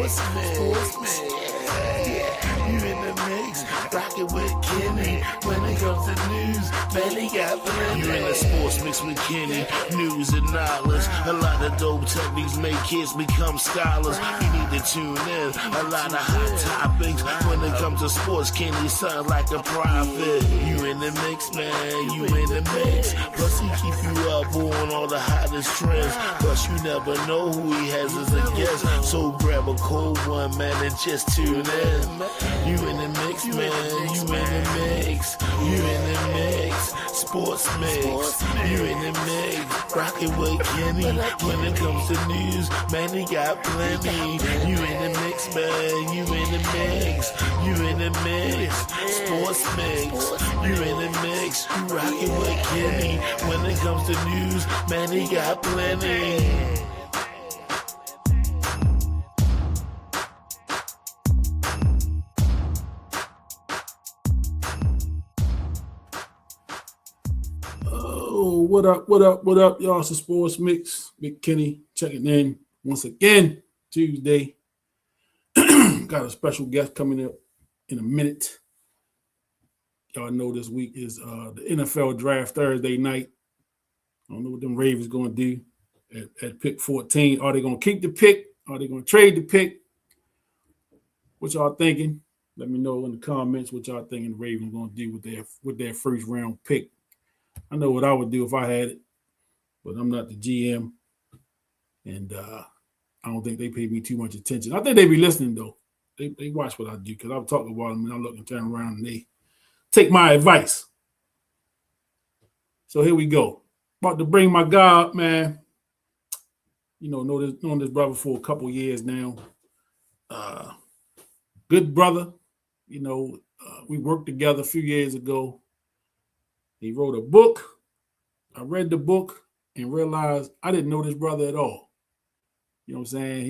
Sports mix. Yeah, you in the mix, rockin' with Kenny. When it comes to news, man, they got plenty. You in the sports mix with Kenny, news and knowledge. A lot of dope techniques make kids become scholars. You need to tune in, a lot of hot topics. When it comes to sports, Kenny sound like a prophet. You in the mix, man, you in the mix. Plus he keep you up on all the hottest trends. Plus you never know who he has as a guest. So grab a cold one, man, and just tune in. You in the mix, man, you in the mix. You in the mix, sports mix. You in the mix, rockin' with Kenny. When it comes to news, man, they got plenty. You in the mix, man, you in the mix. You in the mix, sports mix. You in the mix, you rockin' with Kenny. When it comes to news, man, they got plenty. What up, y'all? It's the Sports Mix. Big Kenny checking in once again. Tuesday. Got a special guest coming up in a minute. Y'all know this week is the NFL draft Thursday night. I don't know what them Ravens going to do at pick 14. Are they going to keep the pick? Are they going to trade the pick? What y'all thinking? Let me know in the comments what y'all thinking the Ravens going to do with their first round pick. I know what I would do if I had it, but I'm not the GM, and I don't think they pay me too much attention. I think they be listening, though. They watch what I do because I'll talk about them, and I look and turn around, and they take my advice. So here we go. About to bring my guy up, man. You know this brother for a couple years now. Good brother. You know, we worked together a few years ago. He wrote a book. I read the book and realized I didn't know this brother at all. You know what I'm saying?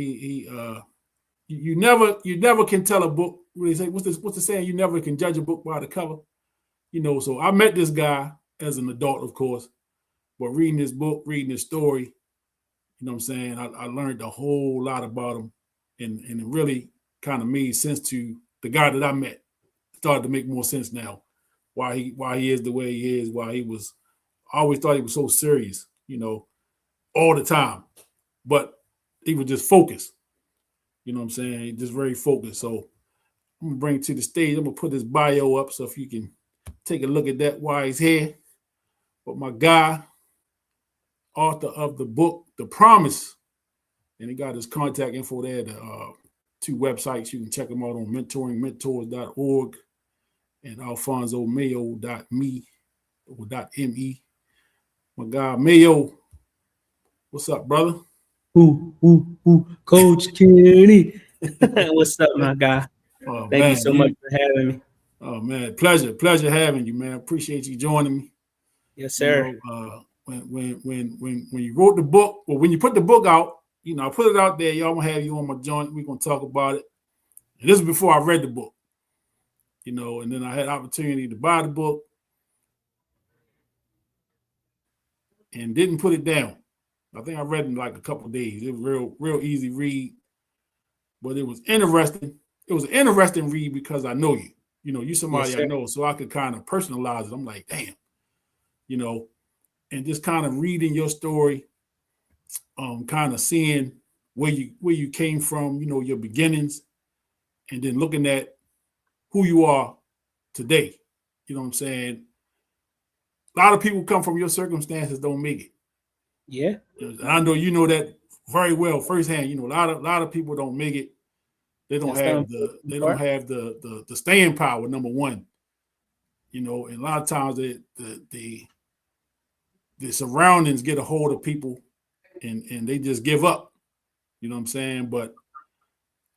You never can tell a book. What they say? What's the saying? You never can judge a book by the cover. You know, so I met this guy as an adult, of course, but reading his book, reading his story, you know what I'm saying? I learned a whole lot about him, and it really kind of made sense to the guy that I met. It started to make more sense now. Why he is the way he is, I always thought he was so serious, you know, all the time. But he was just focused. You know what I'm saying? Just very focused. So I'm gonna bring it to the stage. I'm gonna put his bio up so if you can take a look at that while he's here. But my guy, author of the book, The Promise, and he got his contact info there, the two websites. You can check them out on mentoringmentors.org. and alfonsomayo.me or .me. My guy Mayo, what's up, brother? Coach Kenny. What's up, my guy? Thank you so much for having me. Oh man, pleasure having you, man. Appreciate you joining me. Yes, sir. You know, when you wrote the book, or when you put the book out, you know, I put it out there. Y'all gonna have you on my joint. We're gonna talk about it. And this is before I read the book. You know, and then I had opportunity to buy the book and didn't put it down. I think I read it in like a couple of days. It was real easy read, but it was interesting. It was an interesting read because I know you. You know, you're somebody yes, I know, so I could kind of personalize it. I'm like, damn, you know, and just kind of reading your story, kind of seeing where you came from, you know, your beginnings, and then looking at who you are today. You know what I'm saying? A lot of people come from your circumstances, don't make it. Yeah. And I know you know that very well firsthand. You know, a lot of people don't make it. They don't have the staying power, number one. You know, and a lot of times the surroundings get a hold of people and they just give up. You know what I'm saying? But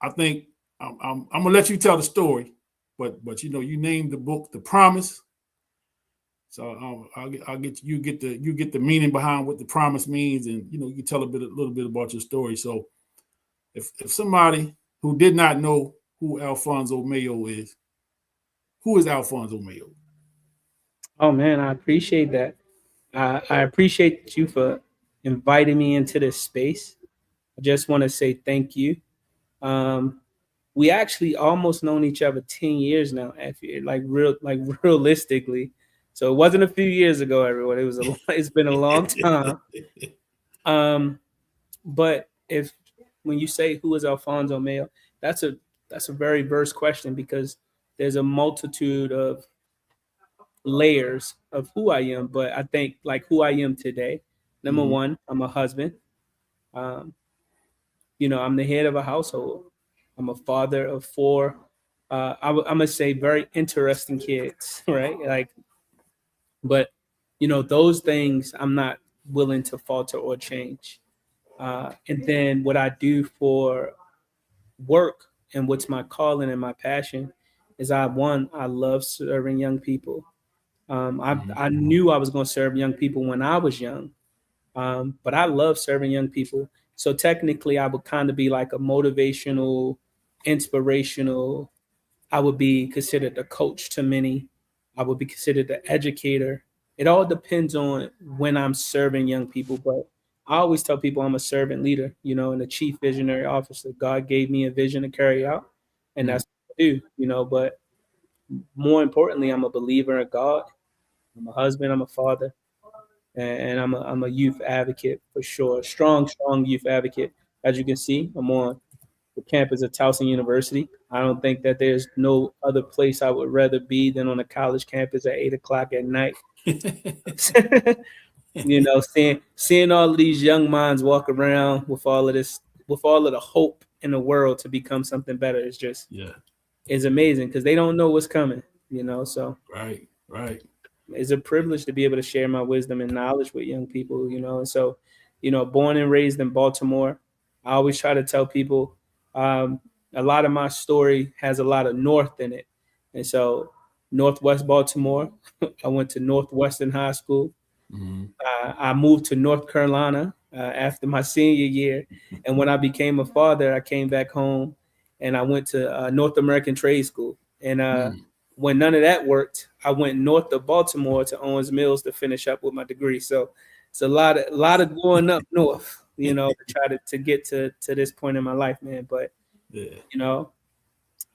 I think I'm gonna let you tell the story. But you know, you named the book The Promise, so I'll get you get the meaning behind what the promise means, and you know, you can tell a little bit about your story. So if somebody who did not know who Alphonso Mayo is, who is Alphonso Mayo? Oh man, I appreciate that. I appreciate you for inviting me into this space. I just want to say thank you. We actually almost known each other 10 years now, like realistically. So it wasn't a few years ago, everyone. It's been a long time. But if when you say who is Alphonso Mayo, that's a that's a very verse question, because there's a multitude of layers of who I am. But I think like who I am today, number one, I'm a husband. Um, I'm the head of a household. I'm a father of four. I'm gonna say very interesting kids, right? Like, but those things I'm not willing to falter or change. And then what I do for work and what's my calling and my passion is I love serving young people. I knew I was going to serve young people when I was young, but I love serving young people. So technically, I would kind of be like a motivational, inspirational. I would be considered the coach to many. I would be considered the educator. It all depends on when I'm serving young people, but I always tell people I'm a servant leader, and a chief visionary officer. God gave me a vision to carry out, and that's what I do, But more importantly, I'm a believer in God. I'm a husband. I'm a father, and I'm a youth advocate for sure. Strong youth advocate. As you can see, I'm on the campus of Towson University. I don't think that there's no other place I would rather be than on a college campus at 8 o'clock at night. Seeing all of these young minds walk around with all of this, with all of the hope in the world to become something better is just is amazing, because they don't know what's coming. So right. It's a privilege to be able to share my wisdom and knowledge with young people. And so, born and raised in Baltimore, I always try to tell people a lot of my story has a lot of North in it. And so Northwest Baltimore, I went to Northwestern High School. I moved to North Carolina after my senior year. And when I became a father, I came back home and I went to North American Trade School. And when none of that worked, I went north of Baltimore to Owens Mills to finish up with my degree. So it's a lot of going up north, to try to get to this point in my life, man. But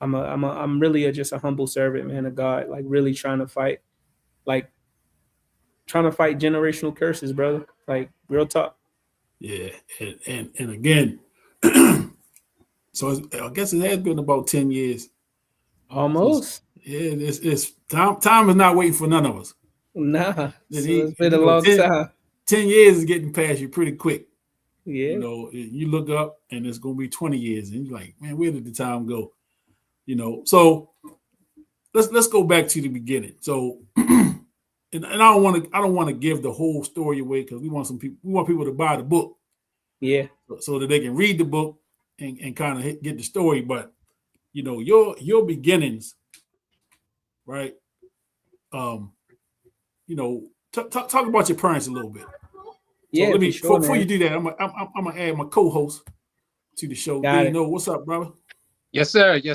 I'm really just a humble servant, man, of God, like really trying to fight generational curses, brother. Like real talk. Yeah, and again, so I guess it has been about 10 years. Almost. It's time. Time is not waiting for none of us. Nah, it's been a long time. 10 years is getting past you pretty quick. Yeah. You look up and it's going to be 20 years, and you're like, man, where did the time go? So let's go back to the beginning. So, and I don't want to give the whole story away, because we want people to buy the book. Yeah. So that they can read the book and kind of get the story. But your beginnings, right? Talk about your parents a little bit. Yeah, so let me sure, before you do that, I'm gonna add my co-host to the show. Dino, what's up, brother? Yes, sir. Yeah,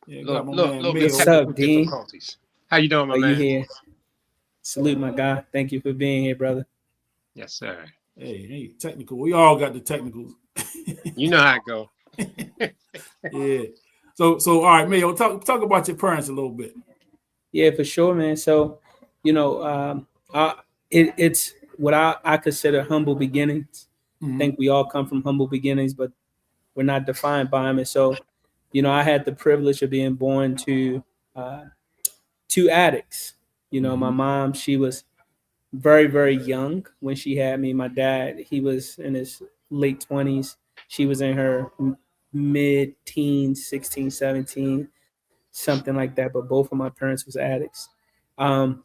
little bit technical difficulties. How you doing, my man? You here? Salute, my guy. Thank you for being here, brother. Yes, sir. Hey, technical. We all got the technicals. You know how it go. Yeah. So all right, Mayo, talk about your parents a little bit. Yeah, for sure, man. So, it's what I consider humble beginnings. I think we all come from humble beginnings, but we're not defined by them. And so, I had the privilege of being born to two addicts. My mom, she was very, very young when she had me. My dad, he was in his late 20s. She was in her mid-teens, 16, 17, something like that. But both of my parents was addicts. I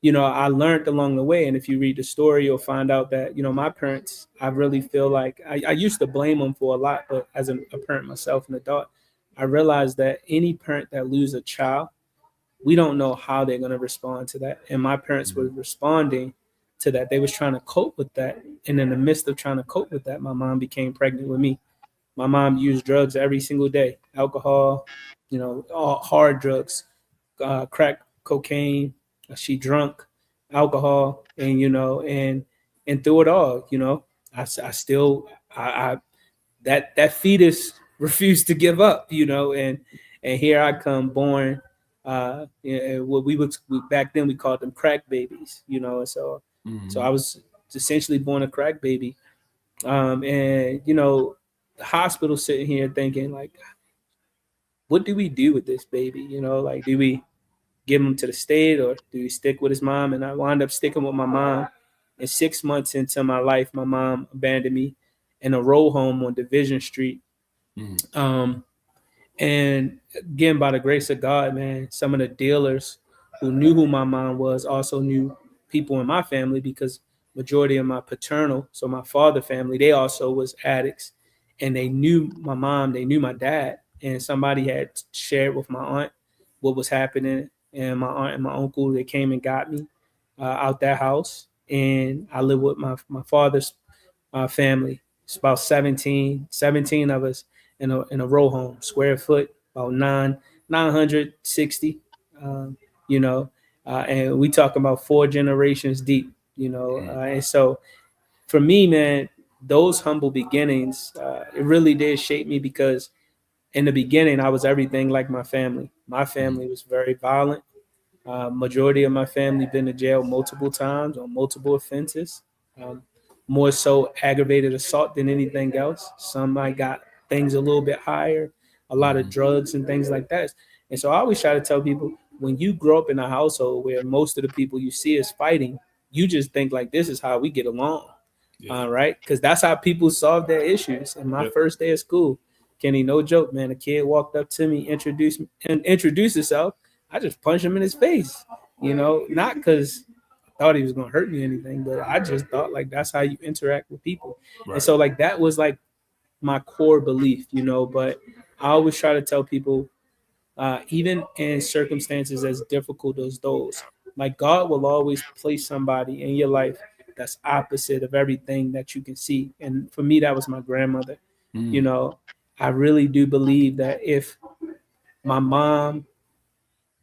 learned along the way. And if you read the story, you'll find out that, my parents, I really feel like I used to blame them for a lot, but as a parent myself, an adult, I realized that any parent that loses a child, we don't know how they're going to respond to that. And my parents were responding to that. They was trying to cope with that. And in the midst of trying to cope with that, my mom became pregnant with me. My mom used drugs every single day, alcohol, all hard drugs, crack, cocaine. She drunk, alcohol, and and through it all, I that fetus refused to give up, and here I come born. What back then we called them crack babies, and so I was essentially born a crack baby, and the hospital sitting here thinking like, what do we do with this baby? Like, do we give him to the state or do we stick with his mom? And I wound up sticking with my mom. And 6 months into my life, my mom abandoned me in a row home on Division Street. And again, by the grace of God, man, some of the dealers who knew who my mom was also knew people in my family, because majority of my paternal, so my father family, they also was addicts, and they knew my mom, they knew my dad, and somebody had shared with my aunt what was happening, and my aunt and my uncle, they came and got me out that house, and I lived with my father's family. It's about 17 of us in a row home, square foot, about 960, and we talk about 4 generations deep, and so for me, man, those humble beginnings, it really did shape me, because in the beginning, I was everything like my family. My family was very violent. Majority of my family been to jail multiple times on multiple offenses. Um, More so aggravated assault than anything else. Some I got things a little bit higher, a lot of drugs and things like that. And so I always try to tell people, when you grow up in a household where most of the people you see is fighting, you just think like, this is how we get along. Right? Because that's how people solve their issues. In my first day of school, Kenny, no joke, man, a kid walked up to me, introduced himself. I just punched him in his face, not because I thought he was going to hurt me or anything, but I just thought like that's how you interact with people. Right. And so like that was like my core belief, but I always try to tell people, even in circumstances as difficult as those, like God will always place somebody in your life that's opposite of everything that you can see. And for me, that was my grandmother. I really do believe that if my mom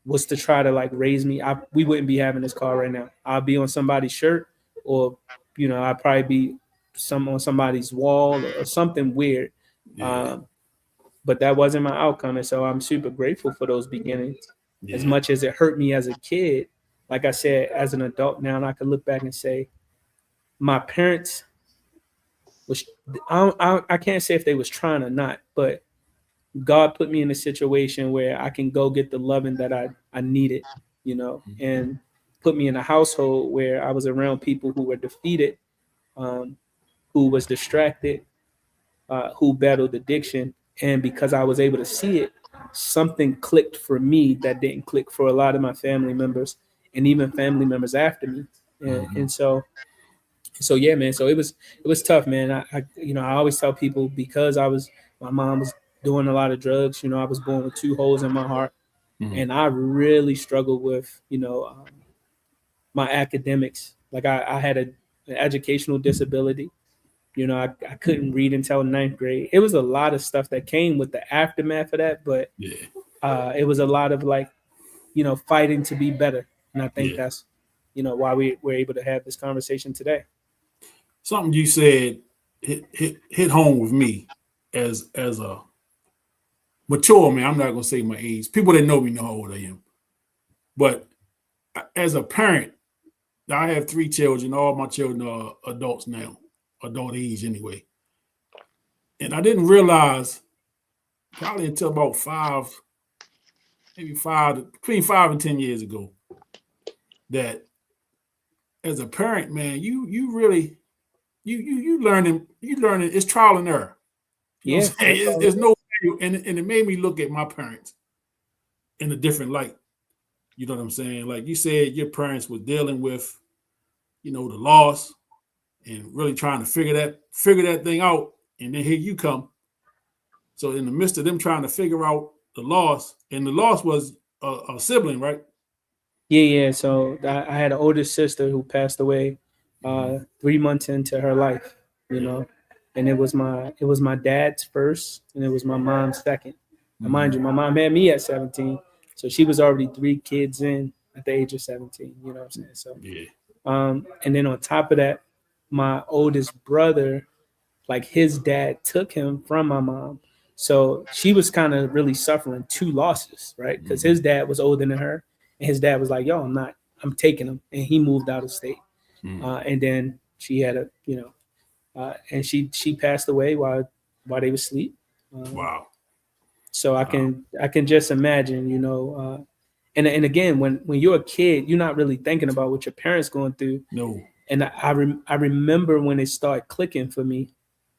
was to try to like raise me, we wouldn't be having this car right now. I'll be on somebody's shirt, or I'd probably be on somebody's wall or something weird. But that wasn't my outcome, and so I'm super grateful for those beginnings. As much as it hurt me as a kid, like I said, as an adult now, and I can look back and say, my parents was, I can't say if they was trying or not, but God put me in a situation where I can go get the loving that I needed, and put me in a household where I was around people who were defeated, who was distracted, who battled addiction. And because I was able to see it, something clicked for me that didn't click for a lot of my family members, and even family members after me. And so yeah, man. So it was tough, man. I always tell people, because my mom was doing a lot of drugs. I was born with 2 holes in my heart, and I really struggled with my academics. Like I had an educational disability. I couldn't read until 9th grade. It was a lot of stuff that came with the aftermath of that, but it was a lot of like, fighting to be better. And I think that's, why we're able to have this conversation today. Something you said hit home with me as a mature man. I'm not gonna say my age. People that know me know how old I am. But as a parent, I have 3 children. All my children are adults now, adult age anyway. And I didn't realize, probably until about between 5 and 10 years ago, that as a parent, man, you really you learning it's trial and error. You know what I'm saying? There's no value, and it made me look at my parents in a different light. You know what I'm saying? Like you said, your parents were dealing with, the loss and really trying to figure that thing out, and then here you come. So in the midst of them trying to figure out the loss, and the loss was a sibling, right? Yeah. So I had an older sister who passed away 3 months into her life, and it was my dad's first, and it was my mom's second. And mind you, my mom had me at 17, so she was already 3 kids in at the age of 17. You know what I'm saying? So and then on top of that, my oldest brother, like his dad took him from my mom. So she was kind of really suffering two losses, right? Because his dad was older than her, and his dad was like, "Yo, I'm taking him," and he moved out of state. And then she had and she passed away while they were asleep. Wow. So I can just imagine, and again, when you're a kid, you're not really thinking about what your parents going through. No. And I remember when it started clicking for me.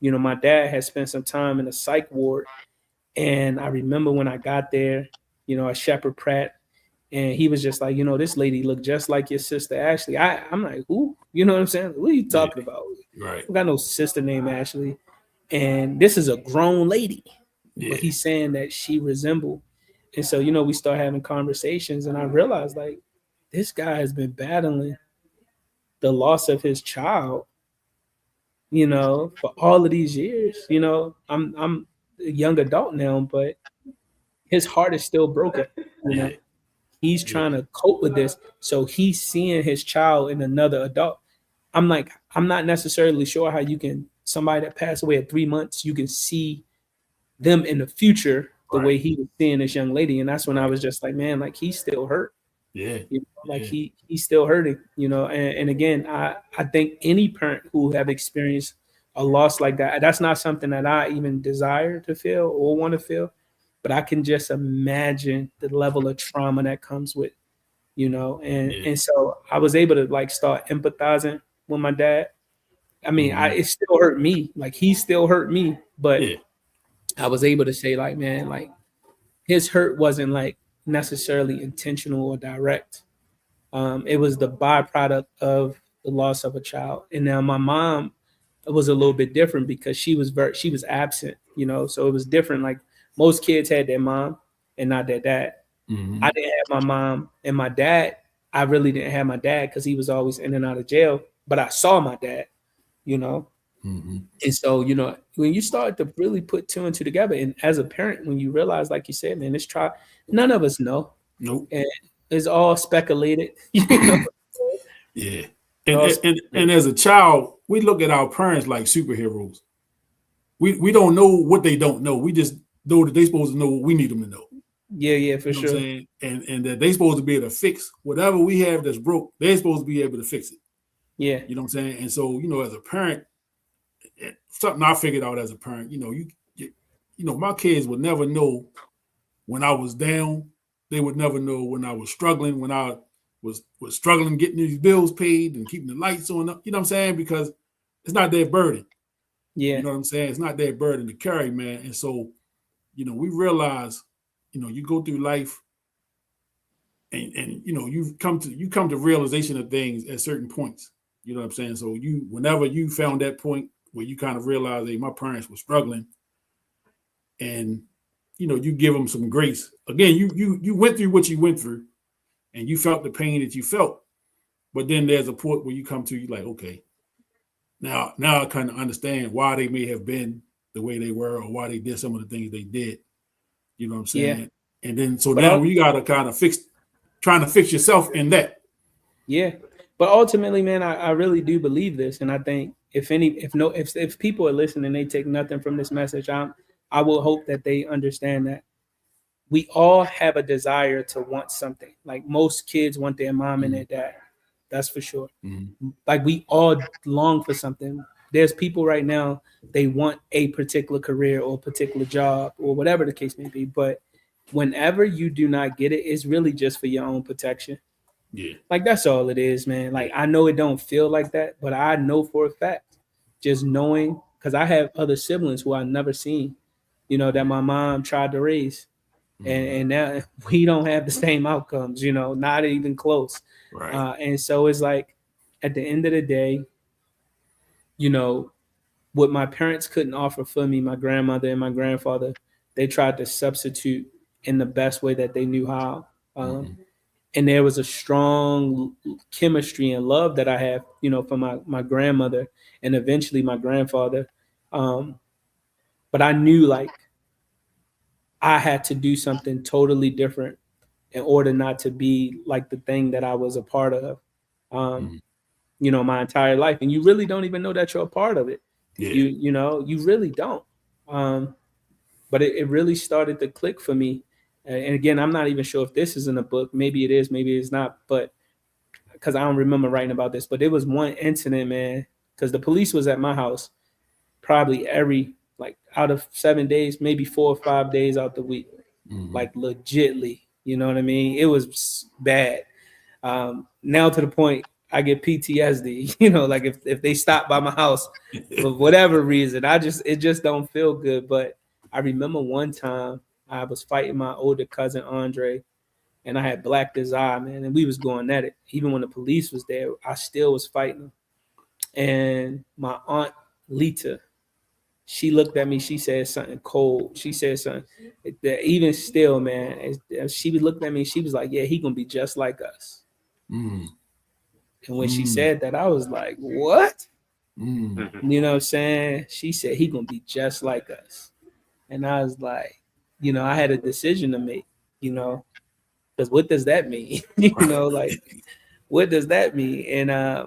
My dad had spent some time in a psych ward, and I remember when I got there, at Shepherd Pratt, and he was just like, this lady looked just like your sister Ashley. I'm like, who? You know what I'm saying? What are you talking about? Right. I got no sister named Ashley, and this is a grown lady. Yeah. But he's saying that she resembled. And so, we start having conversations, and I realized like this guy has been battling the loss of his child, for all of these years. I'm a young adult now, but his heart is still broken. He's trying to cope with this. So he's seeing his child in another adult. I'm not necessarily sure how you can, somebody that passed away at 3 months, you can see them in the future the way he was seeing this young lady. And that's when I was just like, man, like he's still hurt. Yeah. He's still hurting, and again, I think any parent who have experienced a loss like that, that's not something that I even desire to feel or want to feel, but I can just imagine the level of trauma that comes with, and so I was able to like start empathizing with my dad. I mean, it still hurt me, like he still hurt me, but I was able to say like, man, like his hurt wasn't like necessarily intentional or direct. It was the byproduct of the loss of a child. And now my mom was a little bit different because she was absent, so it was different. Like most kids had their mom and not their dad. I didn't have my mom, and my dad, I really didn't have my dad because he was always in and out of jail, but I saw my dad, And so, when you start to really put two and two together, and as a parent, when you realize, like you said, man, this trial, none of us know. Nope. And it's all speculated. Yeah. And as a child, we look at our parents like superheroes. We don't know what they don't know. We just know that they're supposed to know what we need them to know. Yeah, for sure. And that they're supposed to be able to fix whatever we have that's broke. They're supposed to be able to fix it. Yeah. You know what I'm saying? And so, as a parent, something I figured out as a parent, my kids would never know when I was down. They would never know when I was struggling, when I was struggling getting these bills paid and keeping the lights on. You know what I'm saying? Because it's not their burden. Yeah. You know what I'm saying? It's not their burden to carry, man. And so, we realize, you go through life and you come to realization of things at certain points. You know what I'm saying? So whenever you found that point where you kind of realize, hey, my parents were struggling, and you give them some grace. Again, you went through what you went through, and you felt the pain that you felt. But then there's a point where you come to, you're like, okay, now I kind of understand why they may have been the way they were, or why they did some of the things they did. You know what I'm saying? Yeah. And then now you gotta kind of trying to fix yourself in that. Yeah. But ultimately, man, I really do believe this. And I think if people are listening, they take nothing from this message, I will hope that they understand that we all have a desire to want something. Like most kids want their mom and their dad. That's for sure. Like we all long for something. There's people right now, they want a particular career or a particular job or whatever the case may be. But whenever you do not get it, it's really just for your own protection. Yeah. Like that's all it is, man. Like I know it don't feel like that, but I know for a fact, just knowing, because I have other siblings who I've never seen, that my mom tried to raise. And now we don't have the same outcomes, not even close. Right. And so it's like at the end of the day, what my parents couldn't offer for me, my grandmother and my grandfather, they tried to substitute in the best way that they knew how. And there was a strong chemistry and love that I have, for my grandmother and eventually my grandfather. But I knew like I had to do something totally different in order not to be like the thing that I was a part of, my entire life. And you really don't even know that you're a part of it Yeah. You know, you really don't. But it really started to click for me. And again, I'm not even sure if this is in a book. Maybe it is, maybe it's not. But because I don't remember writing about this, but it was one incident, man. Because the police was at my house probably every, like, out of 7 days, maybe 4 or 5 days out the week, like legitly. You know what I mean? It was bad. Now to the point I get PTSD. You know, like if they stop by my house for whatever reason, it just don't feel good. But I remember one time I was fighting my older cousin Andre, and I had blacked his eye, man, and we was going at it. Even when the police was there, I still was fighting. And my aunt Lita, she looked at me. She said something cold. She said something that even still, man, as she looked at me, she was like, "Yeah, he gonna be just like us." Mm. And when she said that, I was like, "What?" You know what I'm saying? She said he gonna be just like us, and I was like, you know, I had a decision to make. You know, because what does that mean? You know, like, what does that mean? And I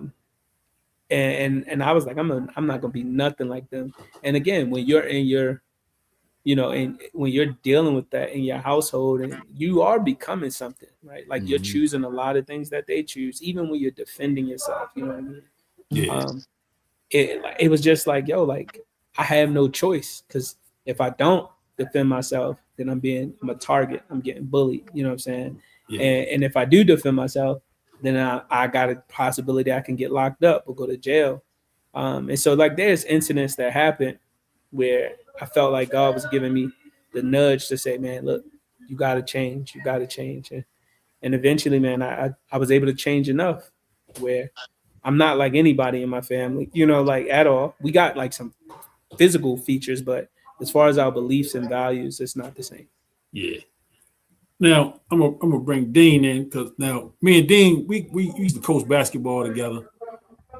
was like, I'm not gonna be nothing like them. And again, when you're in your, you know, and when you're dealing with that in your household, and you are becoming something, right? Like you're choosing a lot of things that they choose, even when you're defending yourself. You know what I mean? Yeah. It was just like, yo, like I have no choice, because if I don't defend myself, then I'm a target. I'm getting bullied. You know what I'm saying? Yeah. And if I do defend myself, then I got a possibility I can get locked up or go to jail. And so like there's incidents that happen where I felt like God was giving me the nudge to say, man, look, you got to change. You got to change. And eventually, man, I was able to change enough where I'm not like anybody in my family, you know, like at all. We got like some physical features, but as far as our beliefs and values, it's not the same. Yeah. Now I'm gonna bring Dean in, because now me and Dean we used to coach basketball together,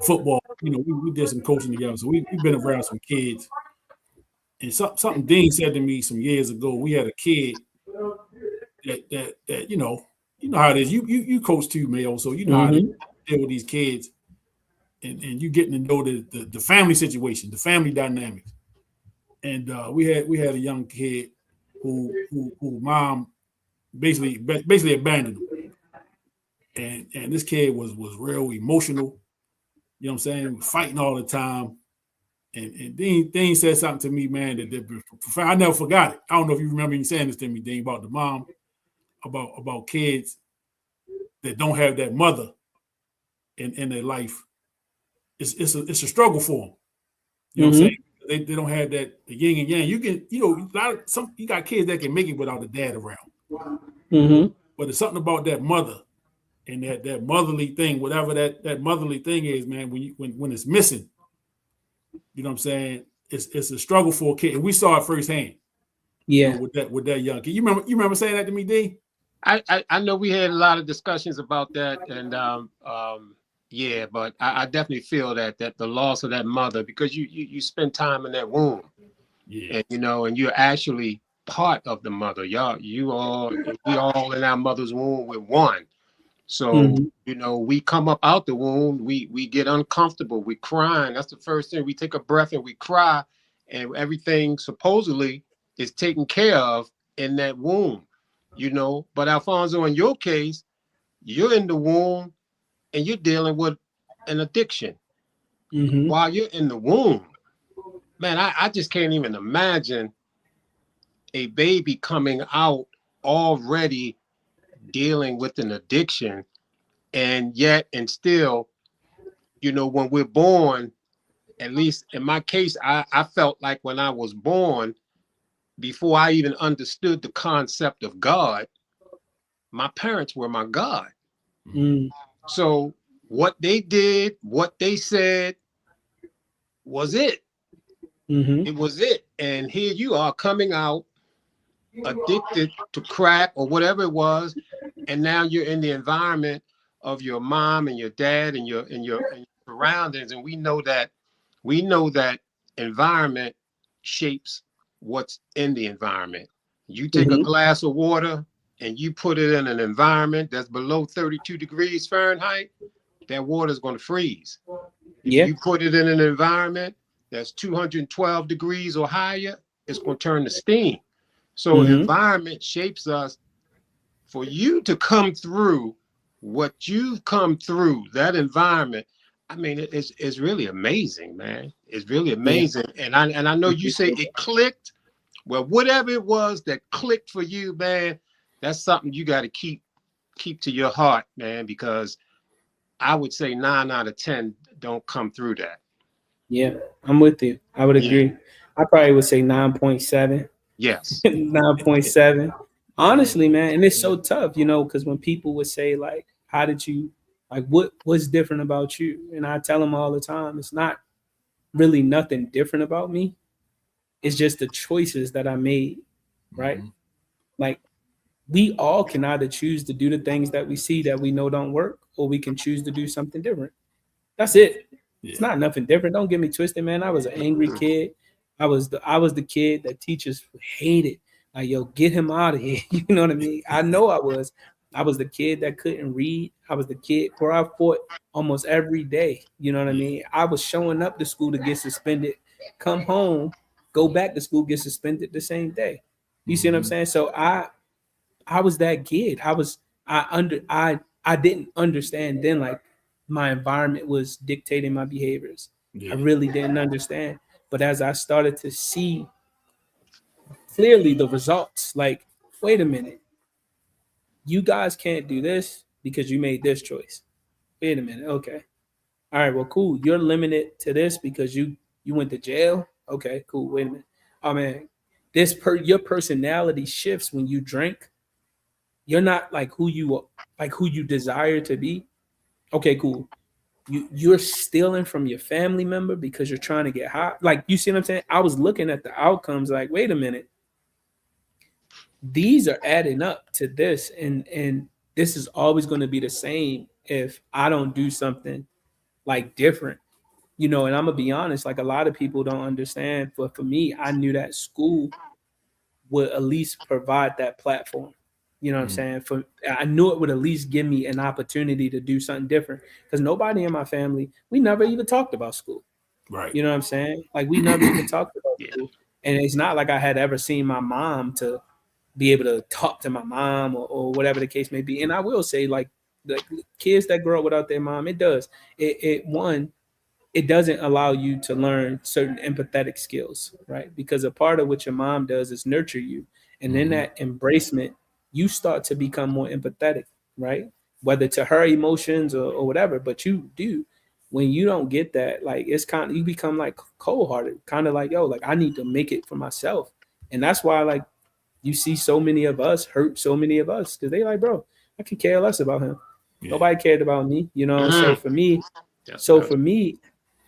football. You know, we did some coaching together, so we've been around some kids. And something Dean said to me some years ago. We had a kid that you know how it is. You coach too, Mayo, so you know how to deal with these kids, and you getting to know the family situation, the family dynamics. And we had a young kid who mom basically abandoned him, and this kid was real emotional. You know what I'm saying? Fighting all the time. And Dean said something to me, man, that I never forgot it. I don't know if you remember you saying this to me, Dean, about the mom, about kids that don't have that mother in their life. It's a struggle for them. You know what I'm saying? They don't have that the yin and yang. You can, you know, you got kids that can make it without the dad around. But it's something about that mother and that motherly thing, whatever that motherly thing is, man. When it's missing, you know what I'm saying? It's a struggle for a kid, and we saw it firsthand. Yeah, you know, with that young kid. You remember saying that to me, D? I know we had a lot of discussions about that, and yeah, but I definitely feel that the loss of that mother, because you spend time in that womb, and you know, and you're actually part of the mother. We all in our mother's womb with one. So you know, we come up out the womb, we get uncomfortable, we crying. That's the first thing. We take a breath and we cry, and everything supposedly is taken care of in that womb, you know. But Alphonso, in your case, you're in the womb and you're dealing with an addiction while you're in the womb. Man, I just can't even imagine a baby coming out already dealing with an addiction, and still, you know, when we're born, at least in my case, I felt like when I was born, before I even understood the concept of God, my parents were my God. So what they did, what they said was it. It was it. And here you are coming out addicted to crack or whatever it was. And now you're in the environment of your mom and your dad and your surroundings. And we know that environment shapes what's in the environment. You take a glass of water and you put it in an environment that's below 32 degrees Fahrenheit, that water is going to freeze. If you put it in an environment that's 212 degrees or higher, it's going to turn to steam. So environment shapes us. For you to come through what you've come through, that environment, I mean, it's really amazing, man. It's really amazing. Yeah. And I know you say it clicked. Well, whatever it was that clicked for you, man, that's something you got to keep to your heart, man, because I would say 9 out of 10 don't come through that. Yeah, I'm with you. I would agree. Yeah. I probably would say 9.7. Yes. 9.7. Honestly, man, and it's so tough, you know, because when people would say, like, how did you, like, what's different about you? And I tell them all the time, it's not really nothing different about me. It's just the choices that I made, right? Like, we all can either choose to do the things that we see that we know don't work, or we can choose to do something different. That's it. Yeah. It's not nothing different. Don't get me twisted, man. I was an angry kid. I was the kid that teachers hated. Like, yo, get him out of here. You know what I mean? I know I was. I was the kid that couldn't read. I was the kid where I fought almost every day. You know what I mean? I was showing up to school to get suspended, come home, go back to school, get suspended the same day. You see what I'm saying? So I was that kid. I didn't understand then, like, my environment was dictating my behaviors. Yeah. I really didn't understand. But as I started to see clearly the results, like, wait a minute, you guys can't do this because you made this choice. Wait a minute. Okay. All right. Well, cool. You're limited to this because you went to jail. Okay, cool. Wait a minute. Oh man, your personality shifts when you drink. You're not like who you desire to be. Okay, cool. You're stealing from your family member because you're trying to get high. Like, you see what I'm saying? I was looking at the outcomes like, wait a minute. These are adding up to this, and this is always going to be the same if I don't do something like different. You know, and I'm gonna be honest, like, a lot of people don't understand, but for me, I knew that school would at least provide that platform. You know what I'm saying? I knew it would at least give me an opportunity to do something different, because nobody in my family, we never even talked about school. Right. You know what I'm saying? Like, we never even talked about school. And it's not like I had ever seen my mom to be able to talk to my mom or whatever the case may be. And I will say, like, the kids that grow up without their mom, it doesn't allow you to learn certain empathetic skills, right? Because a part of what your mom does is nurture you. And in that embracement, you start to become more empathetic, right? Whether to her emotions or whatever, but you do. When you don't get that, like, it's kind of, you become like cold-hearted, kind of like, yo, like, I need to make it for myself. And that's why, like, you see so many of us hurt so many of us, because they like, bro, I could care less about him. Yeah. Nobody cared about me, you know? So for me,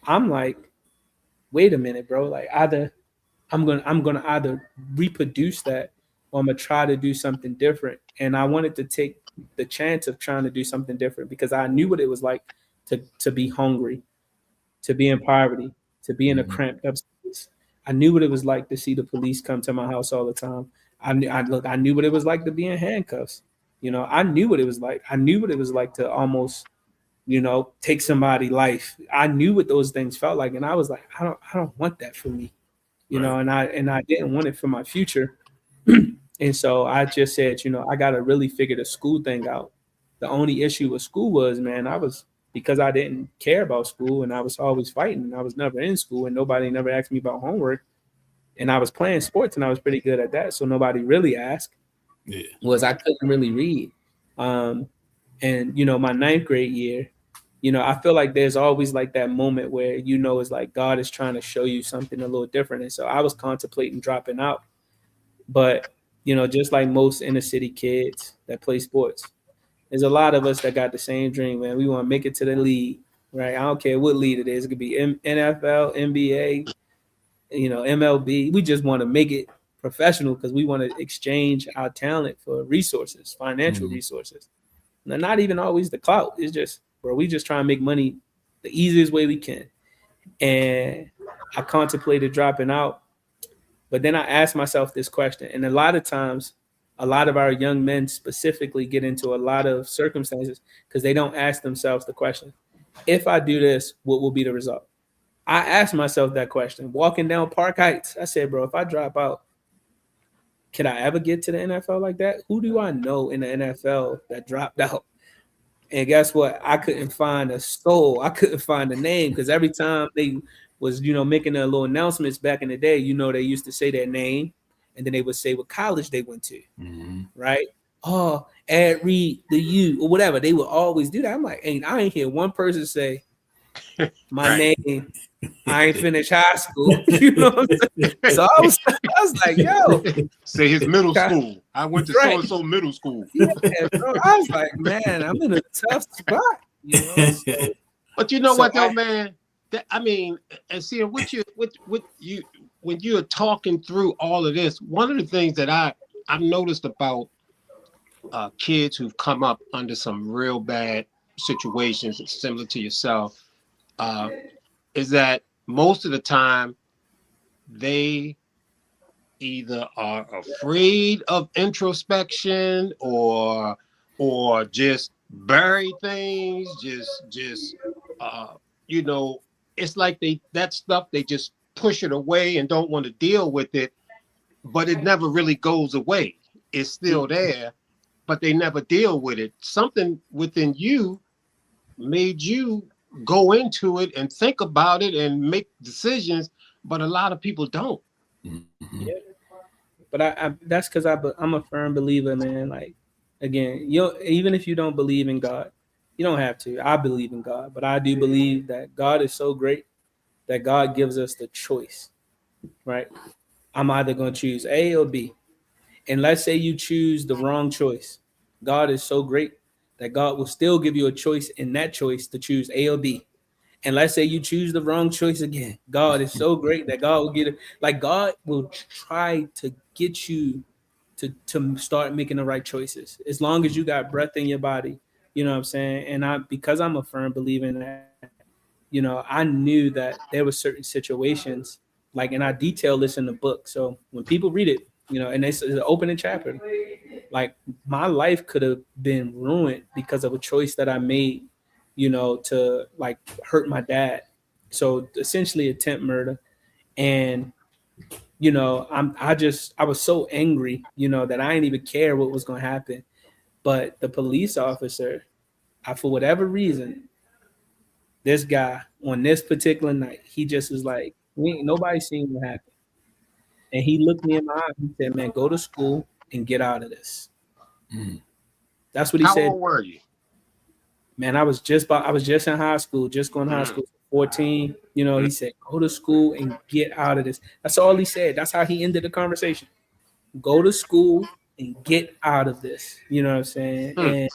I'm like, wait a minute, bro. Like, either I'm gonna either reproduce that, or I'm gonna try to do something different. And I wanted to take the chance of trying to do something different, because I knew what it was like to be hungry, to be in poverty, to be in a cramped up space. I knew what it was like to see the police come to my house all the time. I knew what it was like to be in handcuffs. You know, I knew what it was like. I knew what it was like to almost, you know, take somebody's life. I knew what those things felt like, and I was like, I don't want that for me, you know, and I didn't want it for my future. And so I just said, you know, I got to really figure the school thing out. The only issue with school was, man, because I didn't care about school, and I was always fighting, and I was never in school, and nobody never asked me about homework, and I was playing sports, and I was pretty good at that, so nobody really asked. Was I couldn't really read. And, you know, my 9th grade year, you know, I feel like there's always like that moment where, you know, it's like God is trying to show you something a little different. And so I was contemplating dropping out. But, you know, just like most inner city kids that play sports, there's a lot of us that got the same dream, man. We want to make it to the league, right? I don't care what league it is. It could be NFL, NBA, you know, MLB. We just want to make it professional, because we want to exchange our talent for resources, financial resources. Now, not even always the clout. It's just, bro, we just try and make money the easiest way we can. And I contemplated dropping out. But then I asked myself this question. And a lot of times, a lot of our young men specifically get into a lot of circumstances because they don't ask themselves the question, if I do this, what will be the result? I asked myself that question walking down Park Heights. I said, bro, if I drop out, can I ever get to the NFL like that? Who do I know in the NFL that dropped out? And guess what? I couldn't find a soul. I couldn't find a name because every time they was, making their little announcements back in the day, they used to say their name and then they would say what college they went to, right? Oh, Ed Reed, the U, or whatever. They would always do that. I'm like, I ain't hear one person say my name. I ain't finished high school. You know what I'm saying? So I was like, yo. Say his middle school. I went to so-and-so middle school. Yeah, bro. I was like, man, I'm in a tough spot. So, but you know what though, man? And see what you when you're talking through all of this, one of the things that I've noticed about kids who've come up under some real bad situations similar to yourself, is that most of the time they either are afraid of introspection or just bury things, it's like that stuff they just push it away and don't want to deal with it, but it never really goes away. It's still there, but they never deal with it. Something within you made you go into it and think about it and make decisions, but a lot of people don't. Yeah. But I that's because I'm a firm believer, man. Like, again, even if you don't believe in God, you don't have to. I believe in God, but I do believe that God is so great that God gives us the choice, right? I'm either going to choose A or B. And let's say you choose the wrong choice. God is so great that God will still give you a choice in that choice to choose A or B. And let's say you choose the wrong choice again. God is so great that God will get it. Like, God will try to get you to start making the right choices as long as you got breath in your body. You know what I'm saying? And because I'm a firm believer in that, I knew that there were certain situations, like, and I detail this in the book. So when people read it, and it's an opening chapter, like, my life could have been ruined because of a choice that I made, to like hurt my dad. So essentially attempt murder. And, I was so angry, that I didn't even care what was going to happen. But the police officer, for whatever reason, this guy on this particular night, he just was like, we ain't nobody seen what happened. And he looked me in my eye and said, man, go to school and get out of this. That's what he said. How old were you? Man, I was just in high school, just going to high school, 14. He said, go to school and get out of this. That's all he said. That's how he ended the conversation. Go to school and get out of this. You know what I'm saying?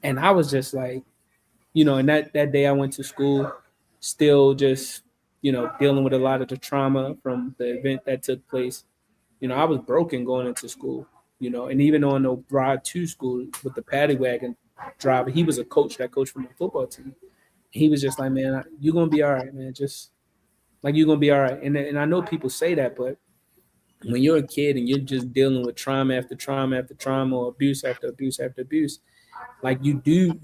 And I was just like, and that day I went to school, still just, dealing with a lot of the trauma from the event that took place. I was broken going into school, and even on the ride to school with the paddy wagon driver, he was a coach that coached for my football team. He was just like, man, you're going to be all right, man. Just like, you're going to be all right. And I know people say that, but when you're a kid and you're just dealing with trauma after trauma after trauma, or abuse after abuse after abuse, like, you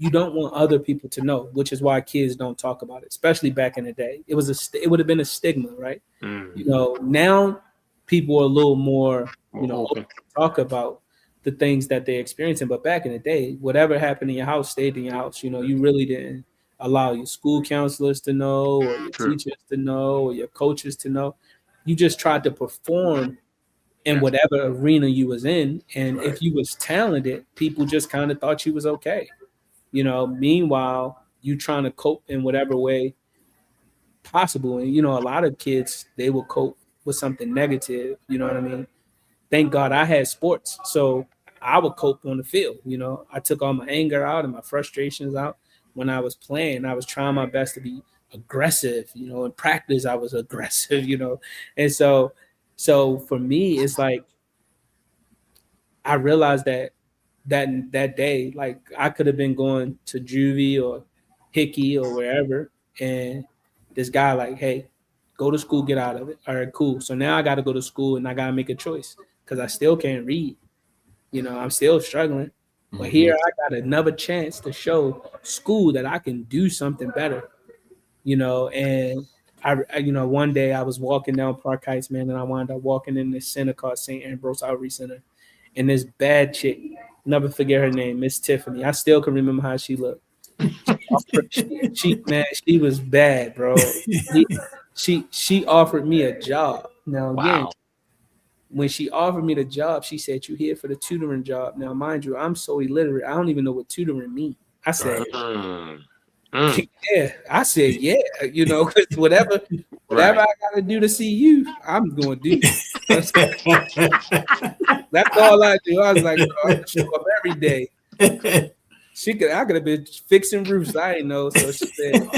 don't want other people to know, which is why kids don't talk about it, especially back in the day. It would have been a stigma, right? Now people are a little more, open to talk about the things that they're experiencing. But back in the day, whatever happened in your house stayed in your house. You really didn't allow your school counselors to know, or your teachers to know, or your coaches to know. You just tried to perform in whatever arena you was in. And if you was talented, people just kind of thought you was okay. Meanwhile, you trying to cope in whatever way possible. And, a lot of kids, they will cope with something negative. You know what I mean? Thank God I had sports. So I would cope on the field. I took all my anger out and my frustrations out when I was playing. I was trying my best to be aggressive. In practice, I was aggressive, And so for me, it's like, I realized that day, like, I could have been going to juvie or Hickey or wherever, and this guy like, hey, go to school, get out of it. All right, cool. So now I got to go to school and I got to make a choice because I still can't read. I'm still struggling. But here I got another chance to show school that I can do something better. And one day I was walking down Park Heights, man, and I wound up walking in this center called St. Ambrose Outreach Center, and this bad chick, never forget her name, Miss Tiffany. I still can remember how she looked. She was bad, bro. She offered me a job. Now again, Wow. when she offered me the job, she said, "You here for the tutoring job?" Now, mind you, I'm so illiterate, I don't even know what tutoring means. I said, Mm. Mm. "Yeah." I said, "Yeah," because whatever Right. I got to do to see you, I'm going to do. That's all I do. I was like, bro, I show up every day. I could have been fixing roofs. I didn't know. So she said,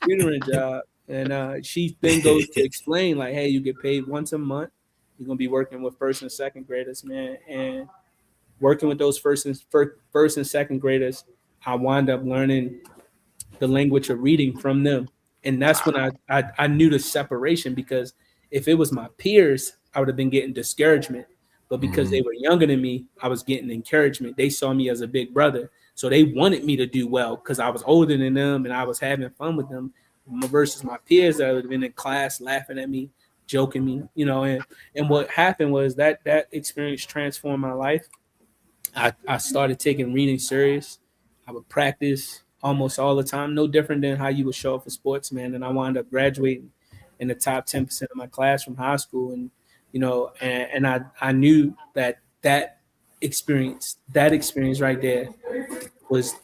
tutoring job. And she then goes to explain, like, hey, you get paid once a month. You're going to be working with first and second graders, man. And working with those first and second graders, I wound up learning the language of reading from them. And that's when I knew the separation, because if it was my peers, I would have been getting discouragement. But because they were younger than me, I was getting encouragement. They saw me as a big brother. So they wanted me to do well because I was older than them and I was having fun with them versus my peers that would have been in class laughing at me, joking me, and what happened was that experience transformed my life. I started taking reading serious. I would practice almost all the time, no different than how you would show up for sports, man. And I wound up graduating in the top 10% of my class from high school. And, and I knew that experience right there was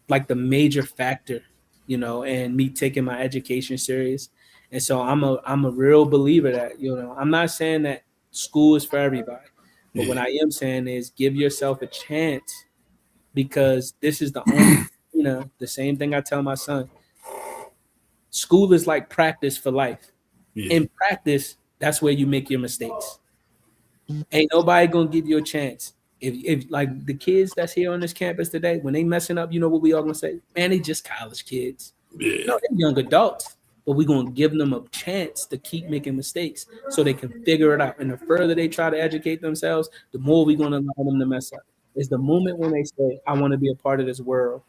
like the major factor, and me taking my education serious. And so I'm a real believer that, I'm not saying that school is for everybody. But what I am saying is give yourself a chance, because this is the only, the same thing I tell my son. School is like practice for life. Yeah. In practice, that's where you make your mistakes. Ain't nobody gonna give you a chance. If like the kids that's here on this campus today, when they messing up, you know what we all gonna say? Man, they just college kids. Yeah. No, they're young adults. But we're going to give them a chance to keep making mistakes so they can figure it out. And the further they try to educate themselves, the more we're going to allow them to mess up. It's the moment when they say, I want to be a part of this world,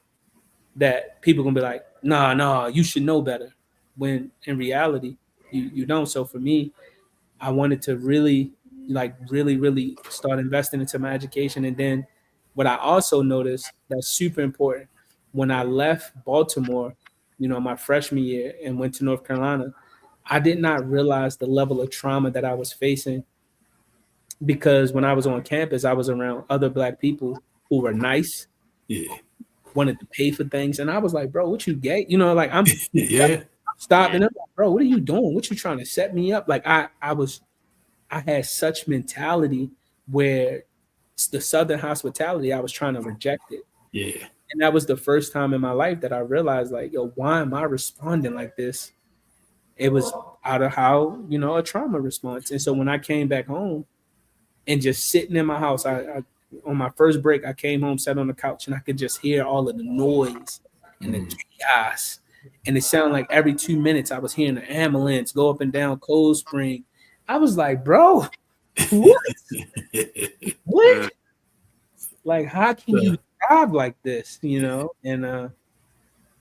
that people going to be like, nah, you should know better. When in reality, you don't. So for me, I wanted to really start investing into my education. And then what I also noticed that's super important, when I left Baltimore, my freshman year, and went to North Carolina, I did not realize the level of trauma that I was facing, because when I was on campus, I was around other Black people who were nice, wanted to pay for things. And I was like, bro, what you gay? Like I'm stopping up, like, bro, what are you doing? What you trying to set me up? Like I had such mentality where it's the Southern hospitality, I was trying to reject it. Yeah. And that was the first time in my life that I realized, like, yo, why am I responding like this? It was out of how, a trauma response. And so when I came back home and just sitting in my house, I on my first break, I came home, sat on the couch, and I could just hear all of the noise and the chaos. And it sounded like every 2 minutes I was hearing an ambulance go up and down Cold Spring. I was like, bro, what? What? Like, how can you drive like this? And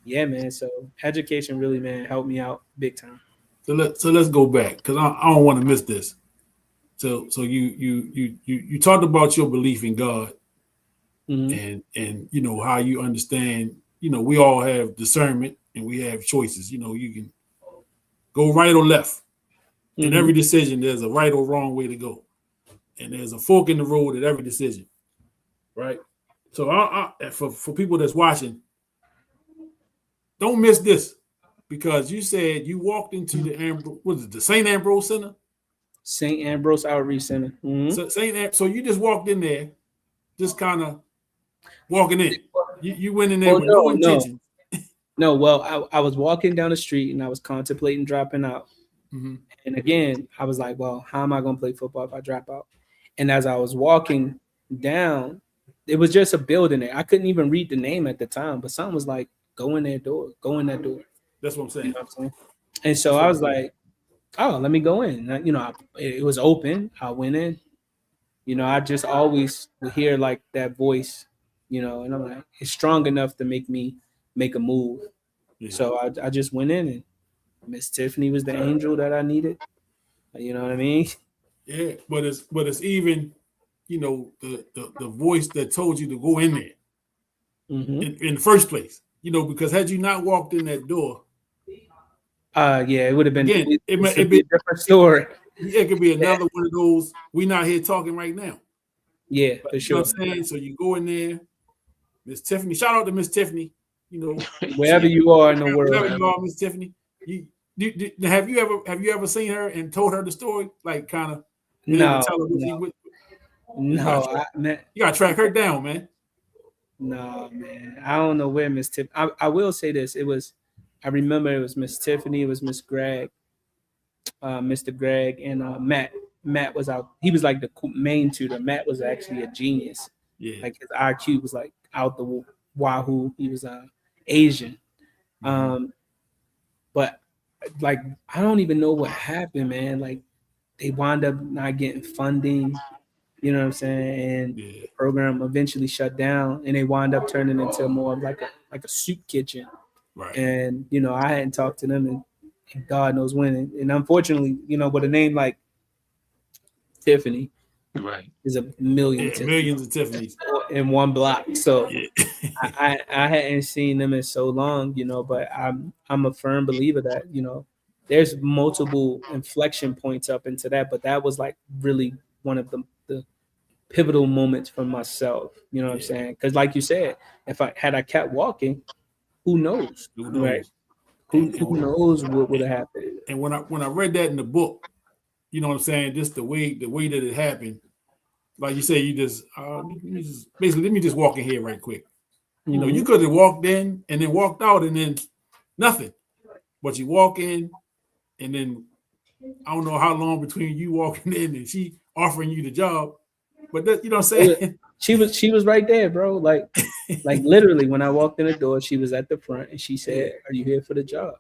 yeah, man. So education really, man, helped me out big time. So let's go back, because I don't want to miss this. So you talked about your belief in God, and how you understand. We all have discernment and we have choices. You can go right or left. In every decision, there's a right or wrong way to go, and there's a fork in the road at every decision, right? So for people that's watching, don't miss this, because you said you walked into the St. Ambrose Center? St. Ambrose Outreach Center. So you just walked in there, just kind of walking in. You went in there with no intention. No, well, I was walking down the street and I was contemplating dropping out. And again, I was like, well, how am I going to play football if I drop out? And as I was walking down, it was just a building there. I couldn't even read the name at the time, but something was like, go in that door. That's what I'm saying. And so I was like, oh, let me go in. It was open. I went in. I just always would hear like that voice, and I'm like, it's strong enough to make me make a move. Yeah. So I just went in, and Miss Tiffany was the angel that I needed. You know what I mean? Yeah, but it's even, the voice that told you to go in there Mm-hmm. in the first place. Because had you not walked in that door, Yeah, it would have been. again, It should be a different story. it could be Yeah, another one of those. We not here talking right now. yeah, Like, for you know sure. what I'm saying? So you go in there, Miss Tiffany. Shout out to Miss Tiffany. Wherever you are in the Wherever world. you are, Miss Tiffany. Have you ever seen her and told her the story? Like, kind of been able to No, tell her what no, you got no, man, you got to track her down, man. no, man. I don't know where Miss Tiff. I will say this. I remember it was Miss Tiffany. It was Miss Greg, Mr. Greg, and Matt. Matt was out. He was like the main tutor. Matt was actually a genius. Yeah. Like his IQ was like out the wahoo. He was Asian. Mhm. But like I don't even know what happened, man. Like they wound up not getting funding, you know what I'm saying? And Yeah. the program eventually shut down and they wound up turning into more of like a soup kitchen. Right. And I hadn't talked to them and God knows when. And unfortunately, with a name like Tiffany Right. is a million Yeah, millions of Tiffany's in one block. So yeah. I hadn't seen them in so long, but I'm a firm believer that, there's multiple inflection points up into that, but that was like really one of the pivotal moments for myself. You know what I'm saying? Because like you said, if I kept walking, who knows? Who Right? knows? Who knows what would have happened? And when I read that in the book, you know what I'm saying, just the way that it happened, like you say, you just basically let me just walk in here right quick. You could have walked in and then walked out and then nothing. But you walk in and then I don't know how long between you walking in and she offering you the job. But that, you know what I'm saying? She was right there, bro. Like literally when I walked in the door, she was at the front and she said, "Are you here for the job?"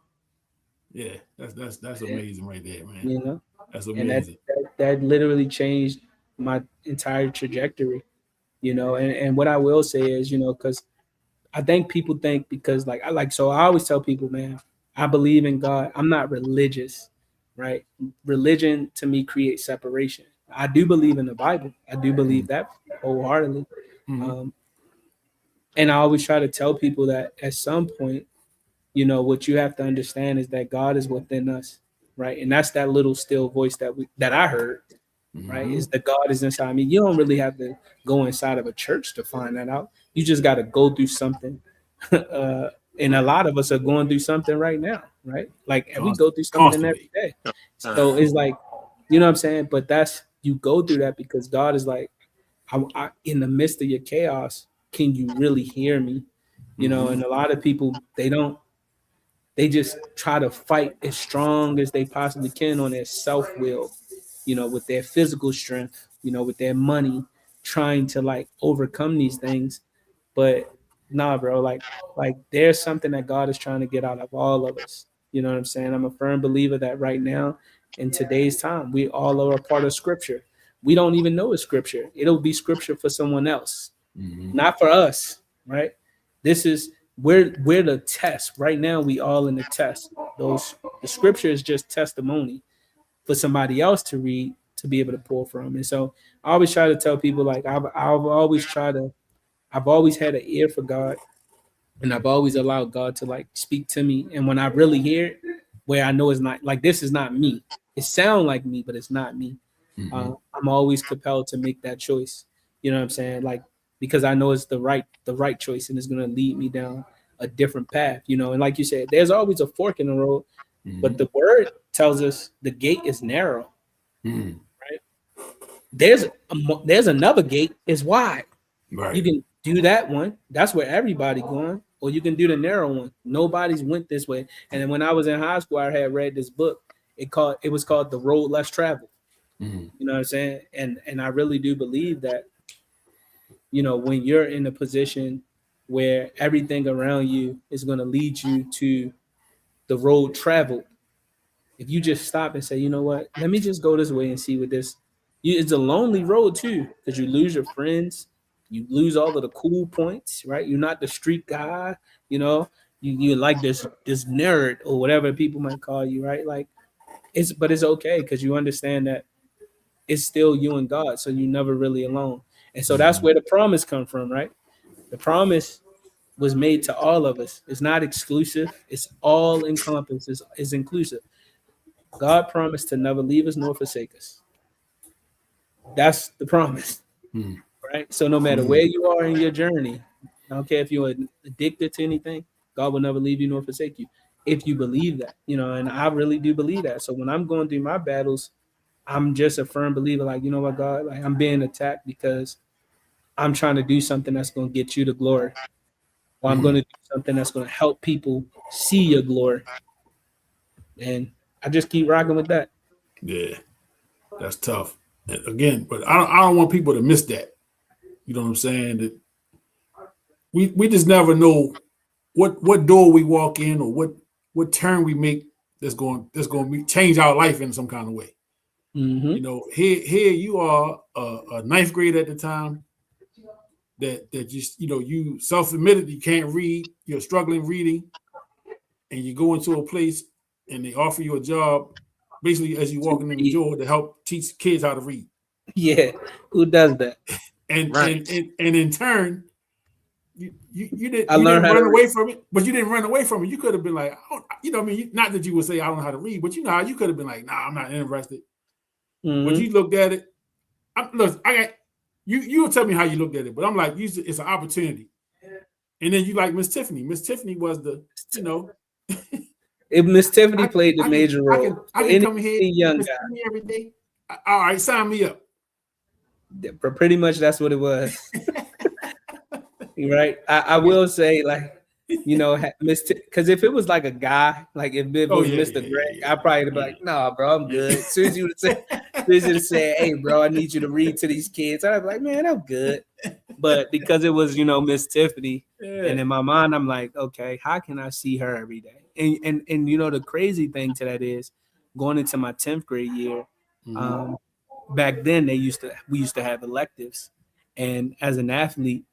Yeah, that's amazing right there, man. You know? That's And amazing. that literally changed my entire trajectory, and what I will say is, because I think people think because so I always tell people, man, I believe in God. I'm not religious, right? Religion to me creates separation. I do believe in the Bible. I do believe that wholeheartedly. Mhm. And I always try to tell people that at some point, what you have to understand is that God is within us, right? And that's that little still voice that I heard, right? Is that God is inside me. You don't really have to go inside of a church to find that out. You just got to go through something. And a lot of us are going through something right now, right? Like we go through something every Constantly. day. So it's like, you know what I'm saying? But you go through that because God is like, in the midst of your chaos, can you really hear me? And a lot of people, they just try to fight as strong as they possibly can on their self-will, with their physical strength, with their money, trying to like overcome these things. But nah, bro, like there's something that God is trying to get out of all of us. You know what I'm saying? I'm a firm believer that right now, in today's time, we all are a part of scripture. We don't even know it's scripture. It'll be scripture for someone else, not for us, right? This is we're the test. Right now, we all in the test. The scripture is just testimony for somebody else to read to be able to pull from. And so I always try to tell people like I've always had an ear for God, and I've always allowed God to like speak to me. And when I really hear it, where I know it's not like this is not me. It sounds like me, but it's not me. I'm always compelled to make that choice. You know what I'm saying? Like because I know it's the right choice, and it's gonna lead me down a different path. And like you said, there's always a fork in the road, but the word tells us the gate is narrow. Right? There's another gate is wide. Right. You can do that one. That's where everybody going. Or you can do the narrow one. Nobody's went this way. And then when I was in high school, I had read this book. It was called The Road Less Traveled. You know what I'm saying? And I really do believe that, when you're in a position where everything around you is going to lead you to the road traveled, if you just stop and say, you know what, let me just go this way and see what it's a lonely road too, because you lose your friends, you lose all of the cool points, right? You're not the street guy, you like this nerd or whatever people might call you, right? Like but it's okay because you understand that it's still you and God, so you're never really alone. And so that's where the promise come from, right? The promise was made to all of us. It's not exclusive. It's all encompassing. It's inclusive. God promised to never leave us nor forsake us. That's the promise, right? So no matter where you are in your journey, I don't care if you're addicted to anything, God will never leave you nor forsake you. If you believe that, and I really do believe that. So when I'm going through my battles, I'm just a firm believer, like, you know what, God, like I'm being attacked because I'm trying to do something that's going to get you the glory, or I'm going to do something that's going to help people see your glory. And I just keep rocking with that. Yeah, that's tough. And again, but I don't want people to miss that. You know what I'm saying? That we just never know what door we walk in or what turn we make that's going to change our life in some kind of way. Here you are, a ninth grade at the time, that just you self-admitted you can't read, you're struggling reading, and you go into a place and they offer you a job basically as you walking in the door to help teach kids how to read. Yeah, who does that? And in turn, you didn't run away from it, but you didn't run away from it. You could have been like, not that you would say I don't know how to read, but how you could have been like, nah, I'm not interested. But you looked at it. You will tell me how you looked at it, but I'm like, it's an opportunity. And then you like Miss Tiffany. Miss Tiffany was if Miss Tiffany played the major role. I can come here young guy every day. All right, sign me up. But pretty much that's what it was. Right. I will say, like, because if it was like a guy, like if it was Mr. Greg, I'd probably be like, nah, bro, I'm good. As soon as you would say, hey, bro, I need you to read to these kids, I'd be like, man, I'm good. But because it was, Miss Tiffany, and in my mind, I'm like, okay, how can I see her every day? And the crazy thing to that is going into my 10th grade year, back then we used to have electives, and as an athlete,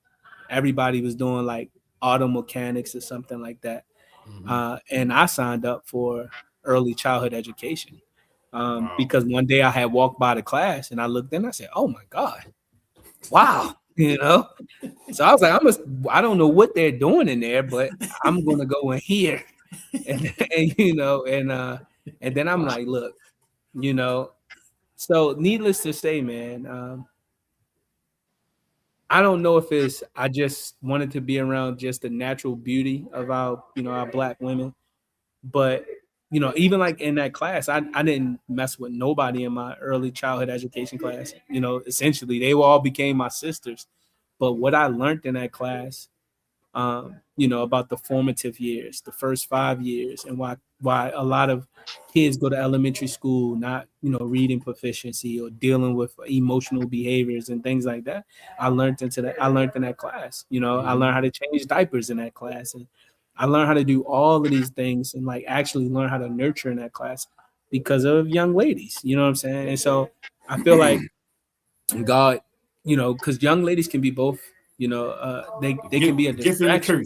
everybody was doing like auto mechanics or something like that. And I signed up for early childhood education because one day I had walked by the class and I looked in and I said, oh my God, wow. So I was like, I don't know what they're doing in there, but I'm going to go in here. And then I'm like, look, so needless to say, man, I don't know if I just wanted to be around just the natural beauty of our Black women, but even like in that class, I didn't mess with nobody in my early childhood education class. Essentially they all became my sisters. But what I learned in that class, about the formative years, the first 5 years, and why a lot of kids go to elementary school not reading proficiency or dealing with emotional behaviors and things like that. I learned in that class. I learned how to change diapers in that class, and I learned how to do all of these things and like actually learn how to nurture in that class because of young ladies. You know what I'm saying? And so I feel like God, because young ladies can be both. They can be a distraction.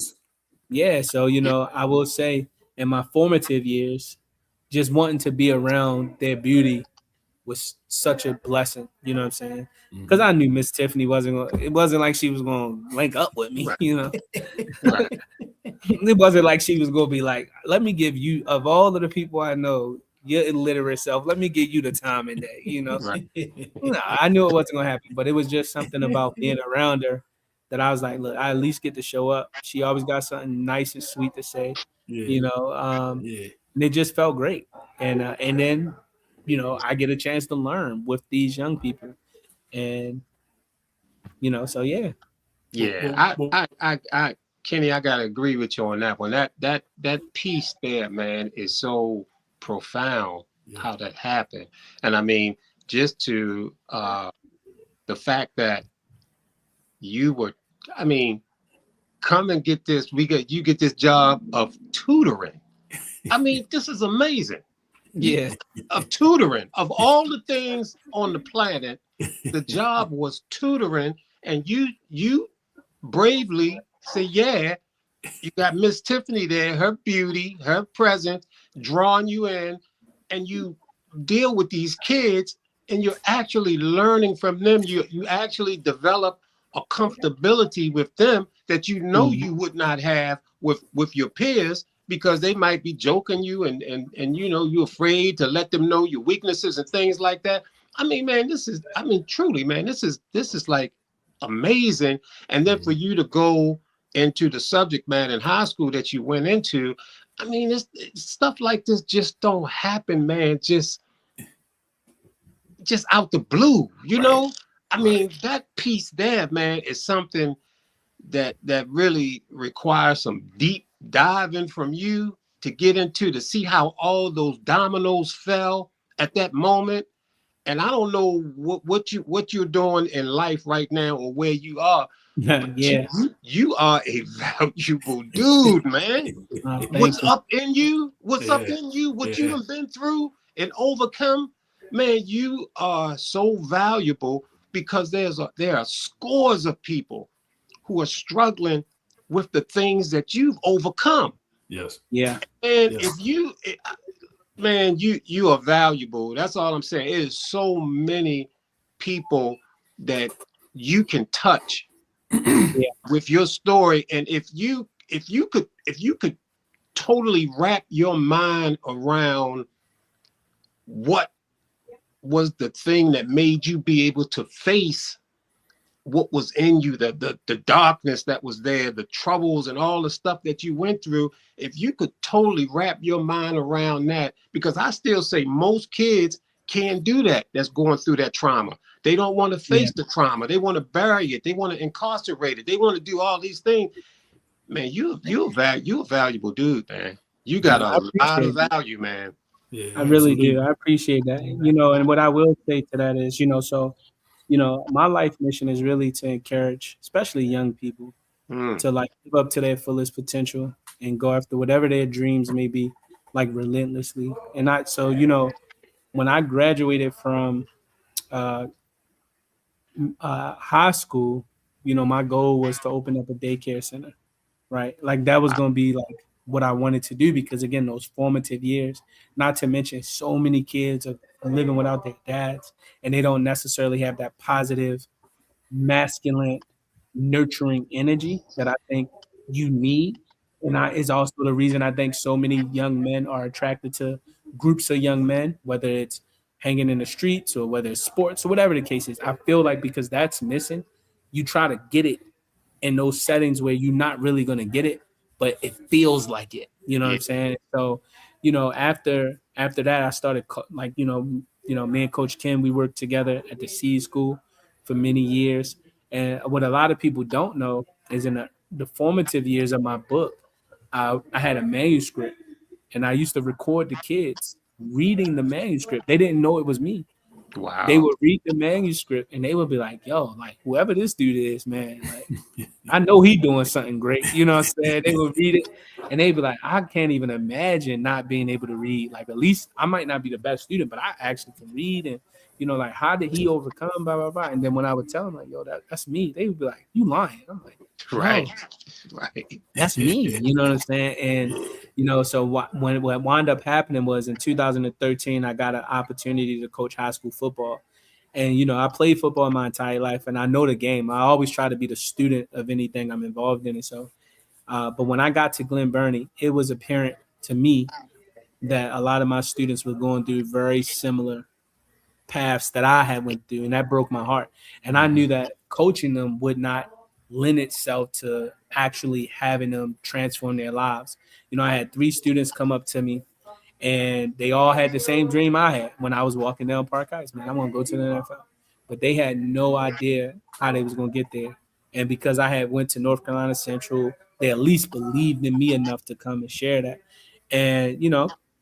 Yeah, so I will say in my formative years, just wanting to be around their beauty was such a blessing. You know what I'm saying? Because I knew Miss Tiffany it wasn't like she was going to link up with me. Right. It wasn't like she was going to be like, let me give you, of all of the people I know, your illiterate self, let me give you the time and day. Right. I knew it wasn't going to happen, but it was just something about being around her that I was like, look, I at least get to show up. She always got something nice and sweet to say, and it just felt great. And then, I get a chance to learn with these young people, and so yeah. Yeah, I Kenny, I gotta agree with you on that one. That piece there, man, is so profound. How that happened, and I mean, just to the fact that you were, I mean, come and get this. You get this job of tutoring. I mean, this is amazing. Yeah, of tutoring, of all the things on the planet, the job was tutoring, and you bravely say, yeah, You got Miss Tiffany there, her beauty, her presence, drawing you in, and you deal with these kids, and you're actually learning from them. You actually develop a comfortability with them that you know Mhm. you would not have with your peers because they might be joking you and you know you're afraid to let them know your weaknesses and things like that. I mean, man, truly, man, this is like amazing. And then for you to go into the subject matter in high school that you went into, I mean, stuff like this just don't happen, man. Just out the blue, you Right. know. I Right. mean, that piece there, man, is something that really requires some deep diving from you to get into to see how all those dominoes fell at that moment. And I don't know what you're doing in life right now or where you are, but Yeah. you are a valuable dude, man. What's Thank you. up in you? What's up Yeah. in you? What you Yeah. done been through and overcome? Man, you are so valuable because there are scores of people who are struggling with the things that you've overcome. Yes. Yeah. And Yes. if you man, you are valuable. That's all I'm saying. It is so many people that you can touch Yeah. with your story. And if you could totally wrap your mind around what was the thing that made you be able to face what was in you, the darkness that was there, the troubles and all the stuff that you went through. If you could totally wrap your mind around that, because I still say most kids can't do that, that's going through that trauma. They don't want to Yeah. face the trauma. They want to bury it. They want to incarcerate it. They want to do all these things. Man, you're a valuable dude, man. You got Yeah. I a lot of appreciate it. value, man. Yeah. I really do. Absolutely. I appreciate that. And what I will say to that is, so my life mission is really to encourage, especially young people, Mm, to like live up to their fullest potential and go after whatever their dreams may be, like relentlessly. And I, so when I graduated from uh, high school, my goal was to open up a daycare center, right? Like that was going to be like what I wanted to do because again, those formative years, not to mention so many kids are living without their dads and they don't necessarily have that positive masculine, nurturing energy that I think you need. And is also the reason I think so many young men are attracted to groups of young men, whether it's hanging in the streets or whether it's sports or whatever the case is. I feel like because that's missing, you try to get it in those settings where you're not really going to get it, but it feels like it. You know what yeah. I'm saying? So, after that, I started like me and Coach Kim, we worked together at the C School for many years. And what a lot of people don't know is in the formative years of my book, I had a manuscript, and I used to record the kids reading the manuscript. They didn't know it was me. They Wow. would read the manuscript and they would be like, "Yo, like whoever this dude is, man, like." I know he doing something great. You know what I'm saying? They would read it and they'd be like, I can't even imagine not being able to read. Like at least I might not be the best student, but I actually can read and like how did he overcome blah blah blah. And then when I would tell them like, yo, that's me, they would be like, you lying. I'm like, Right. no, Right. that's me. You know what I'm saying? And so what wound up happening was in 2013, I got an opportunity to coach high school football. And I played football my entire life, and I know the game. I always try to be the student of anything I'm involved in. And so, but when I got to Glen Burnie, it was apparent to me that a lot of my students were going through very similar paths that I had went through, and that broke my heart. And I knew that coaching them would not lend itself to actually having them transform their lives. I had 3 students come up to me and they all had the same dream I had when I was walking down Park Heights. Man, I want to go to the NFL, but they had no idea how they was going to get there. And because I had went to North Carolina Central, they at least believed in me enough to come and share that. And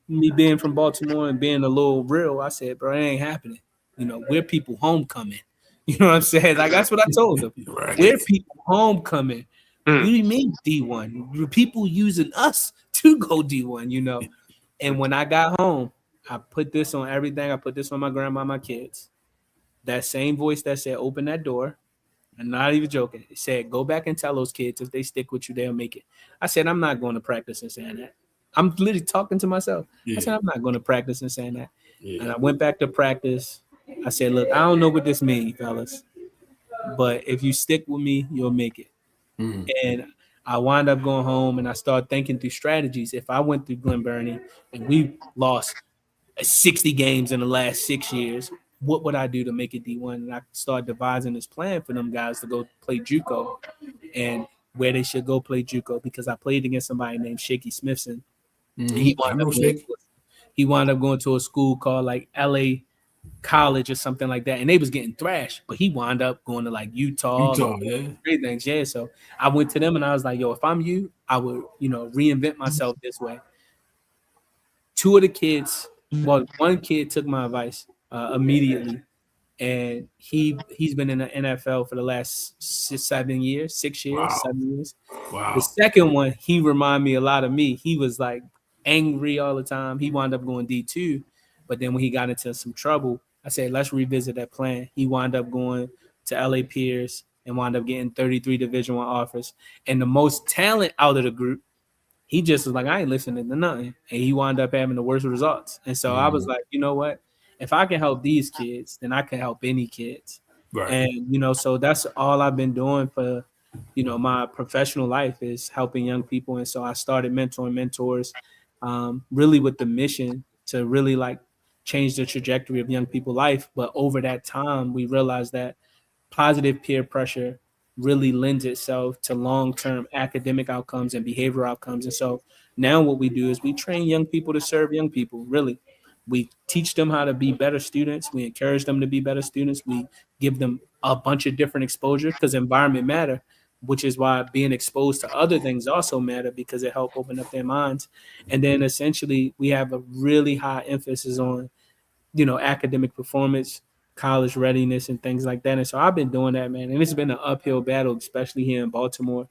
me being from Baltimore and being a little real, I said, bro, it ain't happening. We're people homecoming. You know what I'm saying? Like that's what I told them. We're Right. people homecoming. What Mm. do you mean D1? People using us to go D1, And when I got home, I put this on everything. I put this on my grandma, my kids. That same voice that said, open that door. I'm not even joking. He said, go back and tell those kids if they stick with you, they'll make it. I said, I'm not going to practice and saying that. I'm literally talking to myself. I said, I'm not going to practice and saying that. And I went back to practice. I said, look, I don't know what this means, fellas, but if you stick with me, you'll make it. And I wound up going home and I started thinking through strategies. If I went through Glen Burnie and we lost 60 games in the last 6 years, what would I do to make it D1? And I started devising this plan for them guys to go play JUCO and where they should go play JUCO, because I played against somebody named Shaky Smithson. He wound up going to a school called like LA College or something like that, and they was getting thrashed, but he wound up going to like Utah, great things. Yeah, so I went to them and I was like, yo, if I'm you, I would, reinvent myself this way. Two of the kids, well, one kid took my advice immediately, and he's been in the NFL for the last 6 years. Wow. 7 years. Wow. The second one, he reminded me a lot of me. He was like angry all the time. He wound up going D2, but then when he got into some trouble, I said, let's revisit that plan. He wound up going to LA Pierce and wound up getting 33 Division I offers. And the most talent out of the group, he just was like, I ain't listening to nothing. And he wound up having the worst results. And so I was like, you know what? If I can help these kids, then I can help any kids. Right. And, so that's all I've been doing for, my professional life, is helping young people. And so I started mentoring mentors, really with the mission to really like change the trajectory of young people's life. But over that time, we realized that positive peer pressure really lends itself to long-term academic outcomes and behavioral outcomes. And so now what we do is we train young people to serve young people. Really, we teach them how to be better students. We encourage them to be better students. We give them a bunch of different exposure, because environment matter, which is why being exposed to other things also matter, because it helps open up their minds. And then essentially we have a really high emphasis on, academic performance, college readiness, and things like that. And so I've been doing that, man. And it's been an uphill battle, especially here in Baltimore,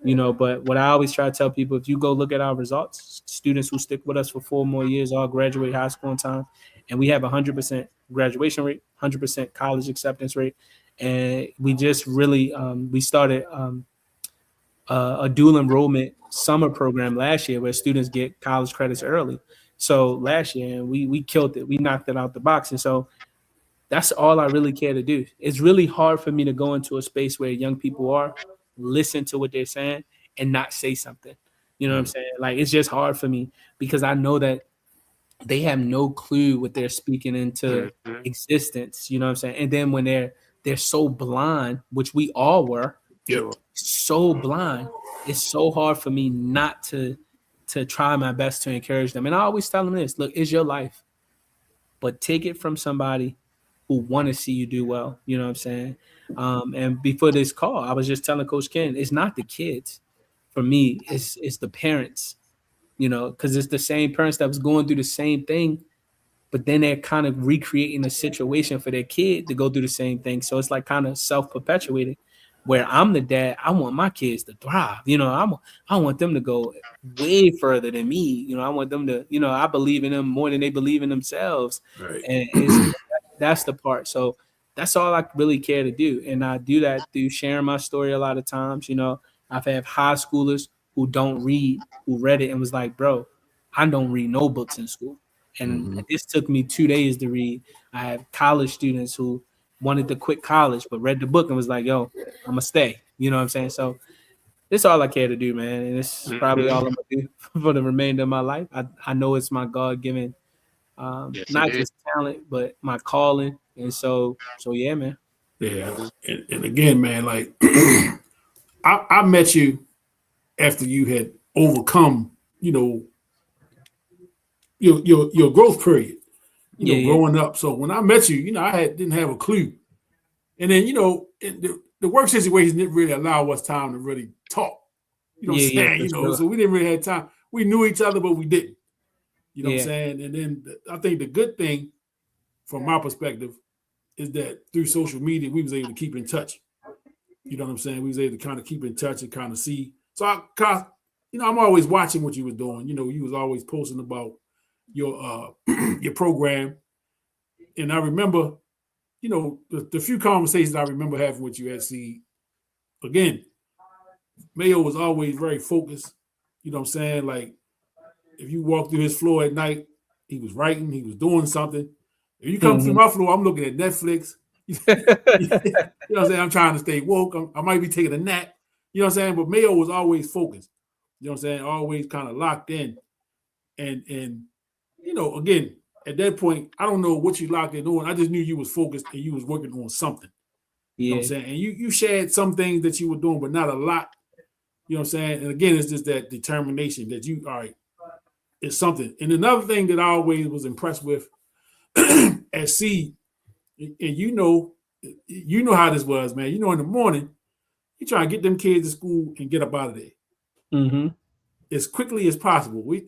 but what I always try to tell people, if you go look at our results, students who stick with us for 4 more years all graduate high school on time. And we have 100% graduation rate, 100% college acceptance rate. And we just really, we started a dual enrollment summer program last year where students get college credits early. So last year, we killed it. We knocked it out the box. And so that's all I really care to do. It's really hard for me to go into a space where young people are, listen to what they're saying, and not say something. You know what I'm saying? Like, it's just hard for me, because I know that they have no clue what they're speaking into existence. You know what I'm saying? And then when they're so blind, which we all were, so blind, it's so hard for me not to try my best to encourage them. And I always tell them this: look, it's your life, but take it from somebody who want to see you do well. You know what I'm saying? And before this call, I was just telling Coach Ken, it's not the kids. For me, it's the parents, because it's the same parents that was going through the same thing, but then they're kind of recreating a situation for their kid to go through the same thing. So it's like kind of self-perpetuating, where I'm the dad. I want my kids to thrive. I want them to go way further than me. I want them to, I believe in them more than they believe in themselves. Right. And that's the part. So that's all I really care to do. And I do that through sharing my story a lot of times. I've had high schoolers who don't read, who read it and was like, bro, I don't read no books in school. And this took me 2 days to read. I have college students who wanted to quit college, but read the book and was like, yo, I'm going to stay. You know what I'm saying? So this is all I care to do, man. And it's probably all I'm going to do for the remainder of my life. I know it's my God-given not just talent, but my calling. And so yeah, man. Yeah. And again, man, like I met you after you had overcome, your growth period, growing up. So when I met you, I didn't have a clue. And then, the work situation didn't really allow us time to really talk. You know what I'm saying? Sure. So we didn't really have time. We knew each other, but we didn't. You know what I'm saying? And then I think the good thing from my perspective is that through social media, we was able to keep in touch. You know what I'm saying? We was able to kind of keep in touch and kind of see. So I'm always watching what you were doing. You was always posting about your your program. And I remember, the few conversations I remember having with you at C, again, Mayo was always very focused. You know what I'm saying? Like, if you walk through his floor at night, he was writing, he was doing something. If you come through my floor, I'm looking at Netflix. You know what I'm saying? I'm trying to stay woke. I might be taking a nap. You know what I'm saying? But Mayo was always focused. You know what I'm saying? Always kind of locked in. And you know, again, at that point, I don't know what you locked in on. I just knew you was focused and you was working on something. You know what I'm saying? And you shared some things that you were doing, but not a lot. You know what I'm saying? And again, it's just that determination that you, all right, it's something. And another thing that I always was impressed with at Seed, and you know how this was, man. You know, in the morning, you try to get them kids to school and get up out of there as quickly as possible. We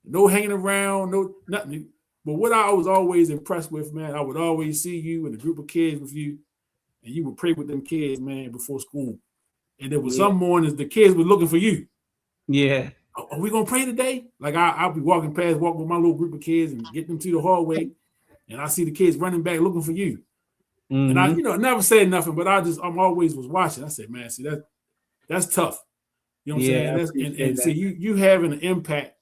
no hanging around, no nothing. But what I was always impressed with, man, I would always see you and a group of kids with you, and you would pray with them kids, man, before school. And there was some mornings the kids were looking for you. Yeah. Are we gonna pray today? Like I'll be walking with my little group of kids and get them to the hallway, and I see the kids running back looking for you. And I, never said nothing, but I'm always was watching. I said, man, see that's tough. You know what I'm saying? And see, you having an impact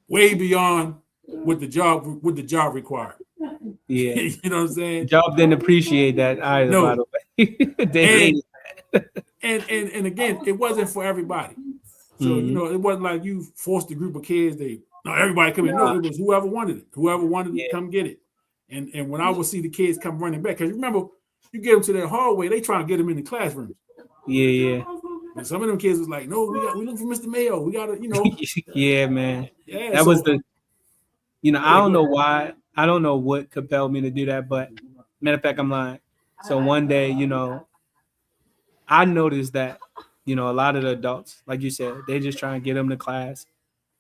way beyond what the job required. Yeah. You know what I'm saying? The job didn't appreciate that either, by the way. and again, it wasn't for everybody. So, you know, it wasn't like you forced a group of kids, everybody come in. No, it was whoever wanted it. Whoever wanted it, come get it. And when I would see the kids come running back, because remember, you get them to their hallway, they trying to get them in the classroom. Yeah. And some of them kids was like, no, we look for Mr. Mayo. We gotta, you know. Yeah, man. Yeah, that was the, I don't know why. I don't know what compelled me to do that, but matter of fact, I'm lying. So one day, I noticed that, a lot of the adults, like you said, they just try and get them to class.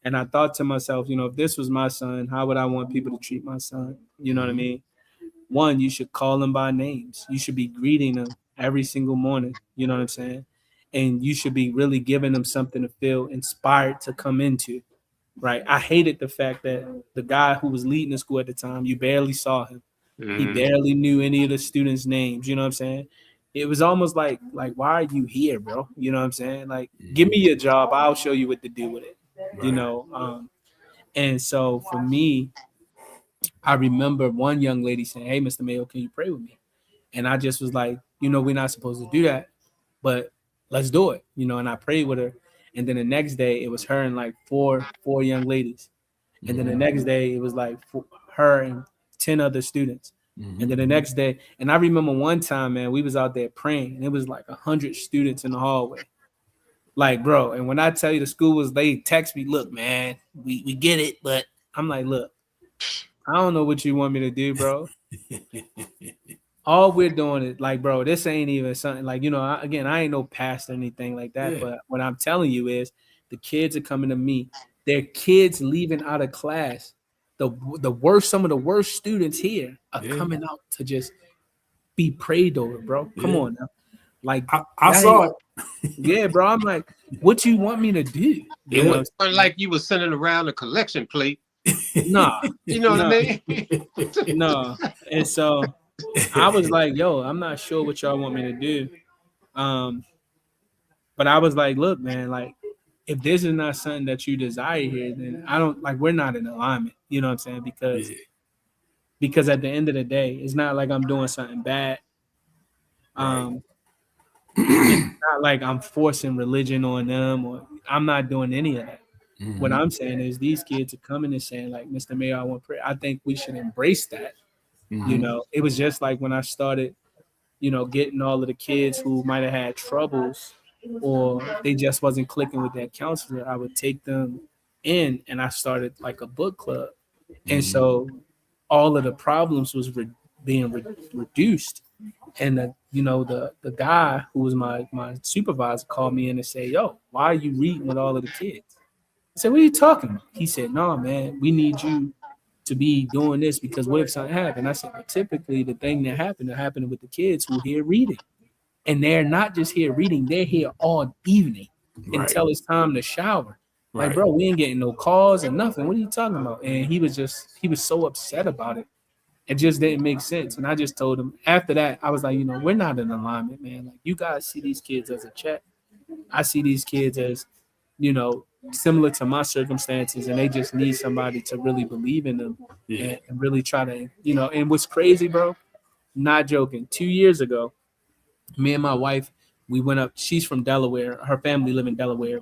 And I thought to myself, if this was my son, how would I want people to treat my son? You know what I mean? One, you should call them by names. You should be greeting them every single morning. You know what I'm saying? And you should be really giving them something to feel inspired to come into, right? I hated the fact that the guy who was leading the school at the time, you barely saw him. He barely knew any of the students' names. You know what I'm saying? It was almost like, why are you here, bro? You know what I'm saying? Like, give me your job. I'll show you what to do with it. Right. And so for me, I remember one young lady saying, hey, Mr. Mayo, can you pray with me? And I just was like, we're not supposed to do that, but let's do it, and I prayed with her. And then the next day it was her and like four young ladies. And then the next day it was like her and 10 other students. And then the next day, and I remember one time, man, we was out there praying and it was like 100 students in the hallway. Like, bro, and when I tell you the school they text me, look, man, we get it, but I'm like, look, I don't know what you want me to do, bro. All we're doing is like, bro, this ain't even something like, I ain't no pastor or anything like that. Yeah. But what I'm telling you is the kids are coming to me. They're kids leaving out of class. Some of the worst students here are coming out to just be prayed over, bro. Come on now. Like I saw it. Yeah, bro. I'm like, what you want me to do? It wasn't like you were sending around a collection plate. Nah. You know what I mean? No. And so I was like, yo, I'm not sure what y'all want me to do. But I was like, look, man, like, if this is not something that you desire here, then we're not in alignment. You know what I'm saying? Because at the end of the day, it's not like I'm doing something bad. It's not like I'm forcing religion on them, or I'm not doing any of that. What I'm saying is these kids are coming and saying, like, Mr. Mayo, I want prayer. I think we should embrace that. It was just like when I started, getting all of the kids who might have had troubles or they just wasn't clicking with that counselor, I would take them in and I started like a book club. And so all of the problems was being reduced. And the guy who was my supervisor called me in and said, yo, why are you reading with all of the kids? I said, what are you talking about? He said, no, man, we need you to be doing this because what if something happened? I said, well, typically the thing that happened with the kids who here reading. And they're not just here reading, they're here all evening until it's time to shower. Like, bro, we ain't getting no calls or nothing. What are you talking about? And he was so upset about it. It just didn't make sense. And I just told him after that, I was like, we're not in alignment, man. Like, you guys see these kids as a check. I see these kids as, similar to my circumstances, and they just need somebody to really believe in them and really try to, and what's crazy, bro, not joking. 2 years ago, me and my wife, we went up. She's from Delaware. Her family live in Delaware.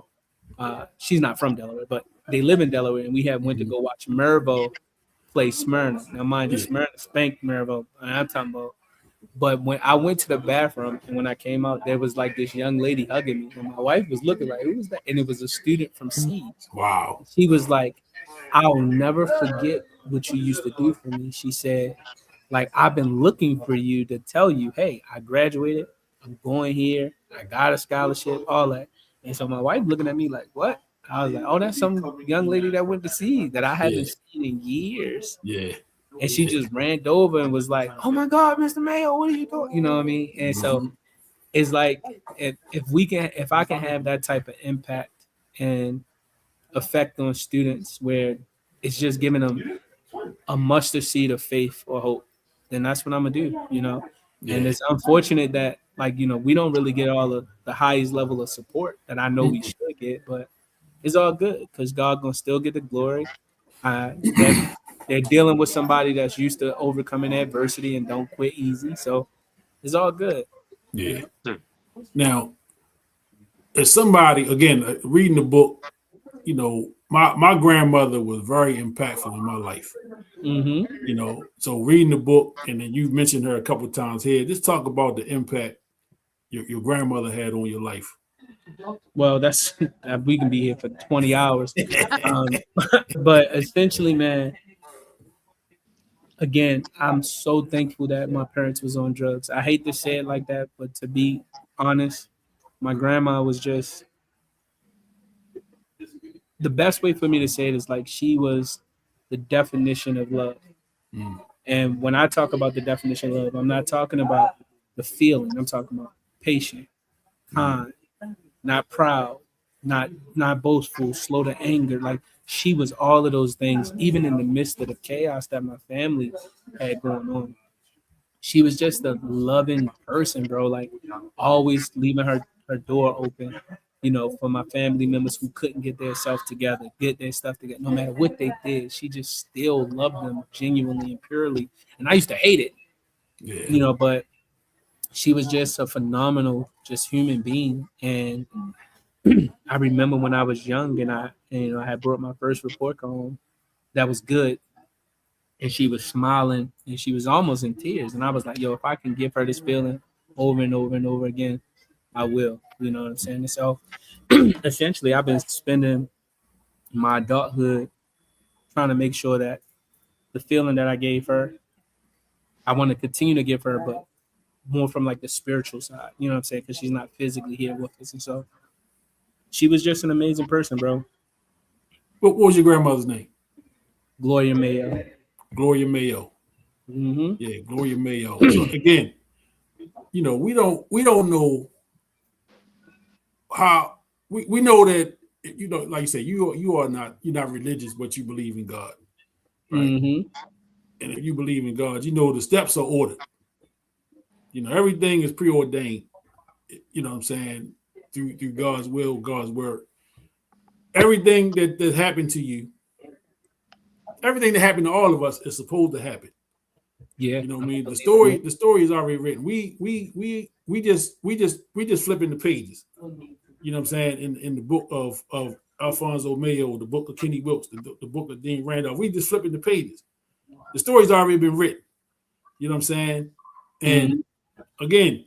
She's not from Delaware, but they live in Delaware, and we went to go watch Mervo play Smyrna. Now, mind you, Smyrna spanked Mervo. I'm talking about. But when I went to the bathroom and when I came out, there was like this young lady hugging me, and my wife was looking like, "Who was that?" And it was a student from Seeds. Wow. She was like, "I'll never forget what you used to do for me." She said, "Like, I've been looking for you to tell you, hey, I graduated. I'm going here. I got a scholarship, all that." And so my wife looking at me like, "What?" I was like, "Oh, that's some young lady that went to Seeds that I haven't seen in years." Yeah. And she just ran over and was like, "Oh my God, Mr. Mayo, what are you doing?" You know what I mean? And so it's like, if I can have that type of impact and effect on students where it's just giving them a mustard seed of faith or hope, then that's what I'm gonna do, And it's unfortunate that, like, we don't really get all of the highest level of support that I know we should get, but it's all good because God gonna still get the glory. They're dealing with somebody that's used to overcoming adversity and don't quit easy, so it's all good. Yeah. Now, as somebody, again, reading the book, my grandmother was very impactful in my life. So reading the book, and then you mentioned her a couple of times here. Just talk about the impact your grandmother had on your life. Well, that's we can be here for 20 hours. But essentially, man, again, I'm so thankful that my parents was on drugs. I hate to say it like that, but to be honest, my grandma was just, the best way for me to say it is like she was the definition of love. And when I talk about the definition of love, I'm not talking about the feeling. I'm talking about patient, kind, not proud, not boastful, slow to anger. Like, she was all of those things, even in the midst of the chaos that my family had going on. She was just a loving person, bro. Like, always leaving her door open, for my family members who couldn't get their stuff together. No matter what they did, she just still loved them genuinely and purely. And I used to hate it, but she was just a phenomenal, just human being. And I remember when I was young and I had brought my first report home that was good. And she was smiling and she was almost in tears. And I was like, yo, if I can give her this feeling over and over and over again, I will. You know what I'm saying? And so essentially, I've been spending my adulthood trying to make sure that the feeling that I gave her, I want to continue to give her, but more from like the spiritual side. You know what I'm saying? Because she's not physically here with us. And so she was just an amazing person, bro. What was your grandmother's name? Gloria Mayo. Gloria Mayo. Yeah, Gloria Mayo. So again, we don't know how we know that, like you said, you're not religious, but you believe in God. Right? And if you believe in God, the steps are ordered. Everything is preordained. You know what I'm saying? Through God's will, God's word. Everything that happened to you, everything that happened to all of us is supposed to happen. Yeah. You know what I mean? The story is already written. We just flipping the pages. You know what I'm saying? In the book of Alphonso Mayo, the book of Kenny Wilkes, the book of Dean Randolph, we just flipping the pages. The story's already been written. You know what I'm saying? And again,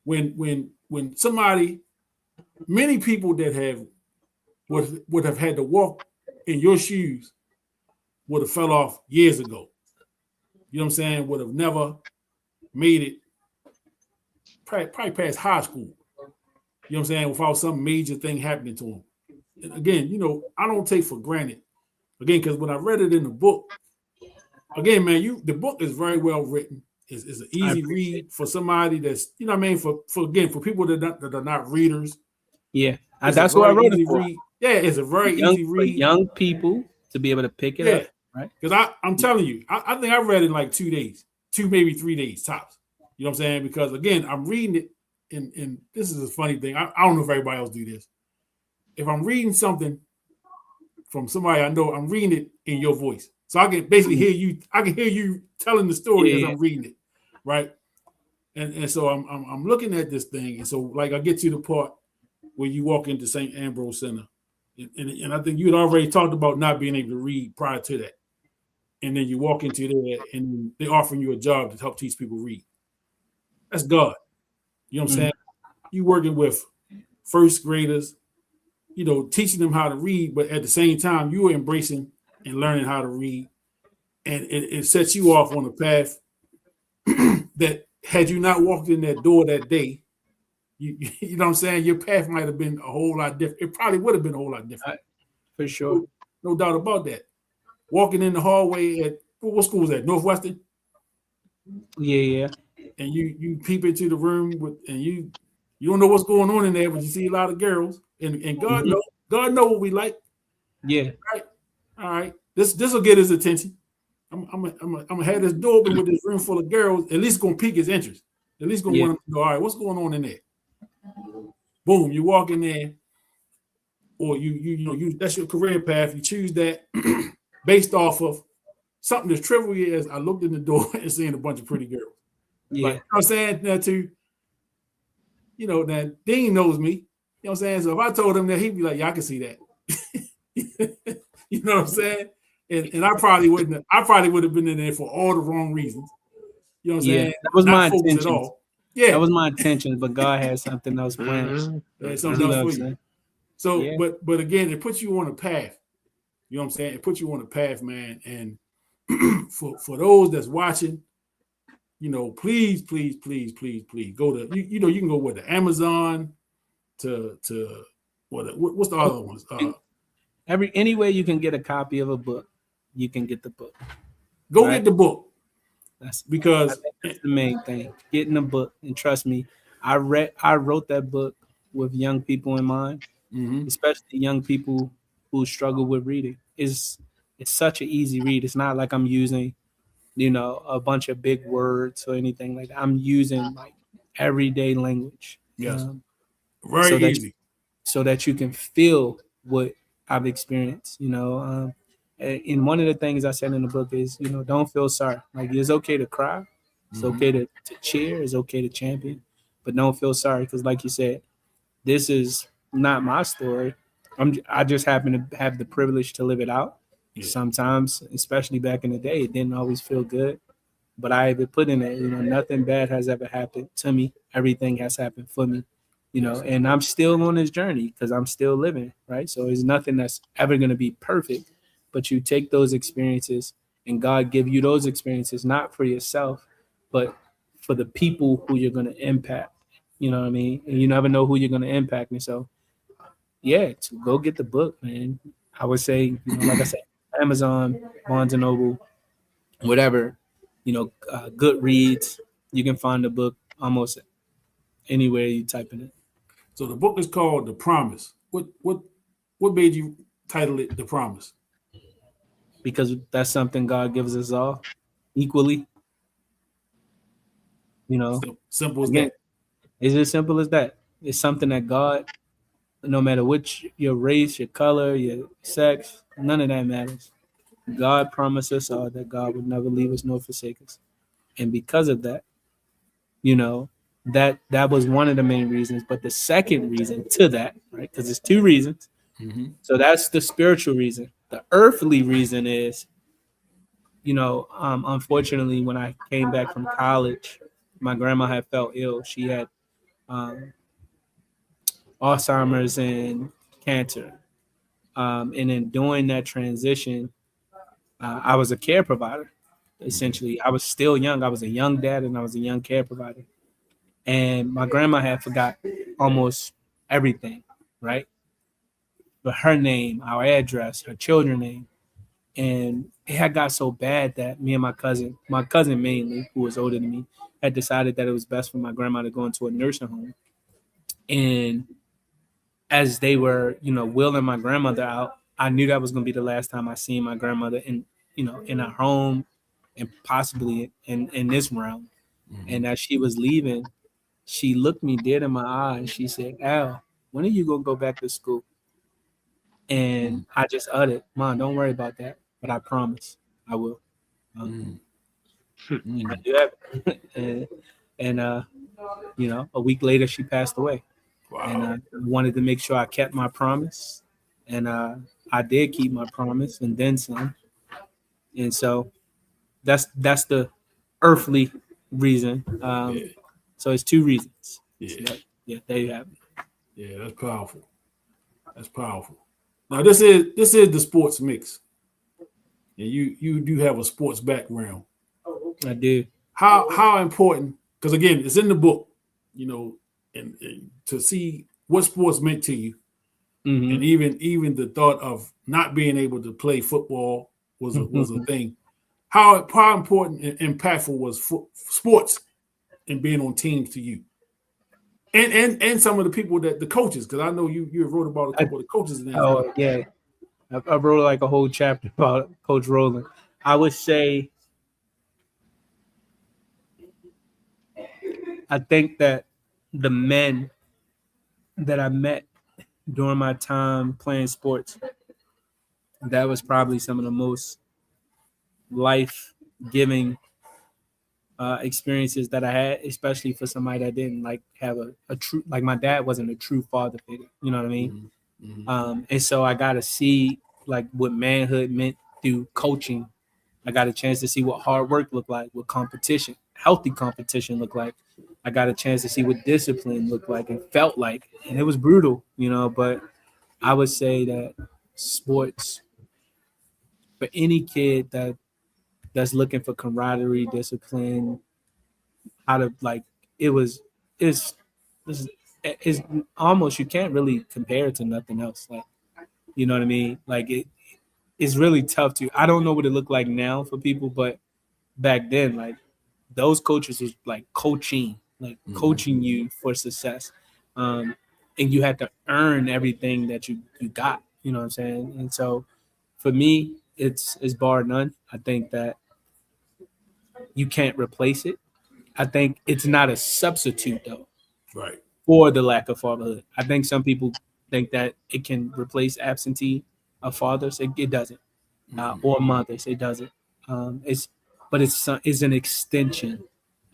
when somebody, many people that would have had to walk in your shoes would have fell off years ago. You know what I'm saying? Would have never made it probably past high school. You know what I'm saying? Without some major thing happening to them. And again, I don't take for granted. Again, because when I read it in the book, again, man, the book is very well written. It's an easy read for somebody that's, for people that are not readers. Yeah, that's what I wrote it for. Read. Yeah, it's a very easy read. For young people to be able to pick it up Right. Because I'm telling you, I think I read it in like 2 days, 2 maybe 3 days tops. You know what I'm saying? Because again, I'm reading it, and this is a funny thing. I don't know if everybody else do this. If I'm reading something from somebody I know, I'm reading it in your voice, so I can basically hear you. I can hear you telling the story as I'm reading it, right? And so I'm looking at this thing, and so like I get to the part where you walk into St. Ambrose Center, and I think you had already talked about not being able to read prior to that. And then you walk into there and they're offering you a job to help teach people read. That's God. You know what I'm saying? You working with first graders, teaching them how to read, but at the same time, you are embracing and learning how to read. And it sets you off on a path that had you not walked in that door that day, you know what I'm saying? Your path might have been a whole lot different. It probably would have been a whole lot different. For sure. No doubt about that. Walking in the hallway at, what school was that? Northwestern? Yeah. And you peep into the room and you don't know what's going on in there, but you see a lot of girls. And God know what we like. Yeah. All right. This will get his attention. I'm gonna have this door open with this room full of girls. At least gonna pique his interest. At least gonna want him to go, all right, what's going on in there? Boom, you walk in there, or you that's your career path. You choose that based off of something as trivial as I looked in the door and seeing a bunch of pretty girls. Yeah. Like, you know what I'm saying? Now too, that Dean knows me. You know what I'm saying? So if I told him that, he'd be like, yeah, I can see that. You know what I'm saying? And I probably would have been in there for all the wrong reasons. You know what I'm saying? That was not my focused intention. At all. Yeah. That was my intention, but God had something else planned. Something else for you. So, but again, it puts you on a path. You know what I'm saying? It puts you on a path, man. And for those that's watching, please go to you can go with the Amazon to what's the other ones? Any way you can get a copy of a book, you can get the book. Go get the book. That's because that's the main thing. Getting a book, and trust me, I wrote that book with young people in mind, especially young people who struggle with reading. It's such an easy read. It's not like I'm using a bunch of big words or anything like that. I'm using like everyday language. Yes. Very easy. So that you can feel what I've experienced, and one of the things I said in the book is, don't feel sorry. Like, it's okay to cry. It's okay to cheer. It's okay to champion, but don't feel sorry. Because like you said, this is not my story. I just happen to have the privilege to live it out. Yeah. Sometimes, especially back in the day, it didn't always feel good, but I even put in it, nothing bad has ever happened to me. Everything has happened for me, and I'm still on this journey because I'm still living, right? So there's nothing that's ever going to be perfect, but you take those experiences and God give you those experiences, not for yourself, but for the people who you're going to impact. You know what I mean? And you never know who you're going to impact. And so, to go get the book, man. I would say, like I said, Amazon, Barnes and Noble, whatever, Goodreads. You can find the book almost anywhere you type in it. So the book is called The Promise. What made you title it The Promise? Because that's something God gives us all equally. Simple as that. It's as simple as that. It's something that God, no matter which your race, your color, your sex, none of that matters. God promised us all that God would never leave us nor forsake us. And because of that, that was one of the main reasons. But the second reason to that, right, because it's two reasons. So that's the spiritual reason. The earthly reason is, unfortunately, when I came back from college, my grandma had felt ill. She had Alzheimer's and cancer. And then during that transition, I was a care provider. Essentially, I was still young. I was a young dad and I was a young care provider. And my grandma had forgot almost everything, right? But her name, our address, her children's name. And it had got so bad that me and my cousin mainly, who was older than me, had decided that it was best for my grandma to go into a nursing home. And as they were, wheeling my grandmother out, I knew that was going to be the last time I seen my grandmother in our home and possibly in this realm. Mhm. And as she was leaving, she looked me dead in my eye and she said, Al, when are you gonna go back to school? And I just uttered, Mom, don't worry about that, but I promise I will. Mhm. And I Mhm. do have it. and a week later she passed away. And Wow. I wanted to make sure I kept my promise. And I did keep my promise and then some. And so that's the earthly reason. Yeah. So it's two reasons. Yeah. So, yeah, there you have it. Yeah. That's powerful. That's powerful. Now this is the sports mix, and you do have a sports background. I do. How important? Because again, it's in the book, and to see what sports meant to you, Hmm. and even the thought of not being able to play football was a thing. How important and impactful was sports and being on teams to you, and some of the people that the coaches, because I know you wrote about a couple of the coaches and things. Oh yeah, I wrote like a whole chapter about Coach Rowland. I would say I think that the men that I met during my time playing sports, that was probably some of the most life-giving experiences that I had, especially for somebody that didn't like have a true, like my dad wasn't a true father figure. You know what I mean? Mm-hmm. Mm-hmm. And so I got to see like what manhood meant through coaching. I got a chance to see what hard work looked like, what competition, healthy competition looked like. I got a chance to see what discipline looked like and felt like, and it was brutal, But I would say that sports for any kid that's looking for camaraderie, discipline, how to like, it was, it's almost you can't really compare it to nothing else. Like, you know what I mean? Like it's really tough to. I don't know what it looked like now for people, but back then, like those coaches was like coaching you for success, and you had to earn everything that you got. You know what I'm saying? And so, for me, it's bar none. I think that you can't replace it. I think it's not a substitute though Right. for the lack of fatherhood. I think some people think that it can replace absentee of fathers. It doesn't, or mothers. It doesn't. It's but it's an extension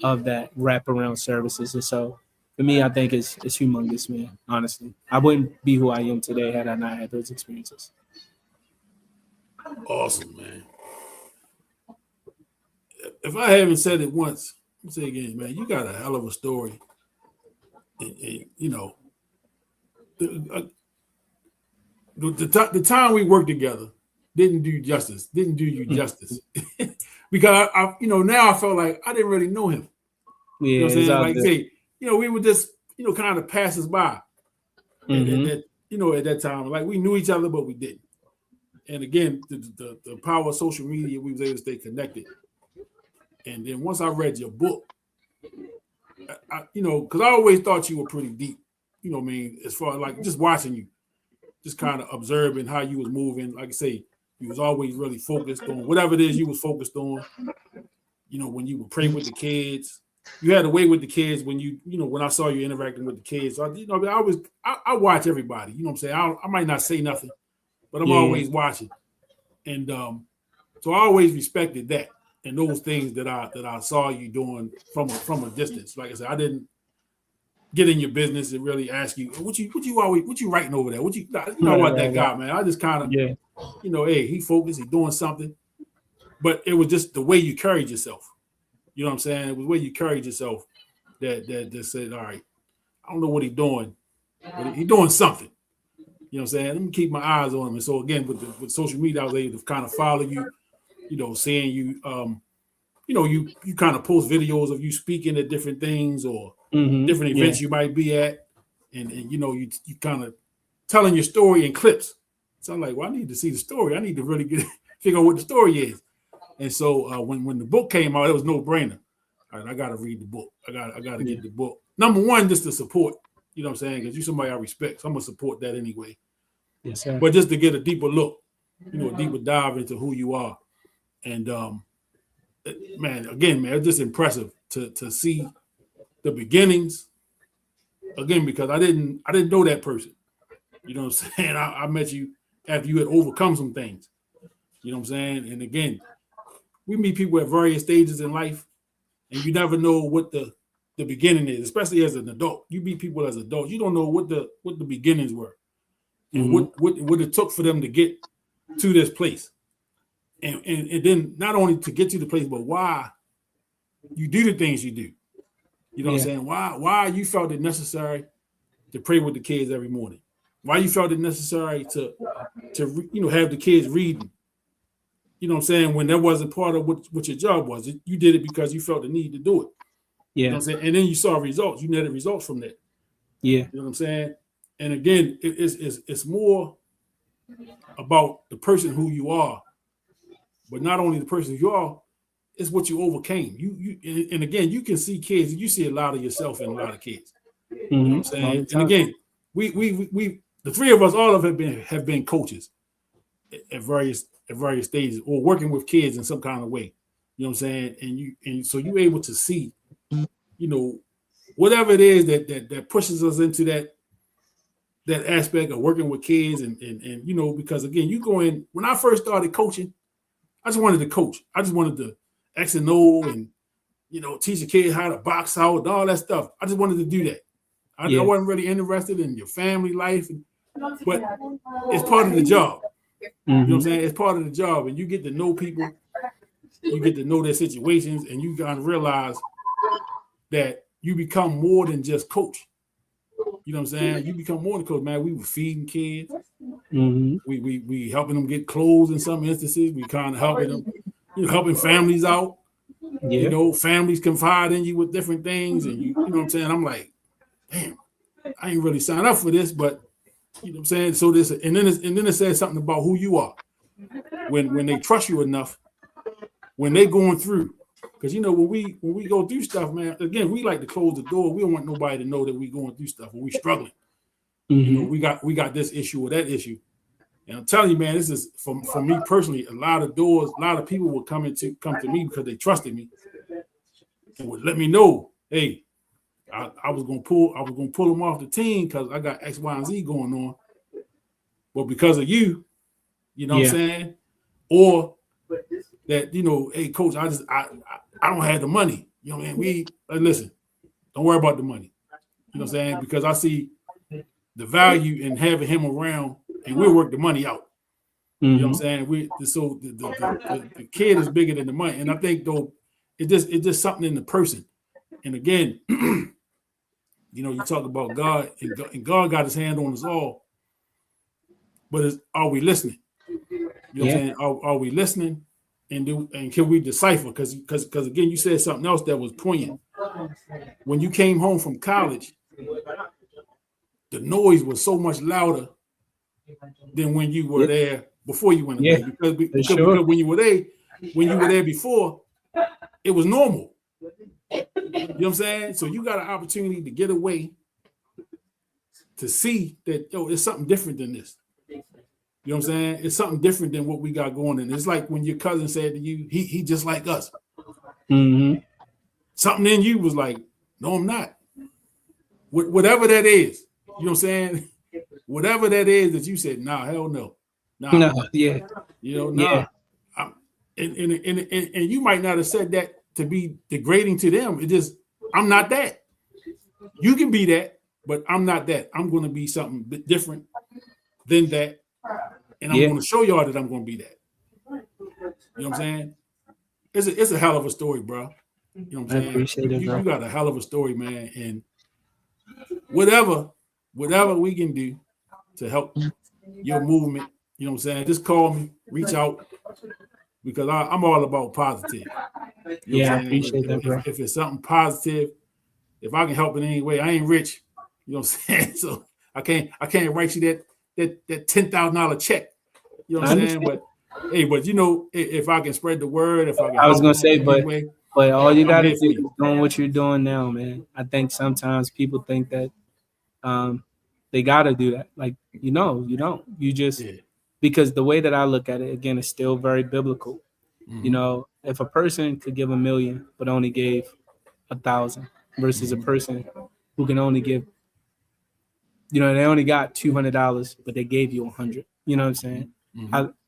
of that wraparound services. And so for me, I think it's humongous, man. Honestly, I wouldn't be who I am today had I not had those experiences. Awesome, man. If I haven't said it once, I'll say it again, man. You got a hell of a story, and the time we worked together didn't do you justice. Because now I felt like I didn't really know him. Yeah, You know what I'm it's saying? all Like good. say, we would just kind of pass us by Mm-hmm. at that time. Like we knew each other, but we didn't. And again, the power of social media, we was able to stay connected. And then once I read your book, because I always thought you were pretty deep. You know what I mean? As far as like just watching you, just kind of observing how you was moving. Like I say, you was always really focused on whatever it is you was focused on. When you would pray with the kids, you had a way with the kids when when I saw you interacting with the kids. So, I watch everybody. You know what I'm saying? I might not say nothing, but I'm Yeah. always watching. And so I always respected that and those things that I saw you doing from a distance. Like I said, I didn't get in your business and really ask you what you writing over there. What you know Right, what that right, guy, right. man. I just kind of Yeah. hey, he focused, he doing something. But it was just the way you carried yourself. You know what I'm saying? It was the way you carried yourself that said, all right, I don't know what he's doing, but he's doing something. You know what I'm saying? Let me keep my eyes on him. And so again, with social media, I was able to kind of follow you, seeing you you kind of post videos of you speaking at different things or Mm-hmm. different Yeah. events you might be at. And you kind of telling your story in clips. So I'm like, well, I need to see the story. I need to really figure out what the story is. And so when the book came out, it was no brainer. All right, I got to read the book. I got to get the book. Number one, just to support. You know what I'm saying? Because you're somebody I respect, so I'm gonna support that anyway. Yes, sir. But just to get a deeper look, a deeper dive into who you are. And man, again, man, it's just impressive to see the beginnings. Again, because I didn't know that person. You know what I'm saying? I met you after you had overcome some things. You know what I'm saying? And again, we meet people at various stages in life, and you never know what the beginning is, especially as an adult. You meet people as adults, you don't know what the beginnings were, and what it took for them to get to this place. And then not only to get to the place, but why you do the things you do. You know what I'm saying? Why you felt it necessary to pray with the kids every morning. Why you felt it necessary to have the kids reading. You know what I'm saying? When that wasn't part of what your job was. You did it because you felt the need to do it. Yeah. You know what I'm saying? And then you saw results. You netted results from that. Yeah. You know what I'm saying? And again, it's more about the person who you are, but not only the person you are, it's what you overcame. And again, you can see kids, you see a lot of yourself in a lot of kids. You know what I'm saying? And again, we the three of us, all of us have been coaches at various stages or working with kids in some kind of way. You know what I'm saying? And so you're able to see, whatever it is that pushes us into that aspect of working with kids and because again, you go in, when I first started coaching, I just wanted to coach. I just wanted to X and O and teach a kid how to box out and all that stuff. I just wanted to do that. I wasn't really interested in your family life, but it's part of the job. You know what I'm saying? It's part of the job, and you get to know people, you get to know their situations, and you gotta realize that you become more than just coach. You know what I'm saying? You become more than coach, man. We were feeding kids. We helping them get clothes in some instances. We kind of helping them, helping families out. Yeah. Families confide in you with different things, and you know what I'm saying? I'm like, damn, I ain't really signed up for this, but you know what I'm saying? So this, and then it says something about who you are. When they trust you enough, when they going through, because when we go through stuff, man, again, we like to close the door. We don't want nobody to know that we going through stuff or we struggling. We got this issue or that issue. And I'm telling you, man, this is for me personally, a lot of doors, a lot of people would come to me because they trusted me and would let me know, hey, I was gonna pull them off the team because I got X, Y, and Z going on. But because of you, you know what I'm saying? Or that, hey, coach, I don't have the money. You know what I mean? Listen, don't worry about the money. You know what I'm saying? Because I see the value in having him around and we'll work the money out. You know what I'm saying? The kid is bigger than the money. And I think though it's just something in the person. And again, you talk about God and God got his hand on us all. But are we listening? You know what I'm saying? Are we listening and can we decipher? Because again, you said something else that was poignant. When you came home from college, the noise was so much louder than when you were there before you went away. Because when you were there before, it was normal. You know what I'm saying? So you got an opportunity to get away to see that it's something different than this. You know what I'm saying? It's something different than what we got going on. It's like when your cousin said to you, he just like us. Something in you was like, no, I'm not. Whatever that is, you know what I'm saying? Whatever that is that you said, nah, hell no. Nah. No, yeah. Nah. Yeah. And you might not have said that to be degrading to them. It just, I'm not that. You can be that, but I'm not that. I'm going to be something bit different than that. And I'm going to show y'all that I'm going to be that. You know what I'm saying? It's a hell of a story, bro. You know what I'm saying? I appreciate it, bro. You got a hell of a story, man. And whatever we can do to help your movement, you know what I'm saying? Just call me, reach out, because I'm all about positive. You know I appreciate that, bro. If it's something positive, if I can help in any way, I ain't rich. You know what I'm saying? So I can't write you that $10,000 check. You know what I'm saying? But hey, if I can spread the word, if I can, I was gonna say, but all you gotta do is you. doing what you're doing now, man. I think sometimes people think that they gotta do that. Like, you don't. You just because the way that I look at it, again, is still very biblical. You know, if a person could give 1,000,000 but only gave 1,000 versus a person who can only give, you know, they only got $200 but they gave you 100. You know what I'm saying?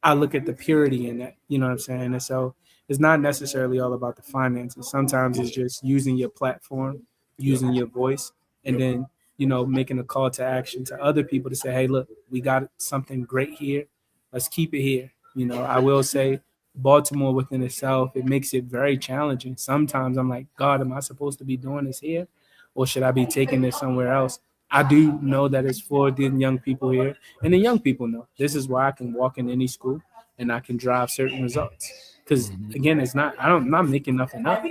I look at the purity in that. You know what I'm saying? And so it's not necessarily all about the finances. Sometimes it's just using your platform, using your voice, and then, you know, making a call to action to other people to say, hey, look, we got something great here. Let's keep it here. You know, I will say Baltimore within itself, it makes it very challenging. Sometimes I'm like, God, am I supposed to be doing this here? Or should I be taking this somewhere else? I do know that it's for the young people here, and the young people know this is why I can walk in any school and I can drive certain results. Because again, it's not I'm not making nothing up,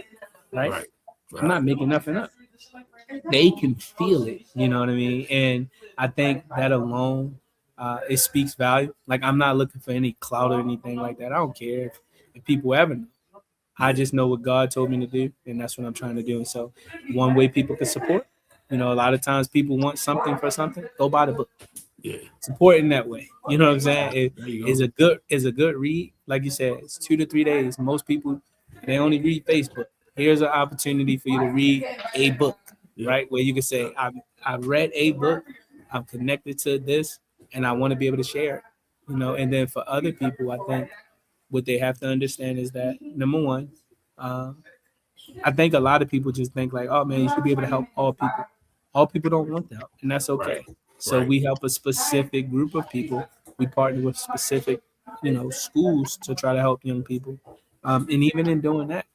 right? I'm not making nothing up. They can feel it, you know what I mean? And I think that alone, it speaks value. Like I'm not looking for any clout or anything like that. I don't care if people ever know. I just know what God told me to do, and that's what I'm trying to do. And so, one way people can support, you know, a lot of times people want something for something. Go buy the book. Yeah. Support in that way. You know what I'm saying? It is a good read. Like you said, it's 2 to 3 days. Most people they only read Facebook. Here's an opportunity for you to read a book, right? Where you can say, I've read a book, I'm connected to this, and I want to be able to share it. You know, and then for other people, I think what they have to understand is that number one, I think a lot of people just think like, oh man, you should be able to help all people. All people don't want the help, and that's okay. So we help a specific group of people. We partner with specific, you know, schools to try to help young people. And even in doing that,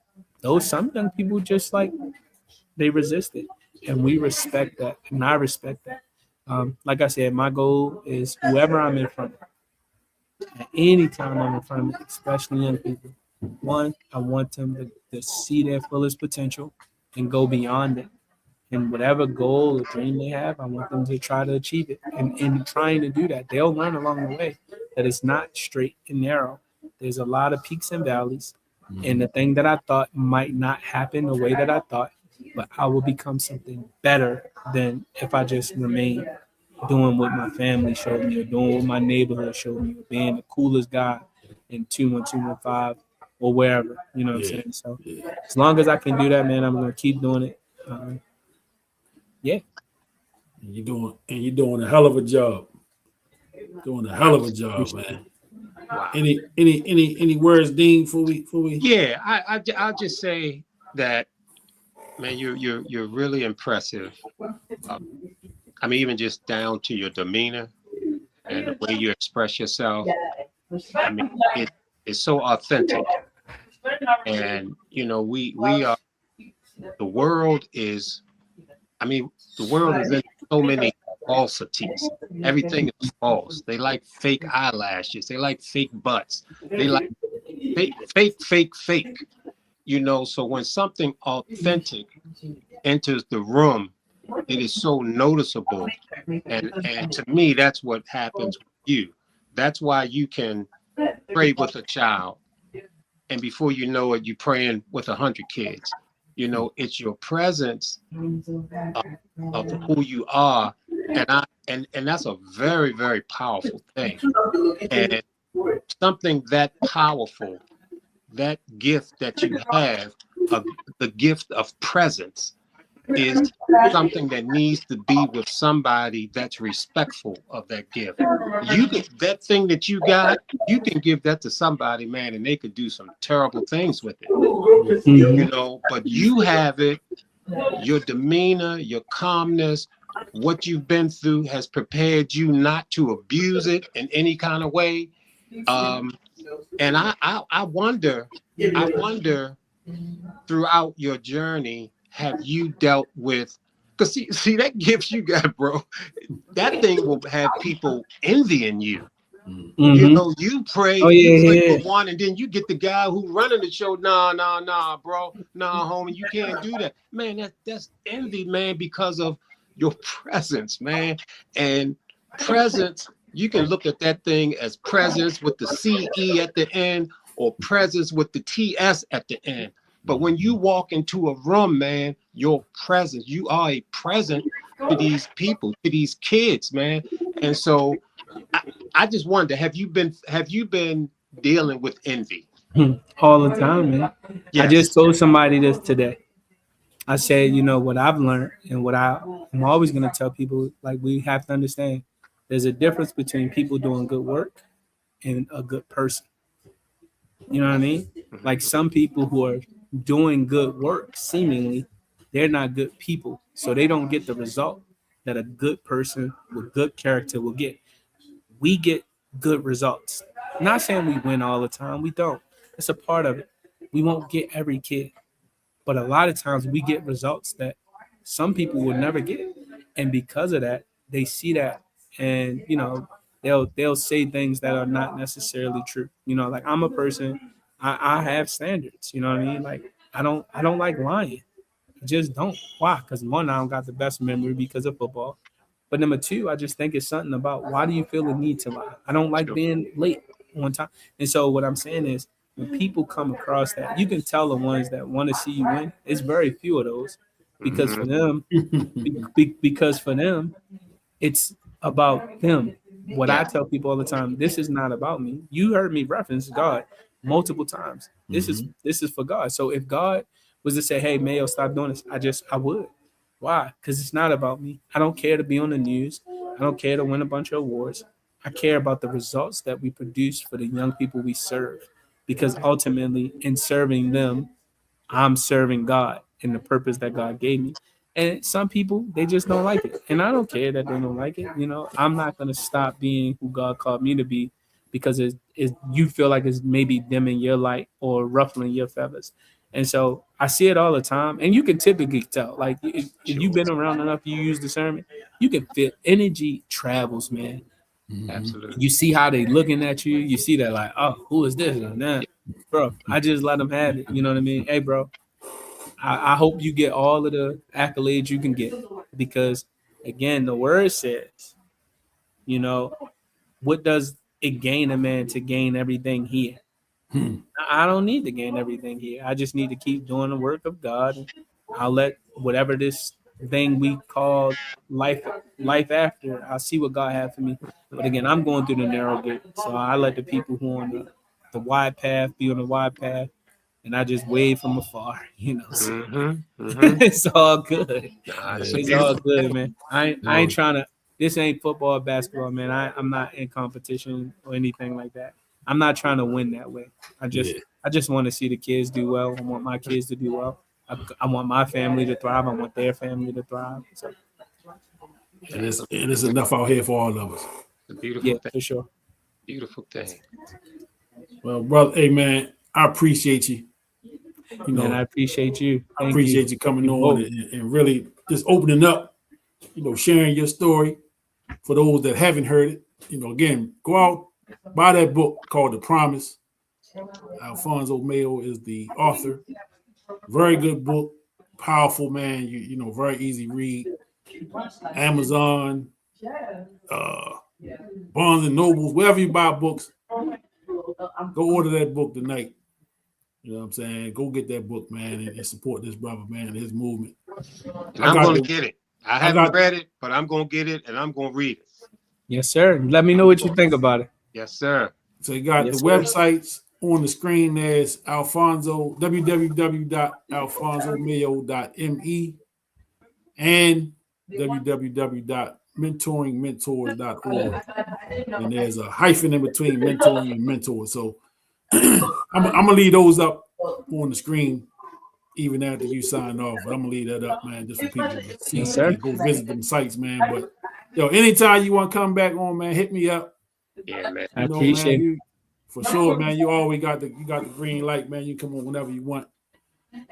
some young people just like they resist it, and we respect that, and I respect that. Like I said, my goal is whoever I'm in front of. At any time I'm in front of, especially young people, one, I want them to see their fullest potential and go beyond it. And whatever goal or dream they have, I want them to try to achieve it. And in trying to do that, they'll learn along the way that it's not straight and narrow. There's a lot of peaks and valleys. And the thing that I thought might not happen the way that I thought, but I will become something better than if I just remain doing what my family showed me or doing what my neighborhood showed me or being the coolest guy in 21215 or wherever, you know what I'm saying? So as long as I can do that, man, I'm going to keep doing it. Yeah. You're doing a hell of a job. Doing a hell of a job, man. Wow. Any words, Dean, before we? Yeah, I'll just say that, man, you're really impressive. I mean, even just down to your demeanor and the way you express yourself. I mean, it's so authentic. And you know, we are. The world is. I mean, the world is in so many falsities. Everything is false. They like fake eyelashes. They like fake butts. They like fake. You know, so when something authentic enters the room, it is so noticeable. And to me, that's what happens with you. That's why you can pray with a child. And before you know it, you're praying with 100 kids. You know, it's your presence of who you are. And that's a very, very powerful thing. And something that powerful, that gift that you have, the gift of presence, is something that needs to be with somebody that's respectful of that gift. You get that thing that you got, you can give that to somebody, man, and they could do some terrible things with it. You know, but you have it, your demeanor, your calmness, what you've been through has prepared you not to abuse it in any kind of way. And I wonder throughout your journey, have you dealt with, because see that gift you got, bro, that thing will have people envying you. You know, you pray, for one, and then you get the guy who running the show. Nah, bro, nah, homie, you can't do that, man. That's envy, man, because of your presence, man. And presence, you can look at that thing as presence with the CE at the end, or presence with the TS at the end. But when you walk into a room, man, your presence, you are a present to these people, to these kids, man. And so I just wonder, have you been dealing with envy? All the time, man. I Yes. just told somebody this today. I said, you know, what I've learned and what I'm always going to tell people, like, we have to understand there's a difference between people doing good work and a good person. You know what I mean? Like Mhm. some people who are doing good work, seemingly, they're not good people. So they don't get the result that a good person with good character will get. We get good results. Not saying we win all the time. We don't. It's a part of it. We won't get every kid. But a lot of times we get results that some people will never get. And because of that, they see that and they'll say things that are not necessarily true. You know, like I'm a person, I have standards, you know what I mean? Like I don't like lying. I just don't. Why? Because one, I don't got the best memory because of football. But number two, I just think it's something about why do you feel the need to lie? I don't like Sure. being late on time. And so what I'm saying is when people come across that, you can tell the ones that want to see you win. It's very few of those because Mhm. for them, because for them, it's about them. What I Yeah. tell people all the time, this is not about me. You heard me reference God multiple times. This is for God. So if God was to say, "Hey, Mayo, stop doing this," I would. Why? Because it's not about me. I don't care to be on the news. I don't care to win a bunch of awards. I care about the results that we produce for the young people we serve. Because ultimately, in serving them, I'm serving God and the purpose that God gave me. And some people, they just don't like it. And I don't care that they don't like it. You know, I'm not going to stop being who God called me to be because you feel like it's maybe dimming your light or ruffling your feathers. And so I see it all the time. And you can typically tell, like, if you've Sure. been around enough, you use discernment, you can feel energy travels, man. Absolutely. You see how they looking at you. You see that, like, oh, who is this? And then, bro, I just let them have it. You know what I mean? Hey, bro, I hope you get all of the accolades you can get because, again, the word says, you know, what does it gain a man to gain everything here? I don't need to gain everything here. I just need to keep doing the work of God. And I'll let whatever this thing we call life after. I'll see what God has for me. But again, I'm going through the narrow gate, so I let the people who are on the wide path be on the wide path, and I just wave from afar. You know, so Mhm. Mhm. it's all good. Nah, that's a It's all beautiful good, thing. man. I ain't trying to. This ain't football or basketball, man. I'm not in competition or anything like that. I'm not trying to win that way. I just Yeah. I just want to see the kids do well. I want my kids to do well. I want my family to thrive. I want their family to thrive. So And it's enough out here for all of us. It's a beautiful yeah, thing. for sure. Beautiful thing. Well, brother, hey man, I appreciate you. You Man, I know, appreciate you. I Thank you. appreciate you coming You on both. and really just opening up, sharing your story for those that haven't heard it. Again, go out, buy that book called The Promise. Alphonso Mayo is the author. Very good book, powerful man. Very easy read. Amazon, uh, Barnes and Nobles, wherever you buy books, go order that book tonight. You know what I'm saying? Go get that book, man, and support this brother, man, and his movement. And I I'm got going the, to get it. I I haven't got, read it, but I'm going to get it and I'm going to read it. Yes, sir. Let me know what you think about it. Yes, sir. so you got the Yes, sir. websites on the screen. There's Alfonso, www.alfonsomayo.me and www.mentoringmentors.org. And there's a hyphen in between mentoring and mentor. So I'm going to leave those up on the screen even after you sign off. But I'm gonna leave that up, man, just for people to Yes, see sir. and go visit them sites, man. But anytime you want to come back on, man, hit me up. Yeah, man. I Man, appreciate it. you for sure, man. You always got the green light, man. You come on whenever you want.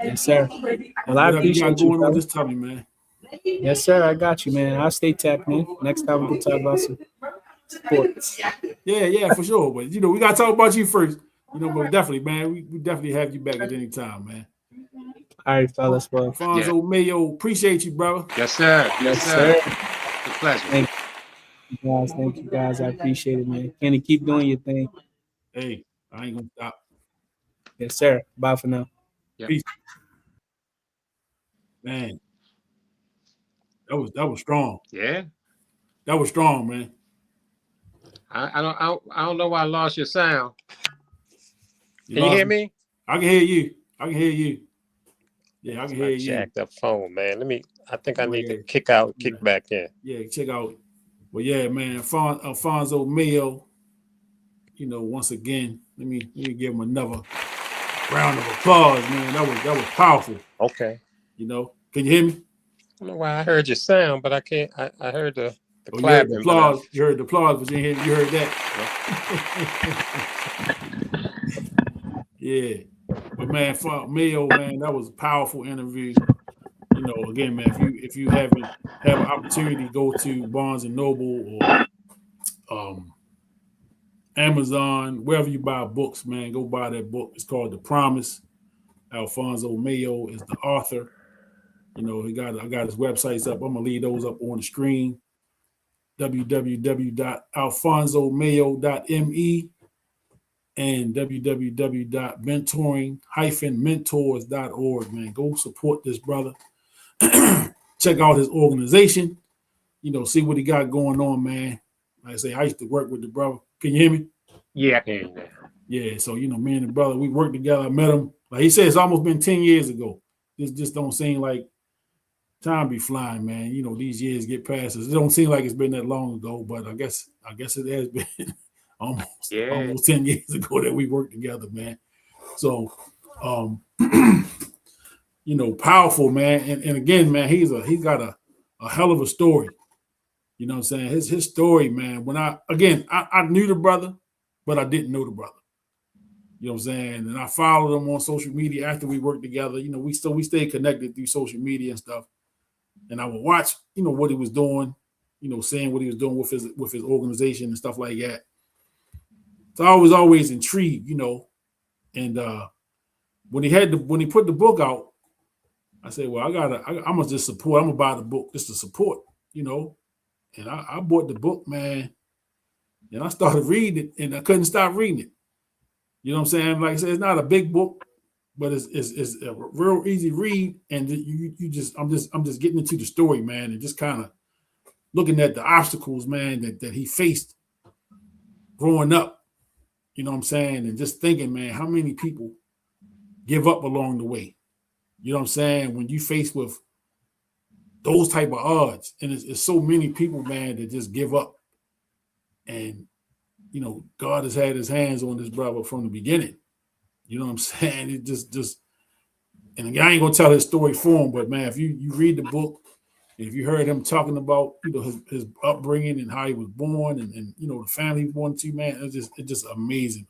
Yes, sir. Well, I Whatever you got appreciate you, going on, brother. just tell me, man. Yes, sir. I got you, man. I'll stay tapped in. Next time we can talk about some sports. Yeah, for sure. But we gotta talk about you first. But definitely, man, we definitely have you back at any time, man. All right, fellas. Well, Yeah. Alfonso Mayo, appreciate you, brother. Yes, sir. Yes, yes, sir. sir. It's a pleasure. Thank you guys. Thank you guys. I appreciate it, man. Kenny, keep doing your thing. Hey, I ain't gonna stop. Yes, sir. Bye for now. Yep. Peace, man. That was strong. Yeah. That was strong, man. I don't know why I lost your sound. Can you hear me? I can hear you. I can hear you. Yeah, I It's can my hear you. jacked up phone, man. I think I need Yeah. to kick out, kick back in. Yeah, check out. Well, yeah, man, Alphonso Mayo. You know, once again, let me give him another round of applause, man. That was powerful. Okay. You know, can you hear me? I don't know why I heard your sound, but I can't. I heard the Oh, you heard the clapping. applause. You heard the applause, but you heard that. Yeah. But man, Mayo, man, that was a powerful interview. You know, again, man, if you haven't have an opportunity, go to Barnes and Noble or Amazon, wherever you buy books, man, go buy that book. It's called The Promise. Alphonso Mayo is the author. You know, I got his websites up. I'm gonna leave those up on the screen. www.alfonsomayo.me and www.mentoring-mentors.org. Man, go support this brother. Check out his organization. You know, see what he got going on, man. Like I say, I used to work with the brother. Can you hear me? Yeah, I can hear you now. Yeah, so you know, me and the brother, we worked together. I met him. Like he said, it's almost been 10 years ago. This just don't seem like time be flying, man. You know, these years get past us. It don't seem like it's been that long ago, but I guess it has been almost 10 years ago that we worked together, man. So you know, powerful, man. And again, man, he's got a hell of a story. You know what I'm saying? His story, man. When I knew the brother, but I didn't know the brother. You know what I'm saying? And I followed him on social media after we worked together. You know, we stayed connected through social media and stuff. And I would watch, you know, what he was doing, you know, seeing what he was doing with his organization and stuff like that. So I was always intrigued, you know. And when he put the book out, I said, well, I'm gonna just support. I'm gonna buy the book just to support, you know. And I bought the book, man, and I started reading it, and I couldn't stop reading it. You know what I'm saying? Like I said, it's not a big book, but it's a real easy read, and I'm just getting into the story, man, and just kind of looking at the obstacles, man, that he faced growing up. You know what I'm saying? And just thinking, man, how many people give up along the way? You know what I'm saying? When you faced with those type of odds, and it's so many people, man, that just give up. And you know, God has had his hands on this brother from the beginning. You know what I'm saying? It just and again, I ain't gonna tell his story for him, but man, if you read the book, if you heard him talking about, you know, his upbringing and how he was born and you know, the family he was born to, man, it's just amazing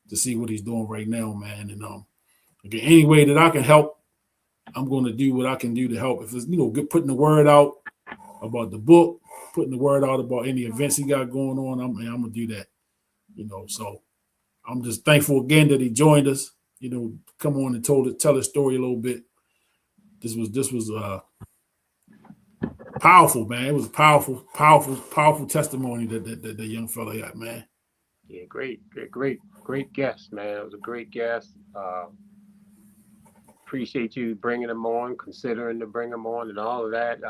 to see what he's doing right now, man. And again, any way that I can help, I'm gonna do what I can do to help. If it's, you know, putting the word out about the book, putting the word out about any events he got going on, I'm gonna do that. You know, so I'm just thankful again that he joined us. You know, come on and tell his story a little bit. This was powerful, man. It was powerful testimony that the young fella got, man. Yeah, great guest, man. It was a great guest. Appreciate you bringing him on, considering to bring him on, and all of that.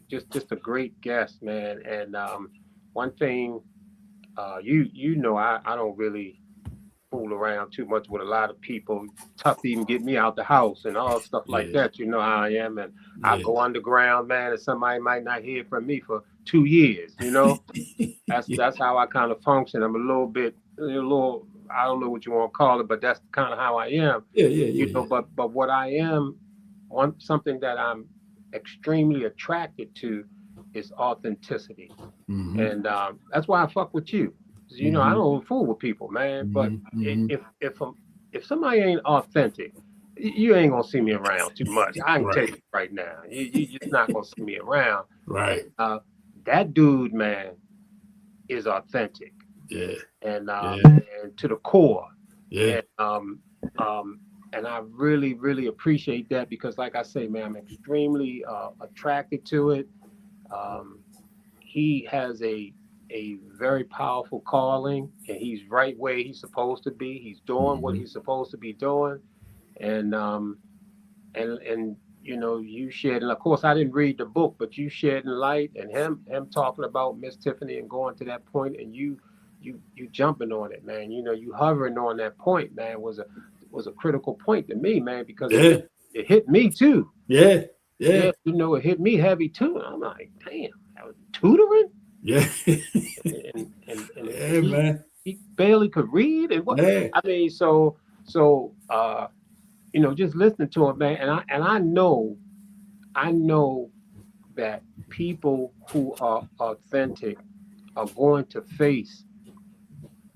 Just a great guest, man. And one thing, you know, I don't really fool around too much with a lot of people. Tough to even get me out the house and all stuff like that. You know how I am, and I go underground, man, and somebody might not hear from me for 2 years. You know, that's how I kind of function. I'm a little. I don't know what you want to call it, but that's kind of how I am. You know, but what I am, something that I'm extremely attracted to is authenticity, and that's why I fuck with you. You know, I don't fool with people, man. But if somebody ain't authentic, you ain't gonna see me around too much. I can tell you right now, you just not gonna see me around. Right. That dude, man, is authentic. Yeah. And to the core. Yeah. And I really, really appreciate that because, like I say, man, I'm extremely attracted to it. He has a very powerful calling, and he's right where he's supposed to be. He's doing what he's supposed to be doing, and you know, you shared, and of course, I didn't read the book, but you shared in light, and him talking about Miss Tiffany and going to that point, and you you jumping on it, man. You know, you hovering on that point, man, was a critical point to me, man, because it hit me too. Yeah. You know, it hit me heavy too. And I'm like, damn, I was tutoring. Yeah. And Man. he barely could read and what. Yeah. I mean, so you know, just listening to him, man, and I know that people who are authentic are going to face.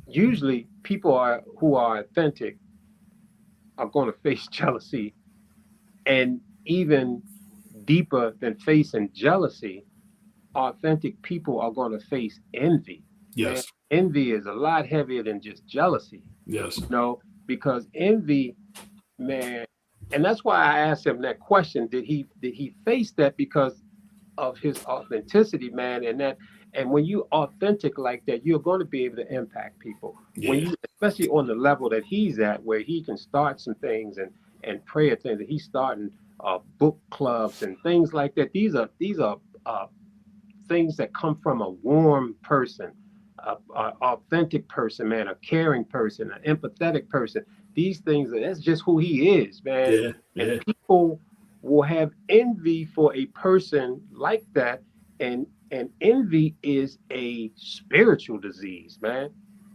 Usually, people who are authentic are going to face jealousy, and even deeper than facing jealousy, authentic people are going to face envy. Yes. Man, envy is a lot heavier than just jealousy. Yes. You know, because envy, man, and that's why I asked him that question. Did he face that because of his authenticity, man? And when you authentic like that, you're going to be able to impact people. Yeah. When you, especially on the level that he's at, where he can start some things and prayer things, that he's starting book clubs and things like that. These are things that come from a warm person, a authentic person, man, a caring person, an empathetic person. These things, that's just who he is, man. Yeah. And people will have envy for a person like that. And envy is a spiritual disease, man.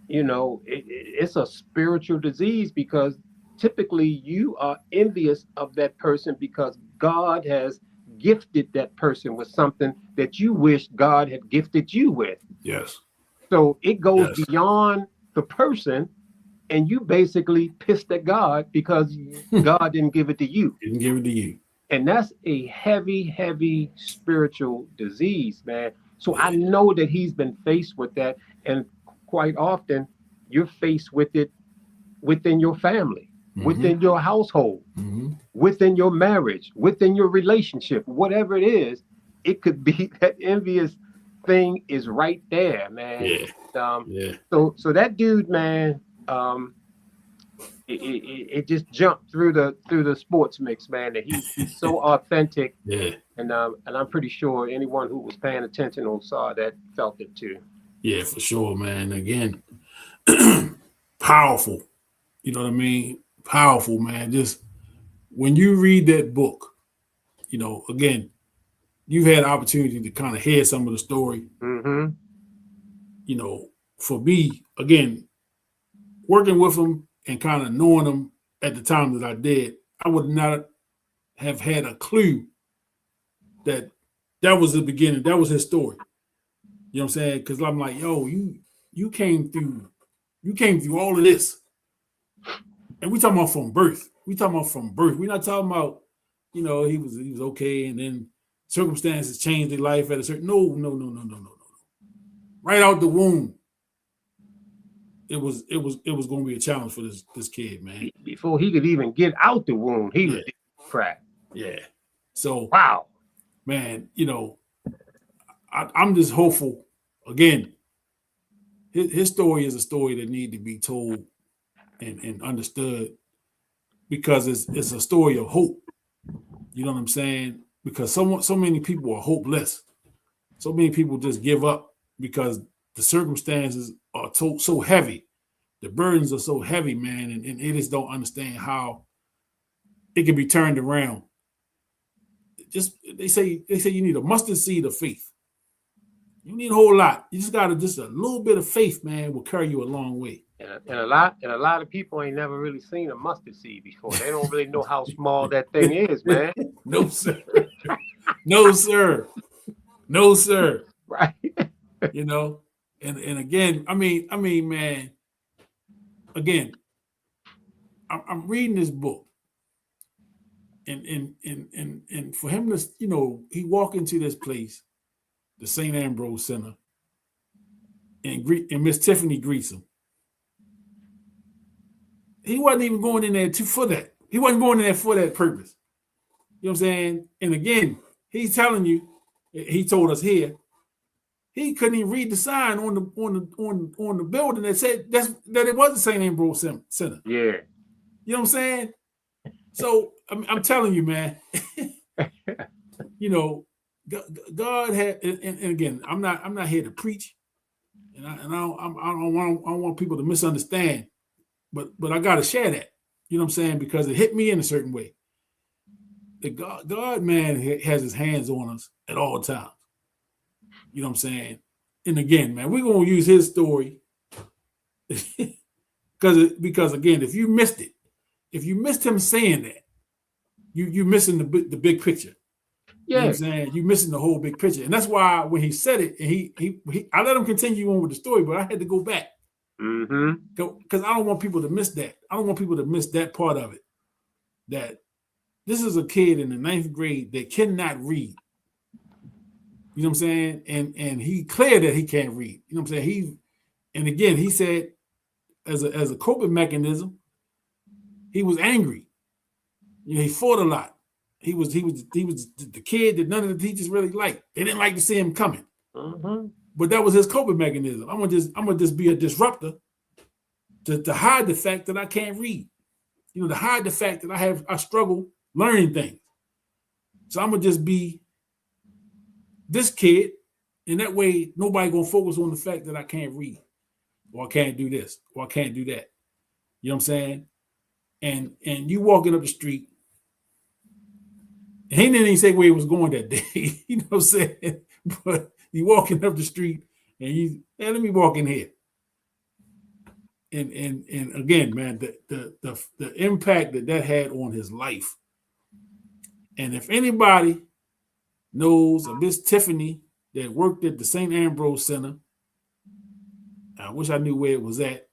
You know, it's a spiritual disease because typically you are envious of that person because God has gifted that person with something that you wish God had gifted you with. Yes. So it goes beyond the person, and you basically pissed at God because God didn't give it to you. Didn't give it to you. And that's a heavy, heavy spiritual disease, man. So I know that he's been faced with that. And quite often you're faced with it within your family, within your household, within your marriage, within your relationship, whatever it is. It could be that envious thing is right there, man. So that dude, man, it just jumped through the sports mix, man. That he's so authentic. And I'm pretty sure anyone who was paying attention or saw that felt it too. Yeah, for sure, man. Again, powerful. You know what I mean? Powerful, man. Just when you read that book, you know, again, you've had opportunity to kind of hear some of the story. You know, for me, again, working with him and kind of knowing him at the time that I did, I would not have had a clue that was the beginning. That was his story. You know what I'm saying? Because I'm like, yo, you came through all of this. And we talking about from birth. We're not talking about, you know, he was okay and then circumstances changed their life at a certain no. Right out the womb. It was going to be a challenge for this kid, man. Before he could even get out the womb, he was crap. Yeah. So wow, man, you know, I'm just hopeful. Again, his story is a story that needs to be told and understood because it's a story of hope. You know what I'm saying? Because so many people are hopeless. So many people just give up because the circumstances are so heavy. The burdens are so heavy, man, and they just don't understand how it can be turned around. Just they say you need a mustard seed of faith. You need a whole lot. You just got just a little bit of faith, man, will carry you a long way. And a lot of people ain't never really seen a mustard seed before. They don't really know how small that thing is, man. No, sir. No, sir. No, sir. Right. You know, and again, I mean, man. Again, I'm reading this book, and for him to, you know, he walk into this place, the St. Ambrose Center, and Miss Tiffany greets him. He wasn't even going in there for that. He wasn't going in there for that purpose. You know what I'm saying? And again, he's telling you, he told us here, he couldn't even read the sign on the building that said that it was the St. Ambrose Center. Yeah. You know what I'm saying? So I'm telling you, man. You know, God had, and again, I'm not here to preach, and I don't want people to misunderstand, but I got to share that. You know what I'm saying? Because it hit me in a certain way. The God man has his hands on us at all times. You know what I'm saying? And again, man, we're gonna use his story because again, if you missed it, if you missed him saying that, you missing the big picture. You know what I'm saying? You missing the whole big picture. And that's why when he said it, and I let him continue on with the story, but I had to go back. Because I don't want people to miss that. I don't want people to miss that part of it. That this is a kid in the 9th grade that cannot read. You know what I'm saying? And he clear that he can't read. You know what I'm saying? And again, he said as a coping mechanism, he was angry. You know, he fought a lot. He was the kid that none of the teachers really liked. They didn't like to see him coming. But that was his coping mechanism. I'm gonna just be a disruptor to hide the fact that I can't read. You know, to hide the fact that I struggle learning things. So I'm gonna just be this kid, and that way nobody gonna focus on the fact that I can't read, or I can't do this, or I can't do that. You know what I'm saying? And you walking up the street. He didn't even say where he was going that day. You know what I'm saying? But you walking up the street and let me walk in here. And again, man, the impact that had on his life. And if anybody knows of Miss Tiffany that worked at the St. Ambrose Center, I wish I knew where it was at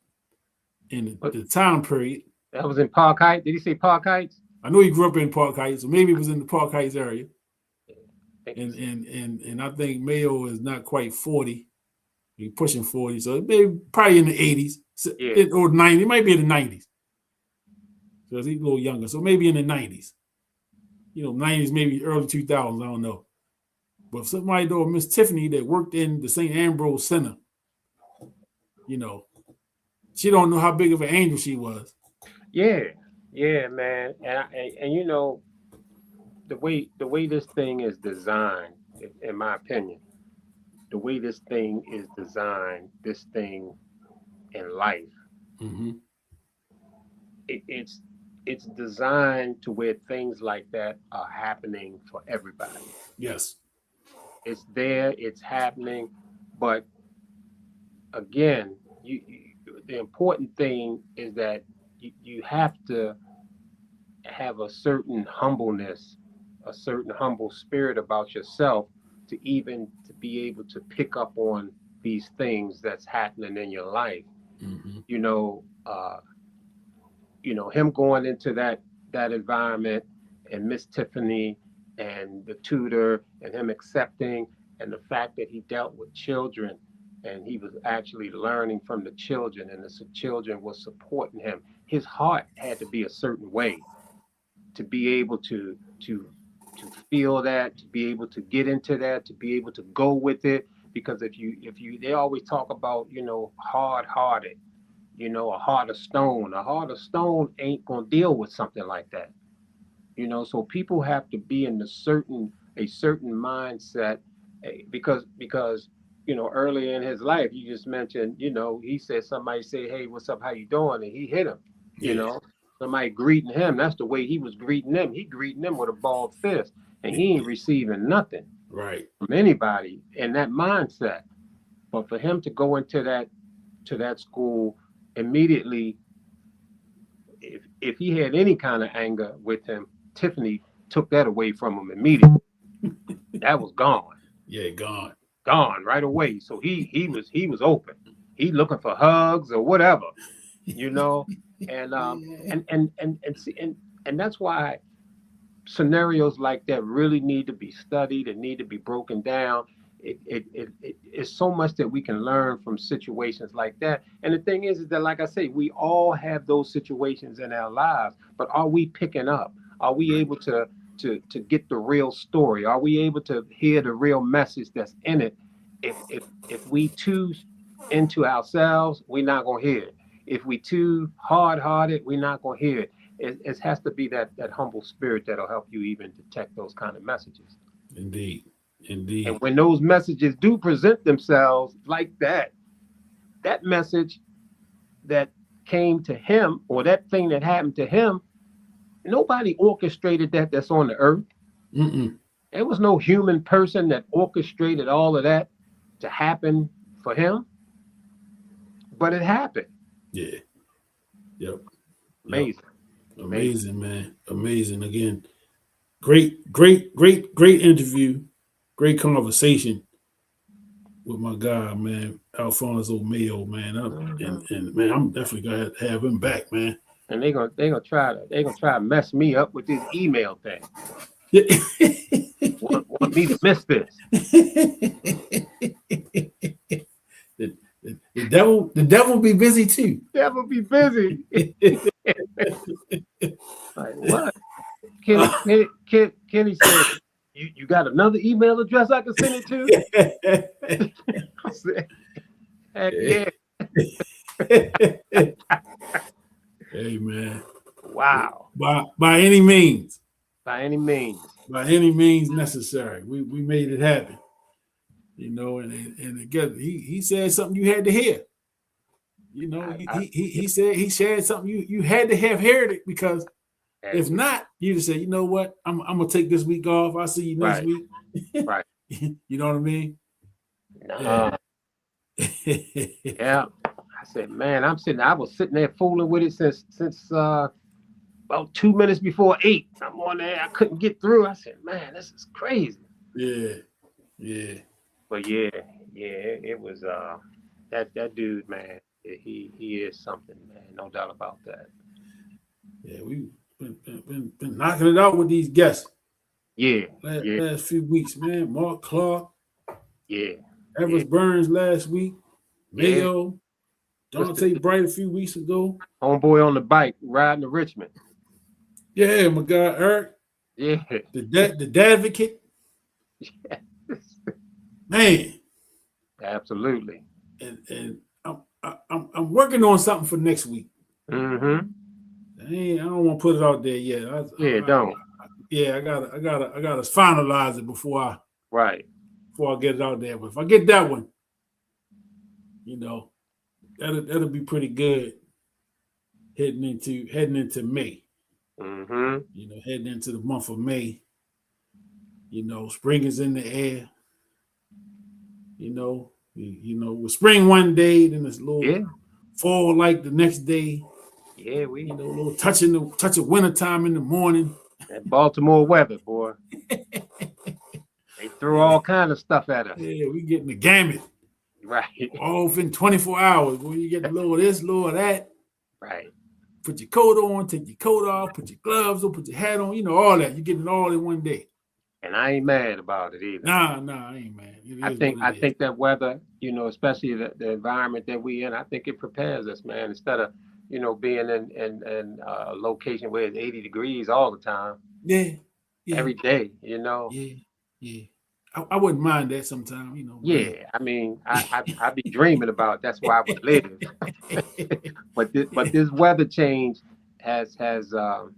in the time period. That was in Park Heights. Did he say Park Heights? I know he grew up in Park Heights, so maybe it was in the Park Heights area. And I think Mayo is not quite 40. He's pushing 40, so maybe probably in the 80s or 90s. It might be in the 90s. Because he's a little younger, so maybe in the 90s. You know, 90s, maybe early 2000s, I don't know. But if somebody know Miss Tiffany that worked in the St. Ambrose Center, you know, she don't know how big of an angel she was. Yeah, man, and you know, the way this thing is designed, in my opinion, the way this thing is designed, this thing in life, it's designed to where things like that are happening for everybody. Yes, it's there, it's happening, but again, the important thing is that you have to have a certain humbleness, a certain humble spirit about yourself to be able to pick up on these things that's happening in your life. You know, him going into that environment and Miss Tiffany and the tutor and him accepting, and the fact that he dealt with children and he was actually learning from the children, and the children was supporting him. His heart had to be a certain way to be able to feel that, to be able to get into that, to be able to go with it. Because if you they always talk about, you know, hard-hearted, you know, a heart of stone. A heart of stone ain't gonna deal with something like that. You know, so people have to be in a certain mindset, because you know, early in his life, you just mentioned, you know, he said somebody say, "Hey, what's up? How you doing?" And he hit him. You know, somebody greeting him. That's the way he was greeting them. He greeting them with a balled fist, and he ain't receiving nothing from anybody in that mindset. But for him to go into that school immediately, if he had any kind of anger with him, Tiffany took that away from him immediately. That was gone. Yeah, gone right away. So he was open. He looking for hugs or whatever, you know. And that's why scenarios like that really need to be studied and need to be broken down. It's so much that we can learn from situations like that. And the thing is that, like I say, we all have those situations in our lives, but are we picking up? Are we able to get the real story? Are we able to hear the real message that's in it? If we too into ourselves, we're not gonna hear it. If we too hard-hearted, we're not gonna hear it. It has to be that humble spirit that'll help you even detect those kind of messages. Indeed. And when those messages do present themselves like that, that message that came to him, or that thing that happened to him, nobody orchestrated that's on the earth. Mm-mm. There was no human person that orchestrated all of that to happen for him, but it happened. Yeah. Yep. Amazing. Yep. Amazing, man. Amazing. Again, great interview. Great conversation with my guy, man, Alphonso Mayo, man. And man, I'm definitely gonna have him back, man. And they're gonna try to mess me up with this email thing. want me to miss this. The devil be busy too. Devil be busy. Like what? Kenny said, you got another email address I can send it to? I said, heck yeah. Hey man. Wow. By any means. By any means. By any means necessary. We made it happen. You know, and again, he said something you had to hear. You know, he said he shared something you had to have heard it, because if not, you just say, you know what, I'm gonna take this week off. I'll see you next week. Right. You know what I mean? Yeah. Yeah. I said, man, I was sitting there fooling with it since about 2 minutes before 8. I'm on there. I couldn't get through. I said, man, this is crazy. Yeah. But yeah, it was that dude, man. He is something, man. No doubt about that. Yeah, we've been knocking it out with these guests. Yeah. Last few weeks, man. Mark Clark. Yeah. Evers Burns last week. Mayo. Dante Bright a few weeks ago. Homeboy on the bike riding to Richmond. Yeah, my guy Eric. Yeah. The Dadvocate. Yes. Man. Absolutely. And I'm working on something for next week. Mm-hmm. I don't want to put it out there yet. Don't. I gotta finalize it before I get it out there. But if I get that one, you know, that'll be pretty good heading into May. Mm-hmm. You know, heading into the month of May. You know, spring is in the air. You know, with spring one day, then it's a little fall like the next day. Yeah, a little touch of wintertime in the morning. That Baltimore weather, boy. They threw all kind of stuff at us. Yeah, we getting the gamut. Right. All within 24 hours. When you get a little of this, little of that. Right. Put your coat on, take your coat off, put your gloves on, put your hat on, you know, all that. You're getting it all in one day. And I ain't mad about it either. Nah, I ain't mad. I think that weather, you know, especially the environment that we in, I think it prepares us, man. Instead of, you know, being in a location where it's 80 degrees all the time. Yeah. Every day, you know. Yeah. I wouldn't mind that sometime, you know. Yeah, man. I mean, I be dreaming about it. That's where I would live. but this weather change has a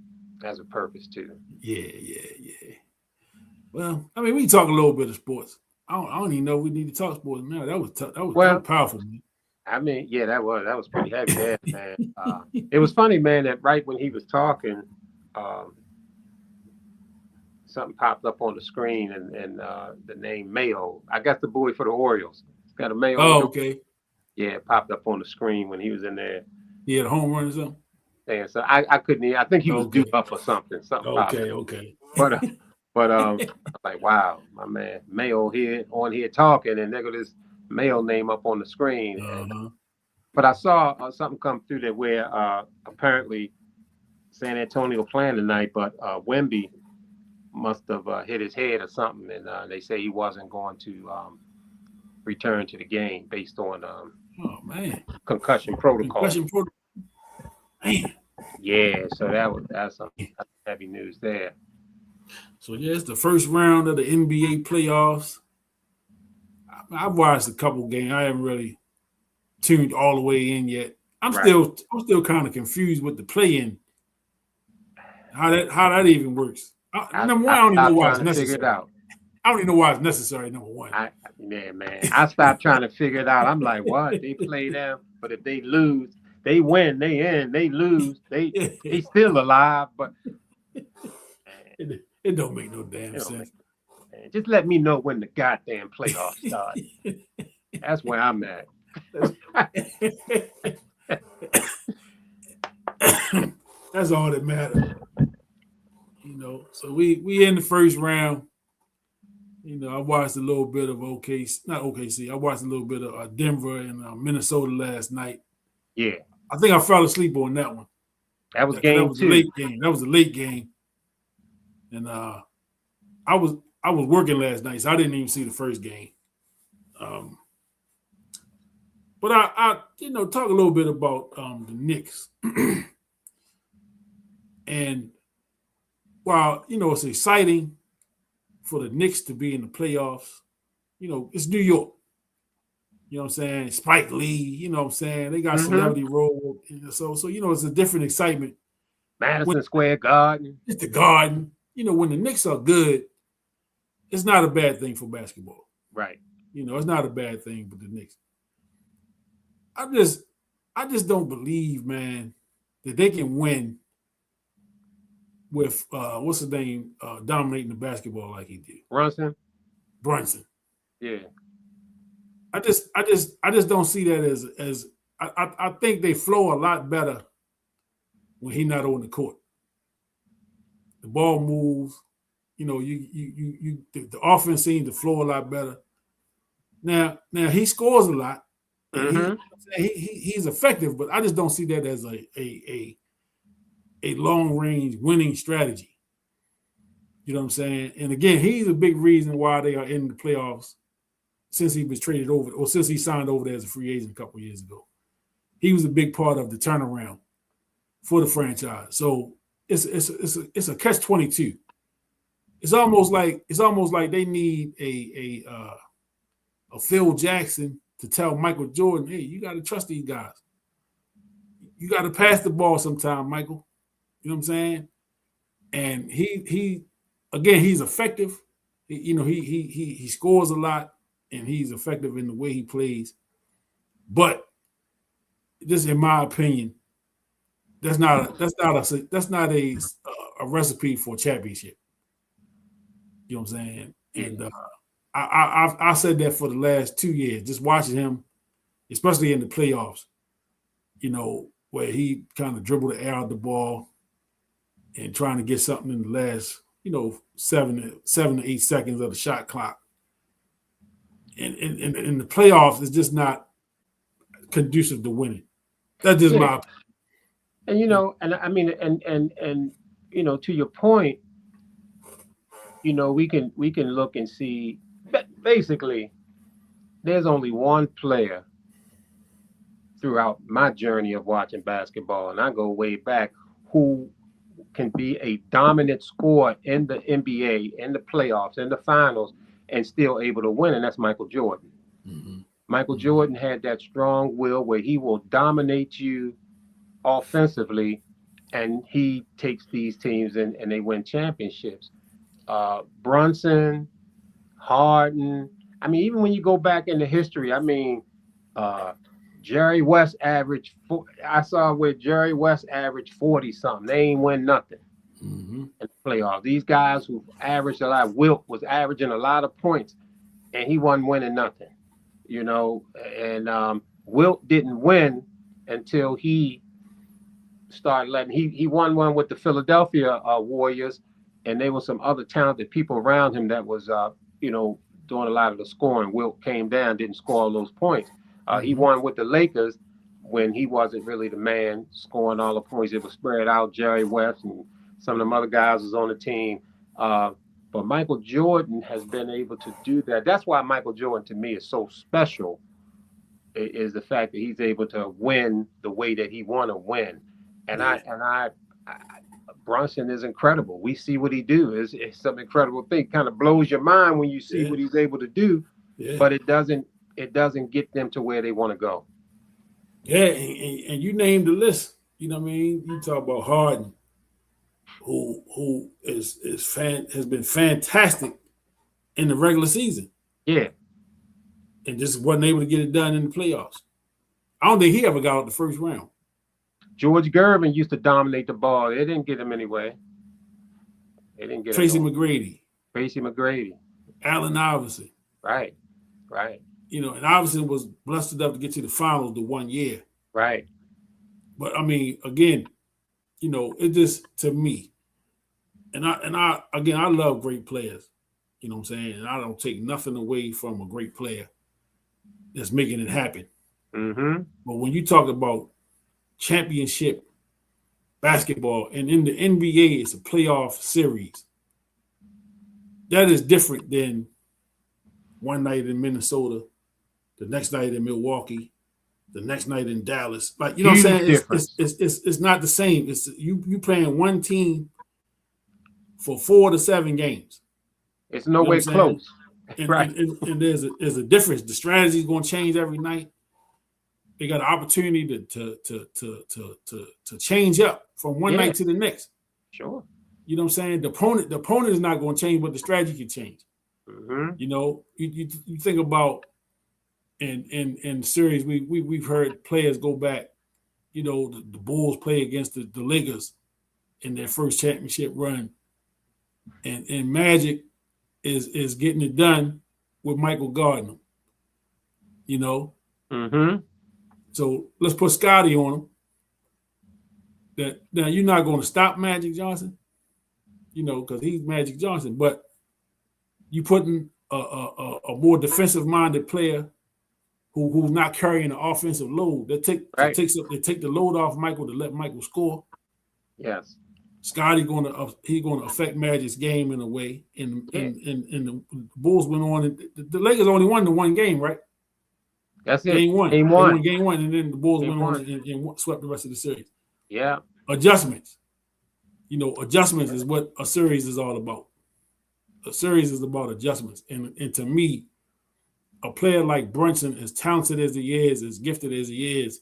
purpose too. Yeah. Well, I mean, we talk a little bit of sports. I don't even know if we need to talk sports now. That was tough. That was powerful, man. I mean, yeah, that was pretty heavy there, man. It was funny, man, that right when he was talking, something popped up on the screen and the name Mayo. I got the boy for the Orioles. It's got a Mayo. Oh, okay. Yeah, it popped up on the screen when he was in there. He had a home run or something? Yeah, so I couldn't. I think he was due up or something. Okay. But I'm like, wow, my man Mayo on here talking, and there go this Mayo name up on the screen. Uh-huh. But I saw something come through that where apparently San Antonio playing tonight, but Wemby must have hit his head or something, and they say he wasn't going to return to the game based on concussion protocol. Man. Yeah, so that's heavy news there. So yeah, it's the first round of the NBA playoffs. I've watched a couple games. I haven't really tuned all the way in yet. I'm still kind of confused with the play-in. How that even works. I don't even know why it's necessary. I don't even know why it's necessary. Number one. Yeah, man. I stopped trying to figure it out. I'm like, what? They play them, but if they lose, they win. They in. They lose. They still alive. But man, it don't make no damn sense. Man. Just let me know when the goddamn playoffs start. That's where I'm at. That's all that matters. You know, so we in the first round. You know, I watched a little bit of not OKC. I watched a little bit of Denver and Minnesota last night. Yeah, I think I fell asleep on that one. That was game 2. A late game. That was a late game, and I was working last night, so I didn't even see the first game. But I talk a little bit about the Knicks, and while it's exciting for the Knicks to be in the playoffs, it's New York. You know what I'm saying? Spike Lee, you know what I'm saying? They got celebrity role. So it's a different excitement. Madison Square Garden. It's the Garden. When the Knicks are good, it's not a bad thing for basketball. Right. It's not a bad thing for the Knicks. I just don't believe, man, that they can win with what's his name dominating the basketball like he did. Brunson. Yeah. I just don't see that as I think they flow a lot better when he's not on the court. The ball moves, the offense seems to flow a lot better. Now he scores a lot. He's effective, but I just don't see that as a long range winning strategy. You know what I'm saying? And again, he's a big reason why they are in the playoffs since he was traded over, or since he signed over there as a free agent a couple of years ago. He was a big part of the turnaround for the franchise. So it's a catch-22. It's almost like they need a Phil Jackson to tell Michael Jordan, hey, you got to trust these guys. You got to pass the ball sometime, Michael. You know what I'm saying? And he's effective. He scores a lot, and he's effective in the way he plays. But just in my opinion, that's not a recipe for a championship. You know what I'm saying? And I said that for the last 2 years, just watching him, especially in the playoffs, where he kind of dribbled the air out the ball and trying to get something in the last, 7 to 8 seconds of the shot clock. And in the playoffs, it's just not conducive to winning. That's just my opinion. And I mean, and to your point, we can look and see. Basically, there's only one player throughout my journey of watching basketball, and I go way back, who can be a dominant scorer in the NBA, in the playoffs, in the finals, and still able to win, and that's Michael Jordan. Mm-hmm. Michael Jordan had that strong will where he will dominate you offensively, and he takes these teams and they win championships. Brunson, Harden. I mean, even when you go back into history, Jerry West averaged. I saw where Jerry West averaged 40 something. They ain't win nothing in the playoffs. These guys who averaged a lot. Wilt was averaging a lot of points, and he wasn't winning nothing. And Wilt didn't win until he started letting. He won one with the Philadelphia Warriors, and there were some other talented people around him that was doing a lot of the scoring. Wilt came down, didn't score all those points. He won with the Lakers when he wasn't really the man scoring all the points. It was spread out. Jerry West and some of them other guys was on the team. But Michael Jordan has been able to do that. That's why Michael Jordan, to me, is so special, is the fact that he's able to win the way that he want to win. And Brunson is incredible. We see what he do. It's some incredible thing. Kind of blows your mind when you see what he's able to do, but it doesn't get them to where they want to go. Yeah, and you named the list. You know what I mean? You talk about Harden, who has been fantastic in the regular season. Yeah. And just wasn't able to get it done in the playoffs. I don't think he ever got out the first round. George Gervin used to dominate the ball. They didn't get him anyway. They didn't get Tracy him. McGrady. Tracy McGrady. Allen Iverson. Right. You know, and Iverson was blessed enough to get to the finals the 1 year. Right. But I mean, again, you know, it just, to me, and I love great players. You know what I'm saying? And I don't take nothing away from a great player that's making it happen. Mm-hmm. But when you talk about championship basketball, and in the NBA, it's a playoff series, that is different than one night in Minnesota, the next night in Milwaukee, the next night in Dallas. Like, you know what I'm saying? It's not the same. It's you playing one team for 4 to 7 games. It's no way close. And, right. and there's a difference. The strategy is going to change every night. They got an opportunity to change up from one night to the next. Sure. You know what I'm saying? The opponent is not going to change, but the strategy can change. Mm-hmm. You know, you think about in series, we've heard players go back. You know, the Bulls play against the Lakers in their first championship run, and Magic is getting it done with Michael Gardner. You know, mm-hmm. So let's put Scotty on him. That now you're not going to stop Magic Johnson, you know, because he's Magic Johnson, but you putting a more defensive-minded player who's not carrying the offensive load. They take the load off Michael to let Michael score. Yes. Scotty going to affect Magic's game in a way. And the Bulls went on. And the Lakers only won the one game, right? That's it. Game one. Game one. one. They won game one, and then the Bulls game went on and swept the rest of the series. Yeah. Adjustments. You know, adjustments is what a series is all about. A series is about adjustments. And to me, a player like Brunson, as talented as he is, as gifted as he is,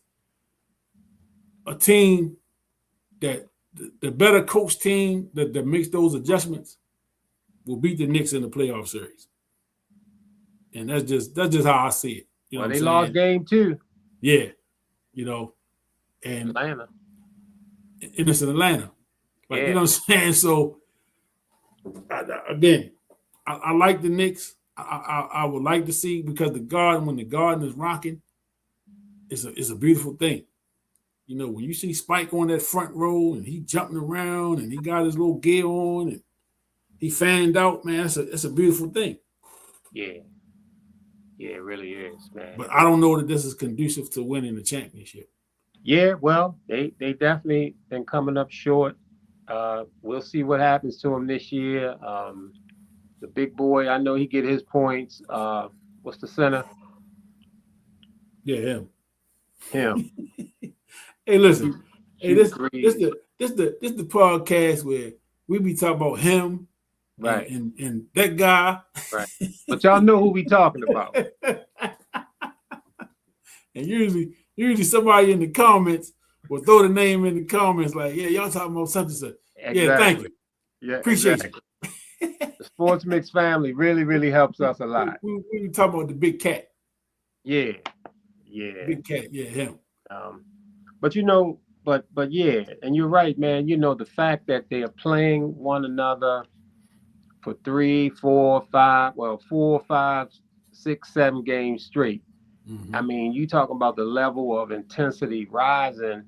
a team that the better coach team that makes those adjustments will beat the Knicks in the playoff series. And that's just how I see it. You know they lost game 2. Yeah. You know, and Atlanta. And it's in Atlanta. Like, you know what I'm saying? So, again, I like the Knicks. I would like to see, because when the Garden is rocking, it's a beautiful thing. You know, when you see Spike on that front row and he jumping around and he got his little gear on and he fanned out, man, it's a beautiful thing. Yeah. Yeah, it really is, man. But I don't know that this is conducive to winning the championship. Yeah, well, they definitely been coming up short. We'll see what happens to him this year. The big boy, I know he get his points. What's the center? Yeah, him. Hey, listen. This the podcast where we be talking about him, right, and that guy, right. But y'all know who we talking about. And usually somebody in the comments will throw the name in the comments like, yeah, y'all talking about such and such. Exactly. Yeah, thank you. Yeah, appreciate you. The Sports Mix family really helps us a lot. We talk about the big cat. Yeah. Big cat, yeah, him. But you know, but yeah, and you're right, man. You know, the fact that they are playing one another for 3, 4, 5, 6, 7 games straight. Mm-hmm. I mean, you talking about the level of intensity rising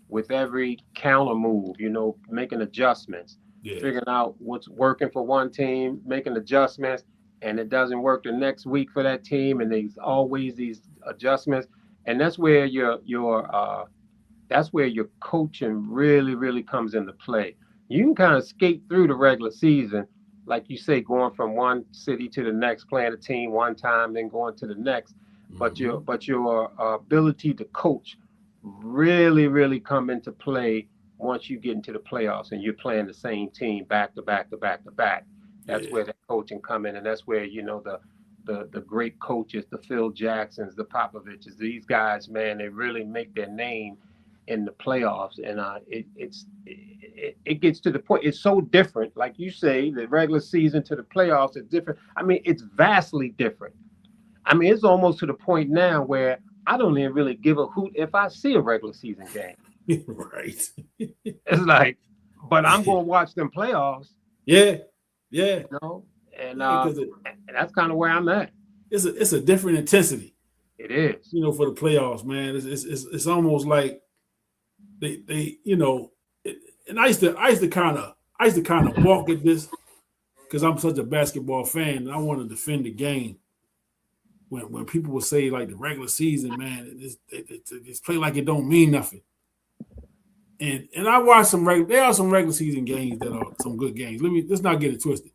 with every counter move, you know, making adjustments, figuring out what's working for one team, making adjustments, and it doesn't work the next week for that team, and there's always these adjustments, and that's where your coaching really comes into play. You can kind of skate through the regular season, like you say, going from one city to the next, playing a team one time, then going to the next. But your ability to coach really come into play once you get into the playoffs and you're playing the same team back to back. That's where the coaching come in, and that's where, you know, the great coaches, the Phil Jacksons, the Popoviches, these guys, man, they really make their name in the playoffs, and it gets to the point. It's so different, like you say, the regular season to the playoffs is different. I mean, it's vastly different. I mean, it's almost to the point now where I don't even really give a hoot if I see a regular season game. Right. It's like, but I'm going to watch them playoffs. Yeah. You know, and Because that's kind of where I'm at. it's a different intensity. It is. You know, for the playoffs, man. It's almost like they you know, and I used to kind of balk at this because I'm such a basketball fan and I want to defend the game. When people will say like the regular season, man, it's play like it don't mean nothing. And I watch there are some regular season games that are some good games. Let's not get it twisted.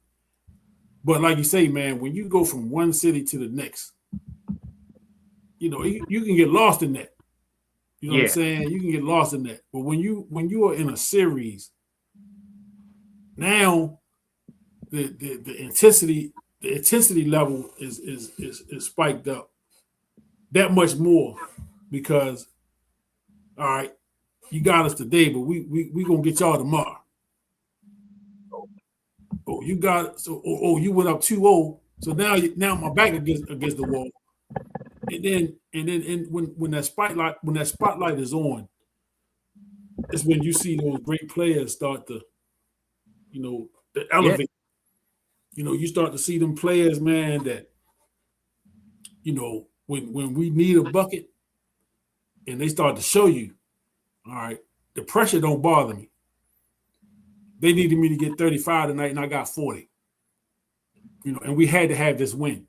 But like you say, man, when you go from one city to the next, you know, you can get lost in that. You know what I'm saying? You can get lost in that. But when you are in a series, now the intensity level is spiked up that much more because, all right, you got us today, but we gonna get y'all tomorrow. Oh, you got it. So you went up 2-0. So now my back against the wall. And then when that spotlight is on, it's when you see those great players start to, you know, to elevate. You know, you start to see them players, man, that, you know, when we need a bucket and they start to show you, all right, the pressure don't bother me. They needed me to get 35 tonight and I got 40. You know, and we had to have this win.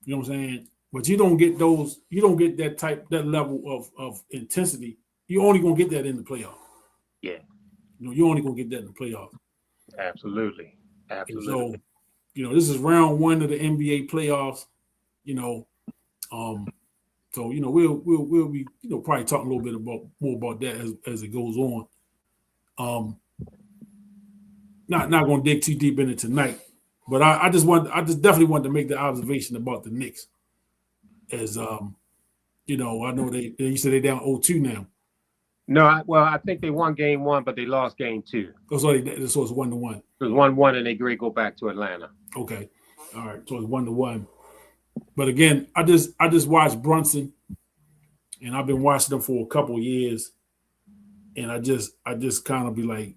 You know what I'm saying? But you don't get that level of intensity. You're only gonna get that in the playoffs. Yeah. You know, you're only gonna get that in the playoffs. Absolutely. And so, you know, this is round 1 of the NBA playoffs. You know, so you know we'll be, you know, probably talking a little bit more about that as it goes on. Not going to dig too deep in it tonight, but I just definitely wanted to make the observation about the Knicks. As you know, I know you said they're down 0-2 now. No, I think they won game 1, but they lost game 2. Oh, so it's 1-1. It was 1-1, and they go back to Atlanta. Okay, all right, so it's 1-1. But again, I just watched Brunson, and I've been watching them for a couple of years, and I just kind of be like,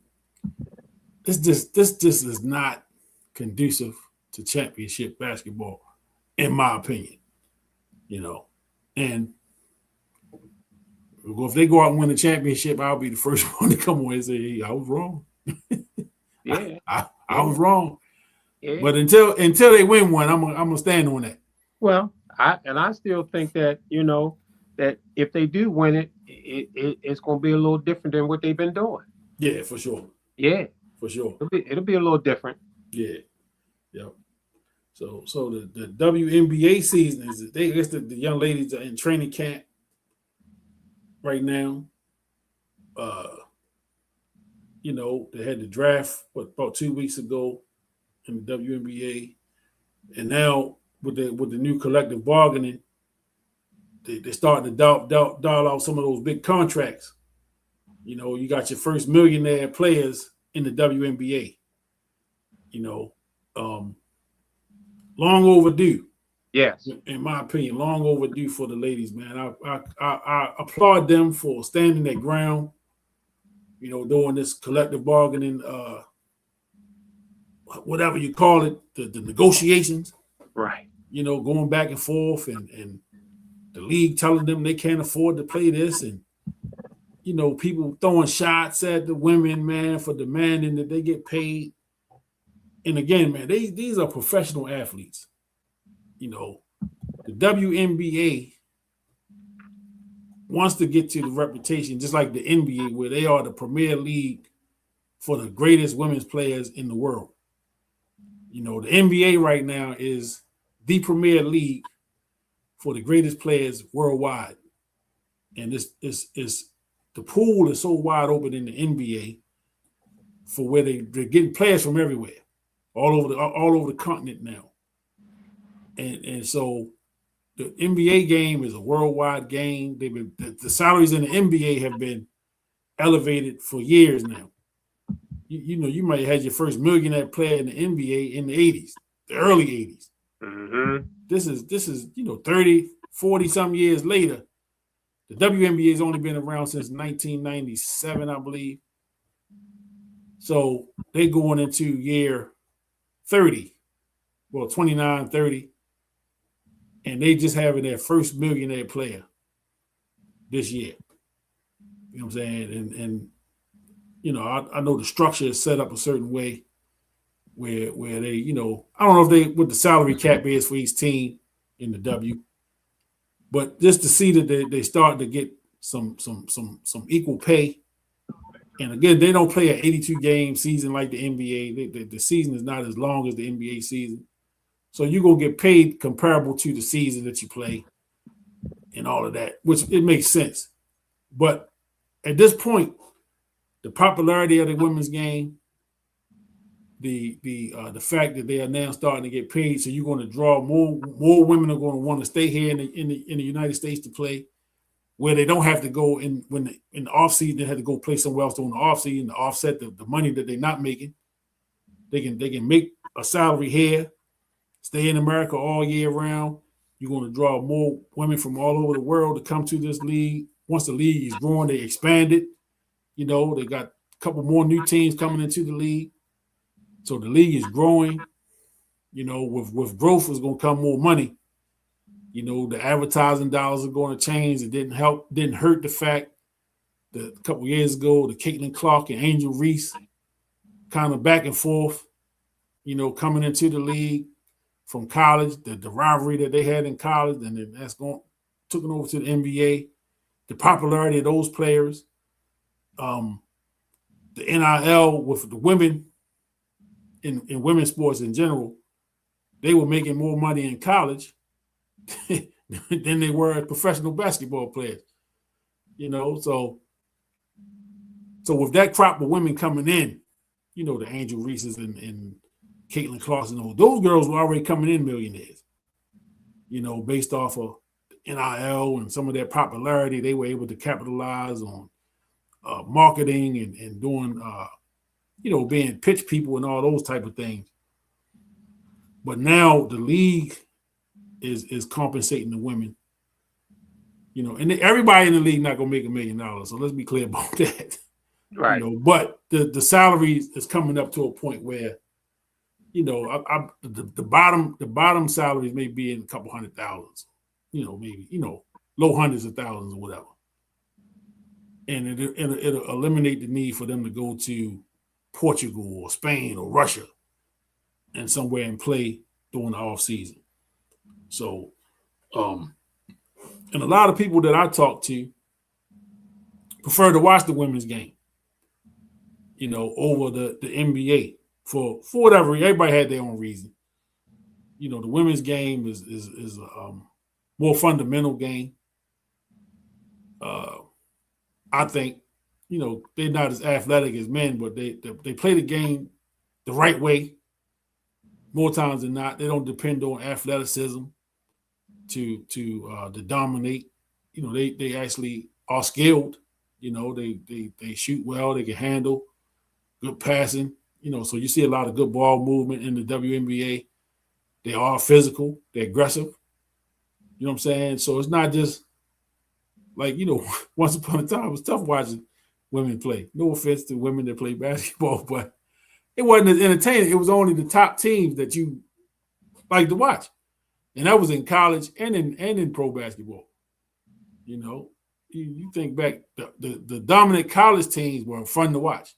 this just is not conducive to championship basketball, in my opinion. You know, and if they go out and win the championship, I'll be the first one to come on and say, "Hey, I was wrong." Yeah, I was wrong. Yeah. But until they win one, I'm gonna stand on that. Well, I still think that, you know, that if they do win it, it's going to be a little different than what they've been doing. Yeah, for sure. Yeah, for sure. It'll be a little different. Yeah, yep. So the WNBA season is, I guess the young ladies are in training camp right now. You know, they had the draft about 2 weeks ago in the WNBA, and now with the new collective bargaining, they starting to dial out some of those big contracts. You know, you got your first millionaire players in the WNBA. You know, long overdue. Yes, in my opinion, long overdue for the ladies, man. I applaud them for standing their ground. You know, doing this collective bargaining, whatever you call it, the negotiations. Right. You know, going back and forth, and the league telling them they can't afford to play this, and you know, people throwing shots at the women, man, for demanding that they get paid. And again, man, these are professional athletes. You know, the WNBA wants to get to the reputation, just like the NBA, where they are the premier league for the greatest women's players in the world. You know, the NBA right now is the premier league for the greatest players worldwide. And it's the pool is so wide open in the NBA for where they're getting players from everywhere, all over the continent now. And so the NBA game is a worldwide game. The salaries in the NBA have been elevated for years now. You know, you might have had your first millionaire player in the NBA in the 80s, the early 80s. Mm-hmm. This is, you know, 30, 40 some years later. The WNBA has only been around since 1997, I believe. So they're going into year 30, well, 29, 30. And they just having their first millionaire player this year. You know what I'm saying? And you know, I know the structure is set up a certain way where they, you know, I don't know if they what the salary cap is for each team in the W, but just to see that they start to get some equal pay. And again, they don't play an 82 game season like the NBA. The season is not as long as the NBA season. So you're going to get paid comparable to the season that you play and all of that, which it makes sense. But at this point, the popularity of the women's game, the fact that they are now starting to get paid, so you're going to draw more women are going to want to stay here in the United States to play, where they don't have to go in the off season. They have to go play somewhere else during the off season to offset the money that they're not making. They can make a salary here, stay in America all year round. You're going to draw more women from all over the world to come to this league. Once the league is growing, they expand it. You know, they got a couple more new teams coming into the league. So the league is growing. You know, with growth is going to come more money. You know, the advertising dollars are going to change. It didn't hurt the fact that a couple years ago, the Caitlin Clark and Angel Reese kind of back and forth, you know, coming into the league from college, the rivalry that they had in college, and then took it over to the NBA, the popularity of those players, the NIL with the women in women's sports in general, they were making more money in college than they were as professional basketball players. You know, so with that crop of women coming in, you know, the Angel Reeses and Caitlin Clark and all, those girls were already coming in millionaires. You know, based off of NIL and some of their popularity, they were able to capitalize on marketing and doing, you know, being pitch people and all those type of things. But now the league is compensating the women. You know, and everybody in the league not gonna make $1 million. So let's be clear about that. Right. You know, but the salaries is coming up to a point where, you know, the bottom salaries may be in a couple $100,000. You know, maybe, you know, low hundreds of thousands or whatever. And it'll eliminate the need for them to go to Portugal or Spain or Russia and somewhere and play during the off season. So, and a lot of people that I talk to prefer to watch the women's game, you know, over the NBA for whatever. Everybody had their own reason. You know, the women's game is a more fundamental game. I think, you know, they're not as athletic as men, but they play the game the right way. More times than not, they don't depend on athleticism to dominate. You know, they actually are skilled. You know, they shoot well, they can handle, good passing. You know, so you see a lot of good ball movement in the WNBA. They are physical, they're aggressive. You know what I'm saying? So it's not just like, you know, once upon a time it was tough watching women play. No offense to women that play basketball, but it wasn't as entertaining. It was only the top teams that you like to watch. And that was in college and in pro basketball. You know, you think back, the dominant college teams were fun to watch.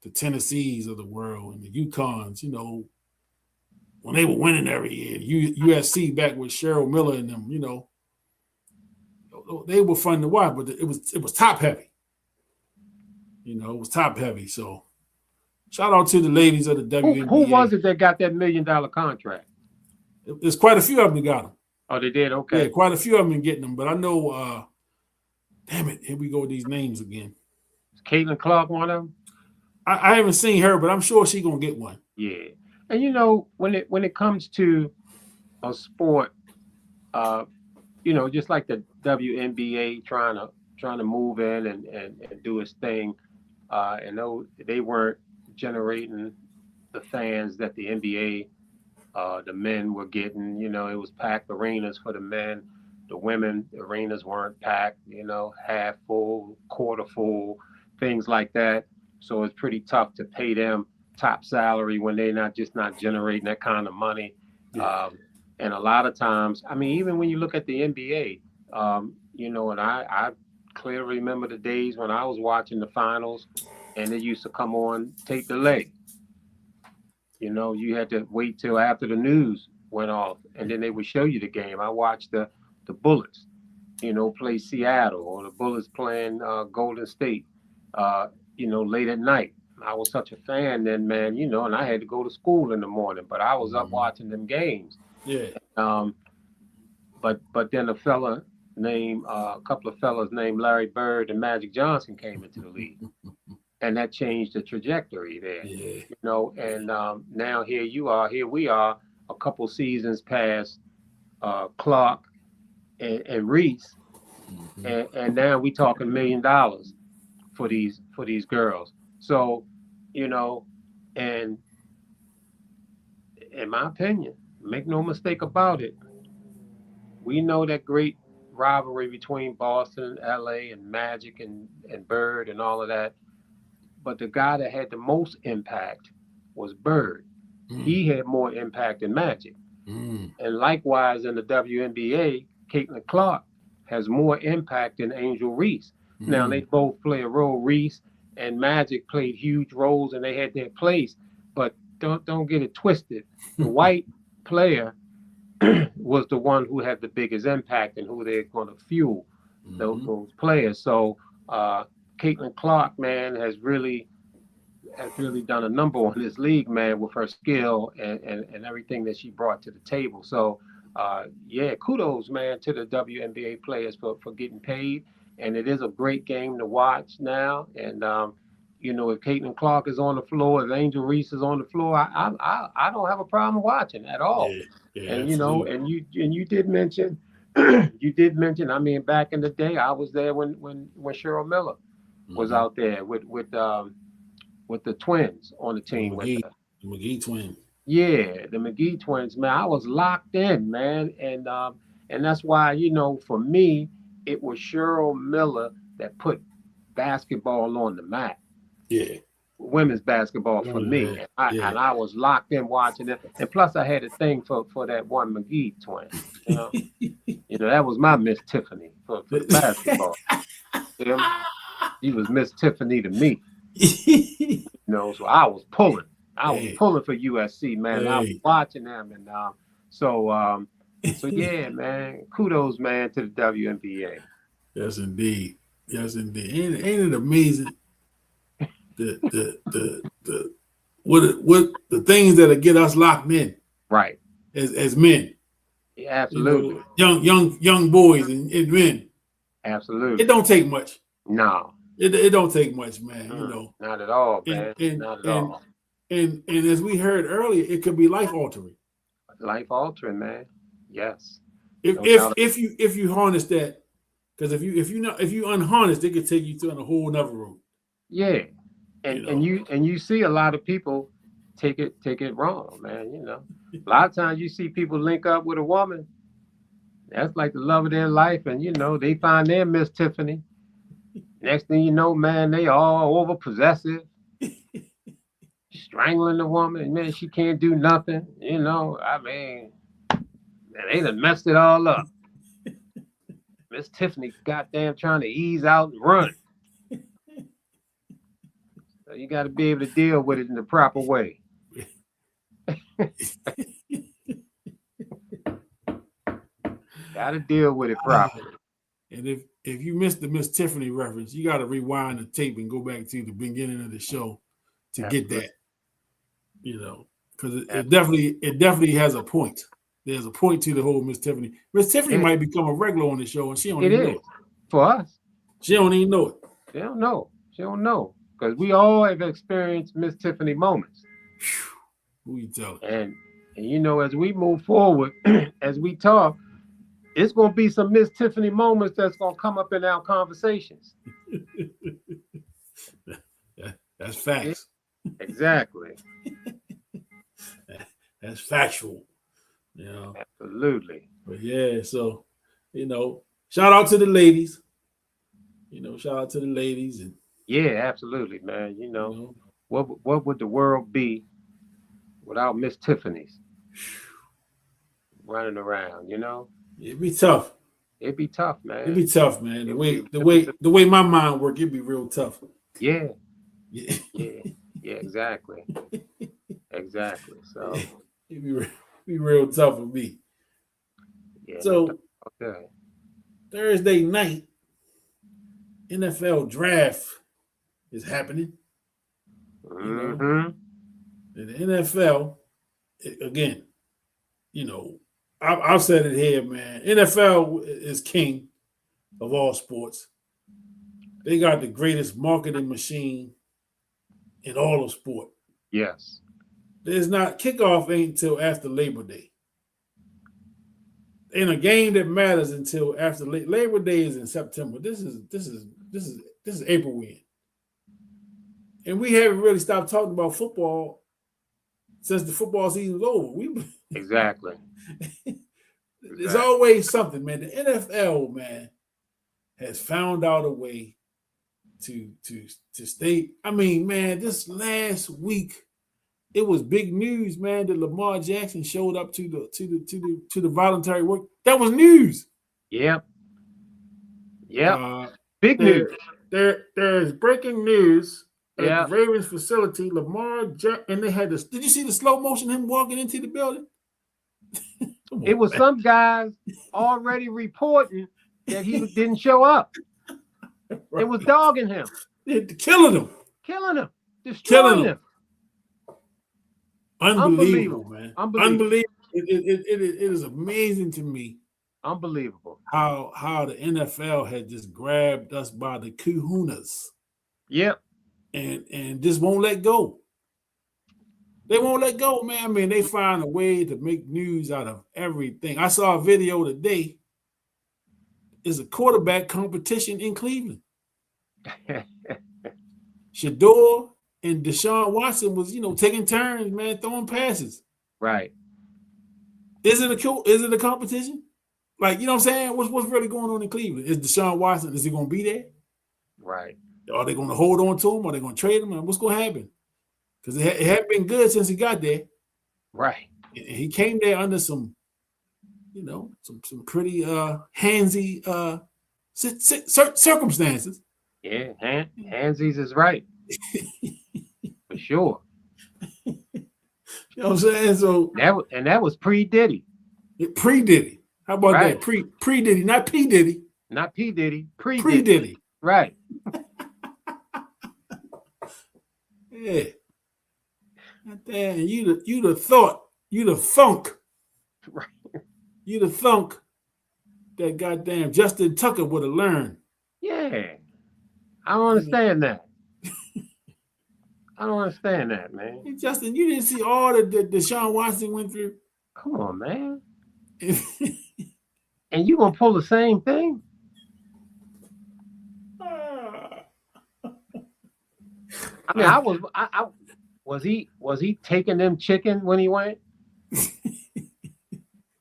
The Tennessees of the world and the UConns, you know, when they were winning every year. USC back with Cheryl Miller and them, you know, they were fun to watch, but it was top heavy. You know, it was top heavy. So shout out to the ladies of the WNBA. Who was it that got that $1 million contract? There's quite a few of them that got them. Oh, they did? Okay. Yeah, quite a few of them getting them. But I know, damn it, here we go with these names again. Is Caitlin Clark one of them? I haven't seen her, but I'm sure she's going to get one. Yeah. And, you know, when it comes to a sport, just like the WNBA trying to move in and do its thing, and they weren't generating the fans that the NBA, the men were getting. It was packed arenas for the men. The women arenas weren't packed, half full, quarter full, things like that. So it's pretty tough to pay them top salary when they're not generating that kind of money. Yeah. And a lot of times, I mean, even when you look at the NBA, and I clearly remember the days when I was watching the finals and they used to come on tape delay. You had to wait till after the news went off and then they would show you the game. I watched the Bullets, play Seattle, or the Bullets playing Golden State, late at night. I was such a fan then, man, and I had to go to school in the morning, but I was up watching them games. Yeah. But then a couple of fellas named Larry Bird and Magic Johnson came into the league, and that changed the trajectory there. Yeah. And now here we are, a couple seasons past Clark and Reese, and now we talking $1 million for these girls. So, and in my opinion, make no mistake about it, we know that great rivalry between Boston, LA, and Magic and Bird and all of that. But the guy that had the most impact was Bird. He had more impact than Magic. And likewise in the WNBA, Caitlin Clark has more impact than Angel Reese. Now they both play a role. Reese and Magic played huge roles and they had their place. But don't get it twisted. The white player was the one who had the biggest impact and who they're going to fuel those players. So Caitlin Clark, man, has really done a number on this league, man, with her skill and everything that she brought to the table. So kudos, man, to the WNBA players for getting paid. And it is a great game to watch now. And if Caitlin Clark is on the floor, if Angel Reese is on the floor, I don't have a problem watching at all. Yeah, and absolutely. you did mention, I mean, back in the day, I was there when Cheryl Miller was out there with the twins on the team. The McGee twins. Yeah, the McGee twins, man. I was locked in, man. And that's why, for me, it was Cheryl Miller that put basketball on the map. Yeah. Women's basketball for me. And I was locked in watching it. And plus I had a thing for that one McGee twin. That was my Miss Tiffany for the basketball. She was Miss Tiffany to me. So I was pulling. I was pulling for USC, man. I was watching them, and so yeah, man. Kudos, man, to the WNBA. Yes, indeed. Ain't it amazing? What the things that'll get us locked in, right? As men, yeah, absolutely. Young boys and men. Absolutely. It don't take much. No. It don't take much, man. Not at all, man. Not at all. And as we heard earlier, it could be life altering. Life altering, man. Yes. If you harness that, because if you unharness, it could take you to a whole nother road. Yeah. And you see a lot of people take it wrong, man. A lot of times you see people link up with a woman. That's like the love of their life, and they find their Miss Tiffany. Next thing you know, man, they all over possessive, strangling the woman. Man, she can't do nothing. I mean, they done messed it all up. Miss Tiffany goddamn trying to ease out and run. So you got to be able to deal with it in the proper way. Got to deal with it properly. And if you missed the Miss Tiffany reference, you got to rewind the tape and go back to the beginning of the show to get that. Because it definitely has a point. There's a point to the whole Miss Tiffany. Miss Tiffany might become a regular on the show, and she don't even know it. For us. She don't even know it. She don't know. She don't know. Because we all have experienced Miss Tiffany moments. Who you telling? And as we move forward, as we talk, it's going to be some Miss Tiffany moments that's going to come up in our conversations. That's facts. Exactly. That's factual. You know. Absolutely. But yeah, so shout out to the ladies. Shout out to the ladies and yeah, absolutely, man. What would the world be without Miss Tiffany's running around? It'd be tough. It'd be tough, man. It'd be tough, man. The way my mind work, it'd be real tough. Yeah. Yeah. Yeah, exactly. Exactly. So it'd be real tough for me. Yeah. So okay. Thursday night, NFL draft is happening. Mm-hmm. And the NFL, again, I've said it here, man. NFL is king of all sports. They got the greatest marketing machine in all of sport. Yes. Kickoff ain't until after Labor Day. In a game that matters until after Labor Day is in September. This is April week. And we haven't really stopped talking about football since the football season's over. Exactly. There's always something, man. The NFL, man, has found out a way to stay. I mean, man, this last week it was big news, man, that Lamar Jackson showed up to the voluntary work. That was news. Yep. Big news. There's breaking news. Yeah. The Ravens facility, Lamar Jackson, and they had this. Did you see the slow motion him walking into the building? It was some guys already reporting that he didn't show up. Right. It was dogging him. Killing him. Destroying him. Unbelievable, man. Unbelievable. It is amazing to me. Unbelievable. How the NFL had just grabbed us by the kahunas. Yep. And just won't let go. They won't let go, man. I mean, they find a way to make news out of everything. I saw a video today. It's a quarterback competition in Cleveland. Shador and Deshaun Watson was, taking turns, man, throwing passes. Right. Is it a competition? Like, you know what I'm saying? What's really going on in Cleveland? Is Deshaun Watson, is he going to be there? Right. Are they going to hold on to him? Are they going to trade him? What's going to happen? Because it hadn't been good since he got there. Right. And he came there under some some pretty handsy circumstances. Yeah, handsies is right. For sure. You know what I'm saying? So that was pre-Diddy. Pre-Diddy. How about that? Pre-Diddy, not P. Diddy. Not P. Diddy. Pre-Diddy. Right. Yeah. And you'd have thunk. Right. You'd have thunk that goddamn Justin Tucker would have learned. Yeah. I don't understand that. I don't understand that, man. Hey, Justin, you didn't see all that Deshaun Watson went through? Come on, man. And you gonna pull the same thing? I mean, I was he taking them chicken when he went?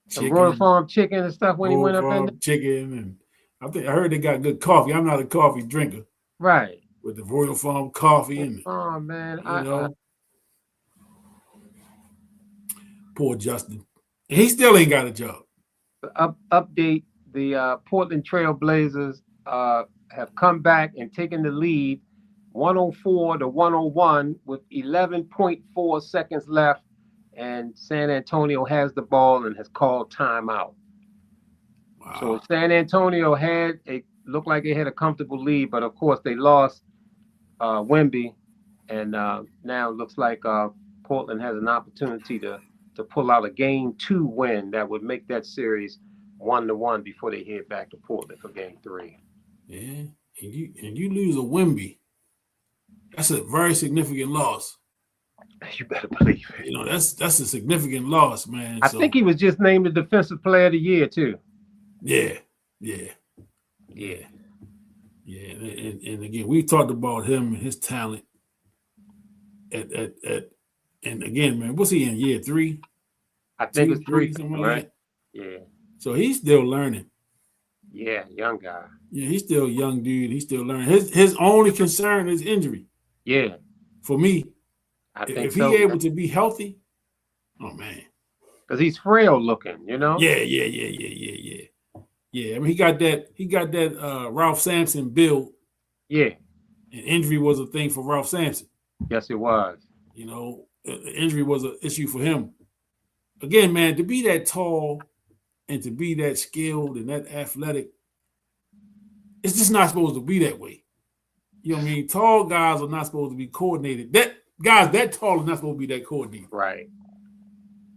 Some Royal Farm chicken and stuff when he went up in there? Chicken, and I heard they got good coffee. I'm not a coffee drinker. Right. With the Royal Farm coffee and oh man, poor Justin. And he still ain't got a job. Update: the Portland Trail Blazers have come back and taken the lead 104-101 with 11.4 seconds left, and San Antonio has the ball and has called timeout. Wow. So San Antonio looked like they had a comfortable lead, but of course they lost Wemby, and now it looks like Portland has an opportunity to pull out a Game 2 win that would make that series 1-1 before they head back to Portland for Game 3. Yeah, and you lose a Wemby. That's a very significant loss. You better believe it. That's a significant loss, man. I think he was just named the Defensive Player of the Year too. Yeah. And again, we talked about him and his talent at and again, man, what's he in year 3? I think it's 3, something like right? that. Yeah. So he's still learning. Yeah, young guy. Yeah, he's still a young dude. He's still learning. His only concern is injury. Yeah. For me, I think if so. he able to be healthy, oh man. Because he's frail looking, you know? Yeah. I mean, he got that Ralph Sampson build. Yeah. And injury was a thing for Ralph Sampson. Yes, it was. You know, injury was an issue for him. Again, man, to be that tall and to be that skilled and that athletic, it's just not supposed to be that way. You know what I mean? Tall guys are not supposed to be coordinated. That tall is not supposed to be that coordinated. Right.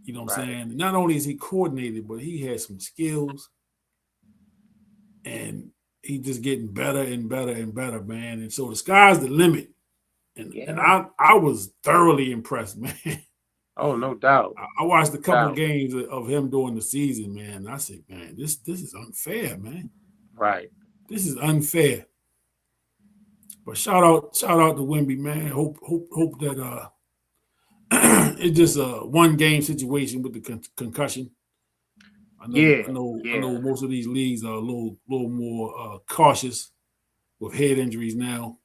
You know what I'm saying? Not only is he coordinated, but he has some skills. And he's just getting better and better and better, man. And so the sky's the limit. And I was thoroughly impressed, man. Oh, no doubt. I watched a couple of games of him during the season, man. I said, man, this is unfair, man. Right. This is unfair. But shout out to Wemby, man. Hope that it's just a one game situation with the concussion. I know most of these leagues are a little more cautious with head injuries now.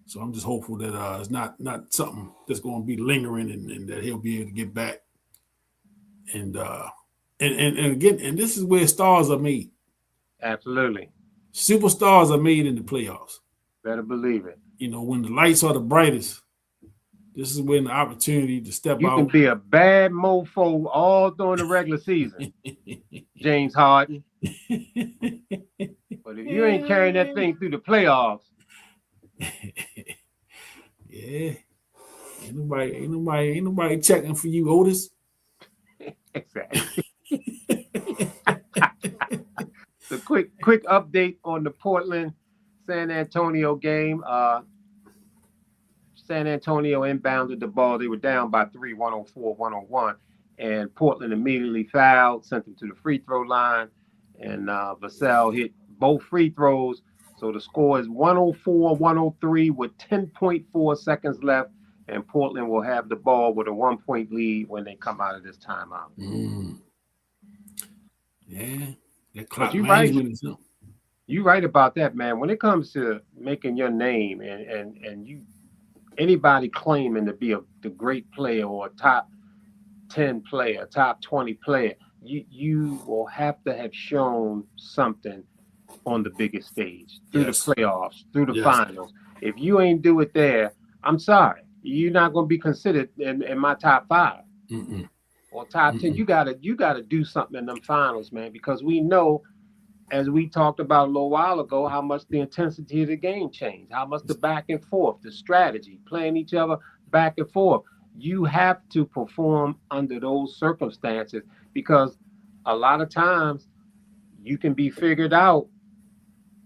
So I'm just hopeful that it's not something that's going to be lingering and that he'll be able to get back. And again, this is where stars are made. Absolutely. Superstars are made in the playoffs. Better believe it. You know, when the lights are the brightest, this is when the opportunity to step out. You can be a bad mofo all during the regular season, James Harden. But if you ain't carrying that thing through the playoffs, yeah, ain't nobody checking for you, Otis. Exactly. The quick update on the Portland San Antonio game. San Antonio inbounded the ball. They were down by 3, 104-101. And Portland immediately fouled, sent them to the free throw line. And Vassell hit both free throws. So the score is 104-103 with 10.4 seconds left. And Portland will have the ball with a 1-point lead when they come out of this timeout. Yeah. That clock management is something. You're right about that, man. When it comes to making your name and you anybody claiming to be the great player or a top 10 player, top 20 player, you will have to have shown something on the biggest stage, through the playoffs, through the finals. If you ain't do it there, I'm sorry. You're not going to be considered in my top 5 or top 10. You gotta do something in them finals, man, because we know, as we talked about a little while ago, how much the intensity of the game changed, how much the back and forth, the strategy, playing each other back and forth. You have to perform under those circumstances because a lot of times you can be figured out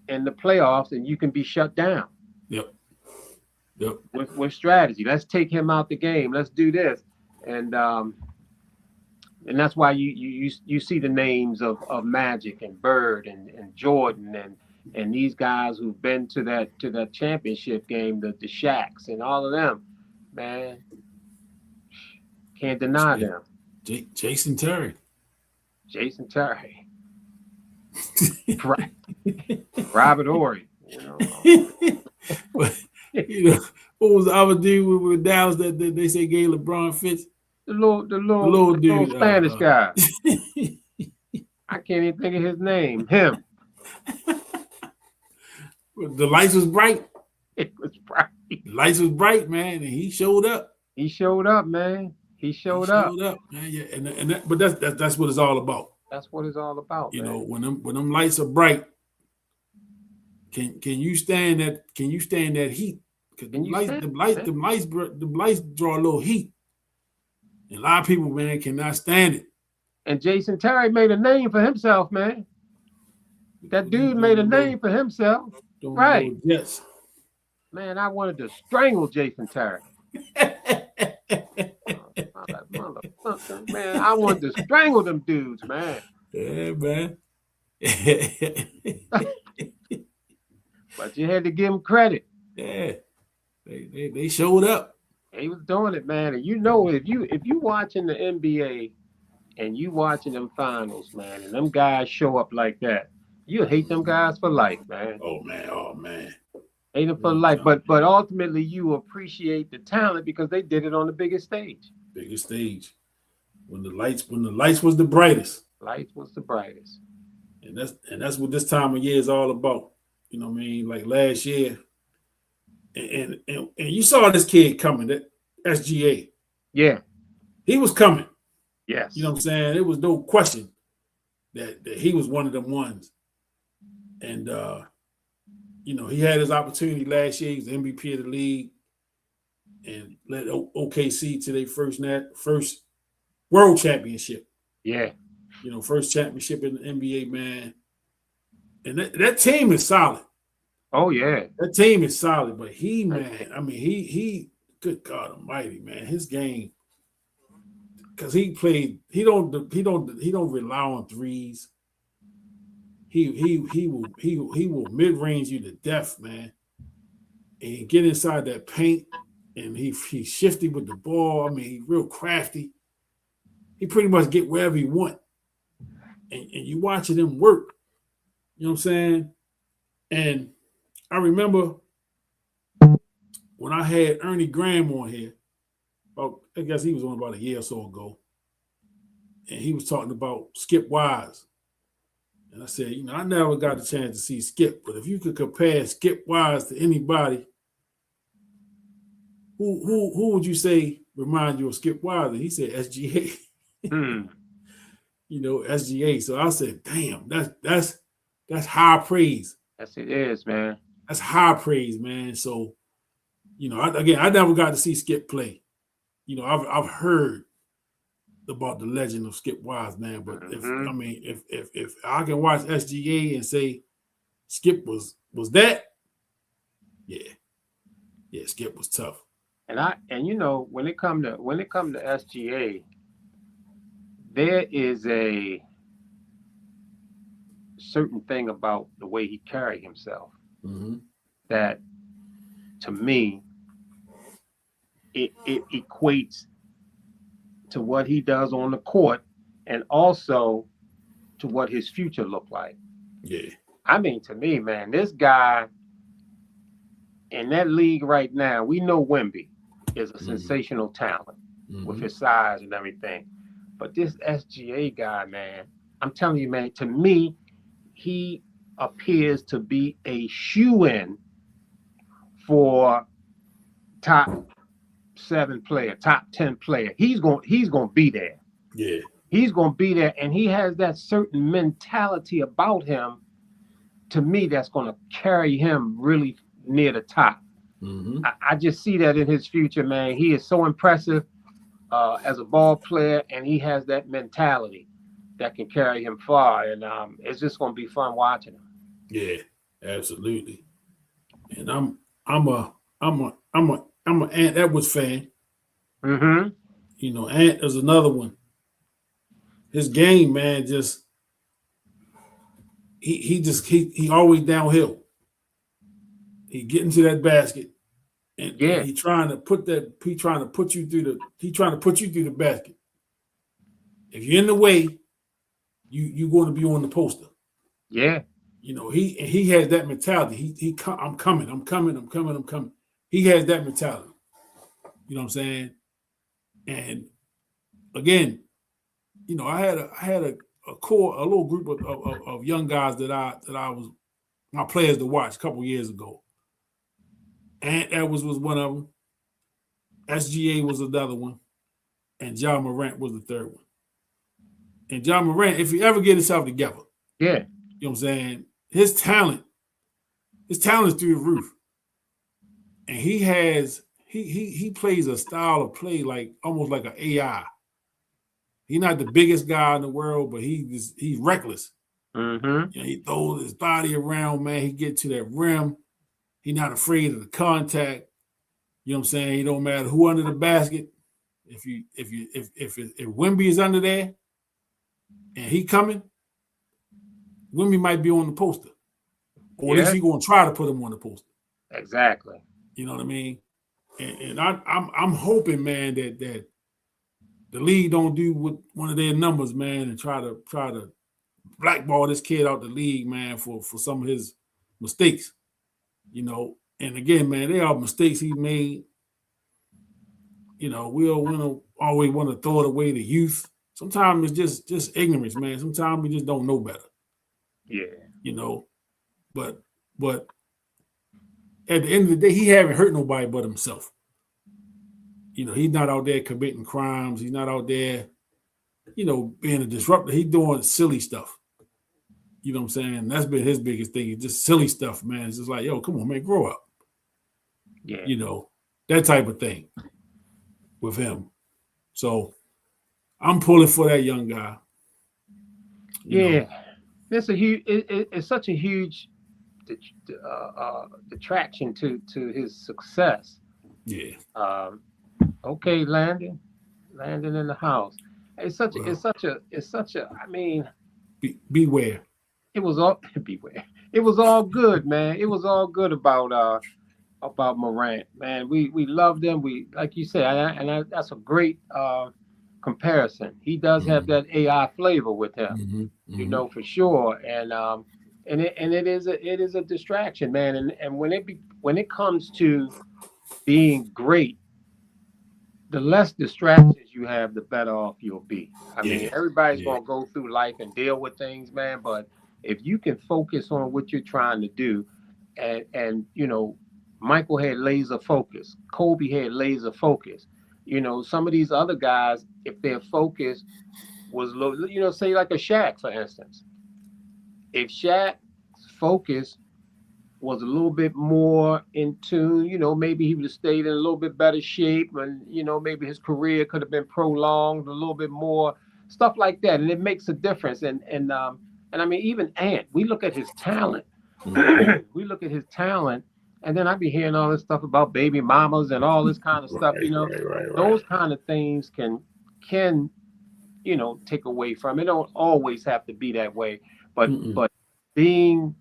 in the playoffs and you can be shut down. Yep. With strategy. Let's take him out the game. Let's do this. And that's why you see the names of Magic and Bird and Jordan and these guys who've been to that championship game, the Shaqs and all of them, man. Can't deny them. Jason Terry. Right. Robert Horry. But, what was the other dude with Dallas that they say gave LeBron fits? The little dude, Spanish guy. I can't even think of his name. Him. The lights was bright. It was bright. The lights was bright, man, and he showed up. He showed up, man. He showed up, man. Yeah, but that's what it's all about. That's what it's all about. You know, when them lights are bright, can you stand that? Can you stand that heat? Because the lights draw a little heat. And a lot of people, man, cannot stand it. And Jason Terry made a name for himself, man. That dude made a name for himself. Right. Yes. Man, I wanted to strangle Jason Terry. Man, I wanted to strangle them dudes, man. Yeah, man. But you had to give him credit. Yeah, they showed up. He was doing it, man. And you know, if you watching the NBA and you watching them finals, man, and them guys show up like that, you hate them guys for life, man. Oh man. Hate them for life. But ultimately, you appreciate the talent because they did it on the biggest stage. Biggest stage. When the lights was the brightest. Light was the brightest. And that's what this time of year is all about. You know what I mean? Like last year. And you saw this kid coming, that SGA. Yeah. He was coming. Yes. You know what I'm saying? There was no question that he was one of them ones. And you know, he had his opportunity last year. He was the MVP of the league and led OKC to their first world championship. Yeah. You know, first championship in the NBA, man. And that team is solid. Oh, yeah. That team is solid, but he, man, I mean, he good God Almighty, man, his game, because he don't rely on threes. He will mid-range you to death, man, and get inside that paint, and he's shifty with the ball. I mean, he's real crafty. He pretty much get wherever he want, and you watching him work. You know what I'm saying? And I remember when I had Ernie Graham on here, I guess he was on about a year or so ago, and he was talking about Skip Wise. And I said, you know, I never got the chance to see Skip, but if you could compare Skip Wise to anybody, who would you say remind you of Skip Wise? And he said SGA. You know, SGA. So I said, damn, that's high praise. Yes, it is, man. That's high praise, man. So, you know, I never got to see Skip play. You know, I've heard about the legend of Skip Wise, man. But if I can watch SGA and say Skip was that, yeah, Skip was tough. And you know, when it come to SGA, there is a certain thing about the way he carried himself that, to me, it equates to what he does on the court and also to what his future looked like. Yeah. I mean, to me, man, this guy in that league right now, we know Wemby is a sensational talent with his size and everything. But this SGA guy, man, I'm telling you, man, to me, he appears to be a shoo-in for top 7 player, top 10 player. He's going to be there. Yeah. He's going to be there, and he has that certain mentality about him, to me, that's going to carry him really near the top. I just see that in his future, man. He is so impressive as a ball player, and he has that mentality that can carry him far, and it's just going to be fun watching him. Yeah, absolutely. And I'm a Ant Edwards fan. You know, Ant is another one. His game, man, just he always downhill. He get into that basket, and he trying to put you through the basket. If you're in the way, you're going to be on the poster. Yeah. You know, he has that mentality. I'm coming. He has that mentality. You know what I'm saying? And again, you know, I had a little group of young guys that I was my players to watch a couple years ago. Ant Edwards was one of them. SGA was another one. And John Morant was the third one. And John Morant, if he ever get himself together, yeah, you know what I'm saying? His talent is through the roof. And he plays a style of play like almost like an AI. He's not the biggest guy in the world, but he's reckless. You know, he throws his body around, man. He get to that rim. He's not afraid of the contact. You know what I'm saying? He don't matter who under the basket. If Wemby is under there and he coming, Wimby might be on the poster, or at Yeah. least he's gonna try to put him on the poster. Exactly. You know what I mean? And I'm hoping, man, that the league don't do with one of their numbers, man, and try to blackball this kid out the league, man, for some of his mistakes. You know, and again, man, they are mistakes he made. You know, we always want to throw it away to youth. Sometimes it's just ignorance, man. Sometimes we just don't know better. Yeah. You know, but at the end of the day, he haven't hurt nobody but himself. You know, he's not out there committing crimes. He's not out there, you know, being a disruptor. He's doing silly stuff. You know what I'm saying? That's been his biggest thing. It's just silly stuff, man. It's just like, yo, come on, man, grow up. Yeah. You know, that type of thing with him. So I'm pulling for that young guy. Yeah. It's a huge. It's such a huge detraction to his success. Yeah. Okay, Landon in the house. It's such a. I mean, beware. It was all beware. It was all good, man. It was all good about Morant, man. We loved him. We, like you said, that's a great comparison. He does have that AI flavor with him, you know, for sure. And it is a distraction, man. And when it comes to being great, the less distractions you have, the better off you'll be. I mean, everybody's gonna go through life and deal with things, man. But if you can focus on what you're trying to do, and you know, Michael had laser focus, Kobe had laser focus. You know, some of these other guys, if their focus was low, you know, say like a Shaq, for instance. If Shaq's focus was a little bit more in tune, you know, maybe he would have stayed in a little bit better shape, and you know, maybe his career could have been prolonged a little bit more, stuff like that, and it makes a difference. And I mean, even Ant, we look at his talent, we look at his talent, and then I be hearing all this stuff about baby mamas and all this kind of stuff, you know, those kind of things can you know, take away from it. Don't always have to be that way, but being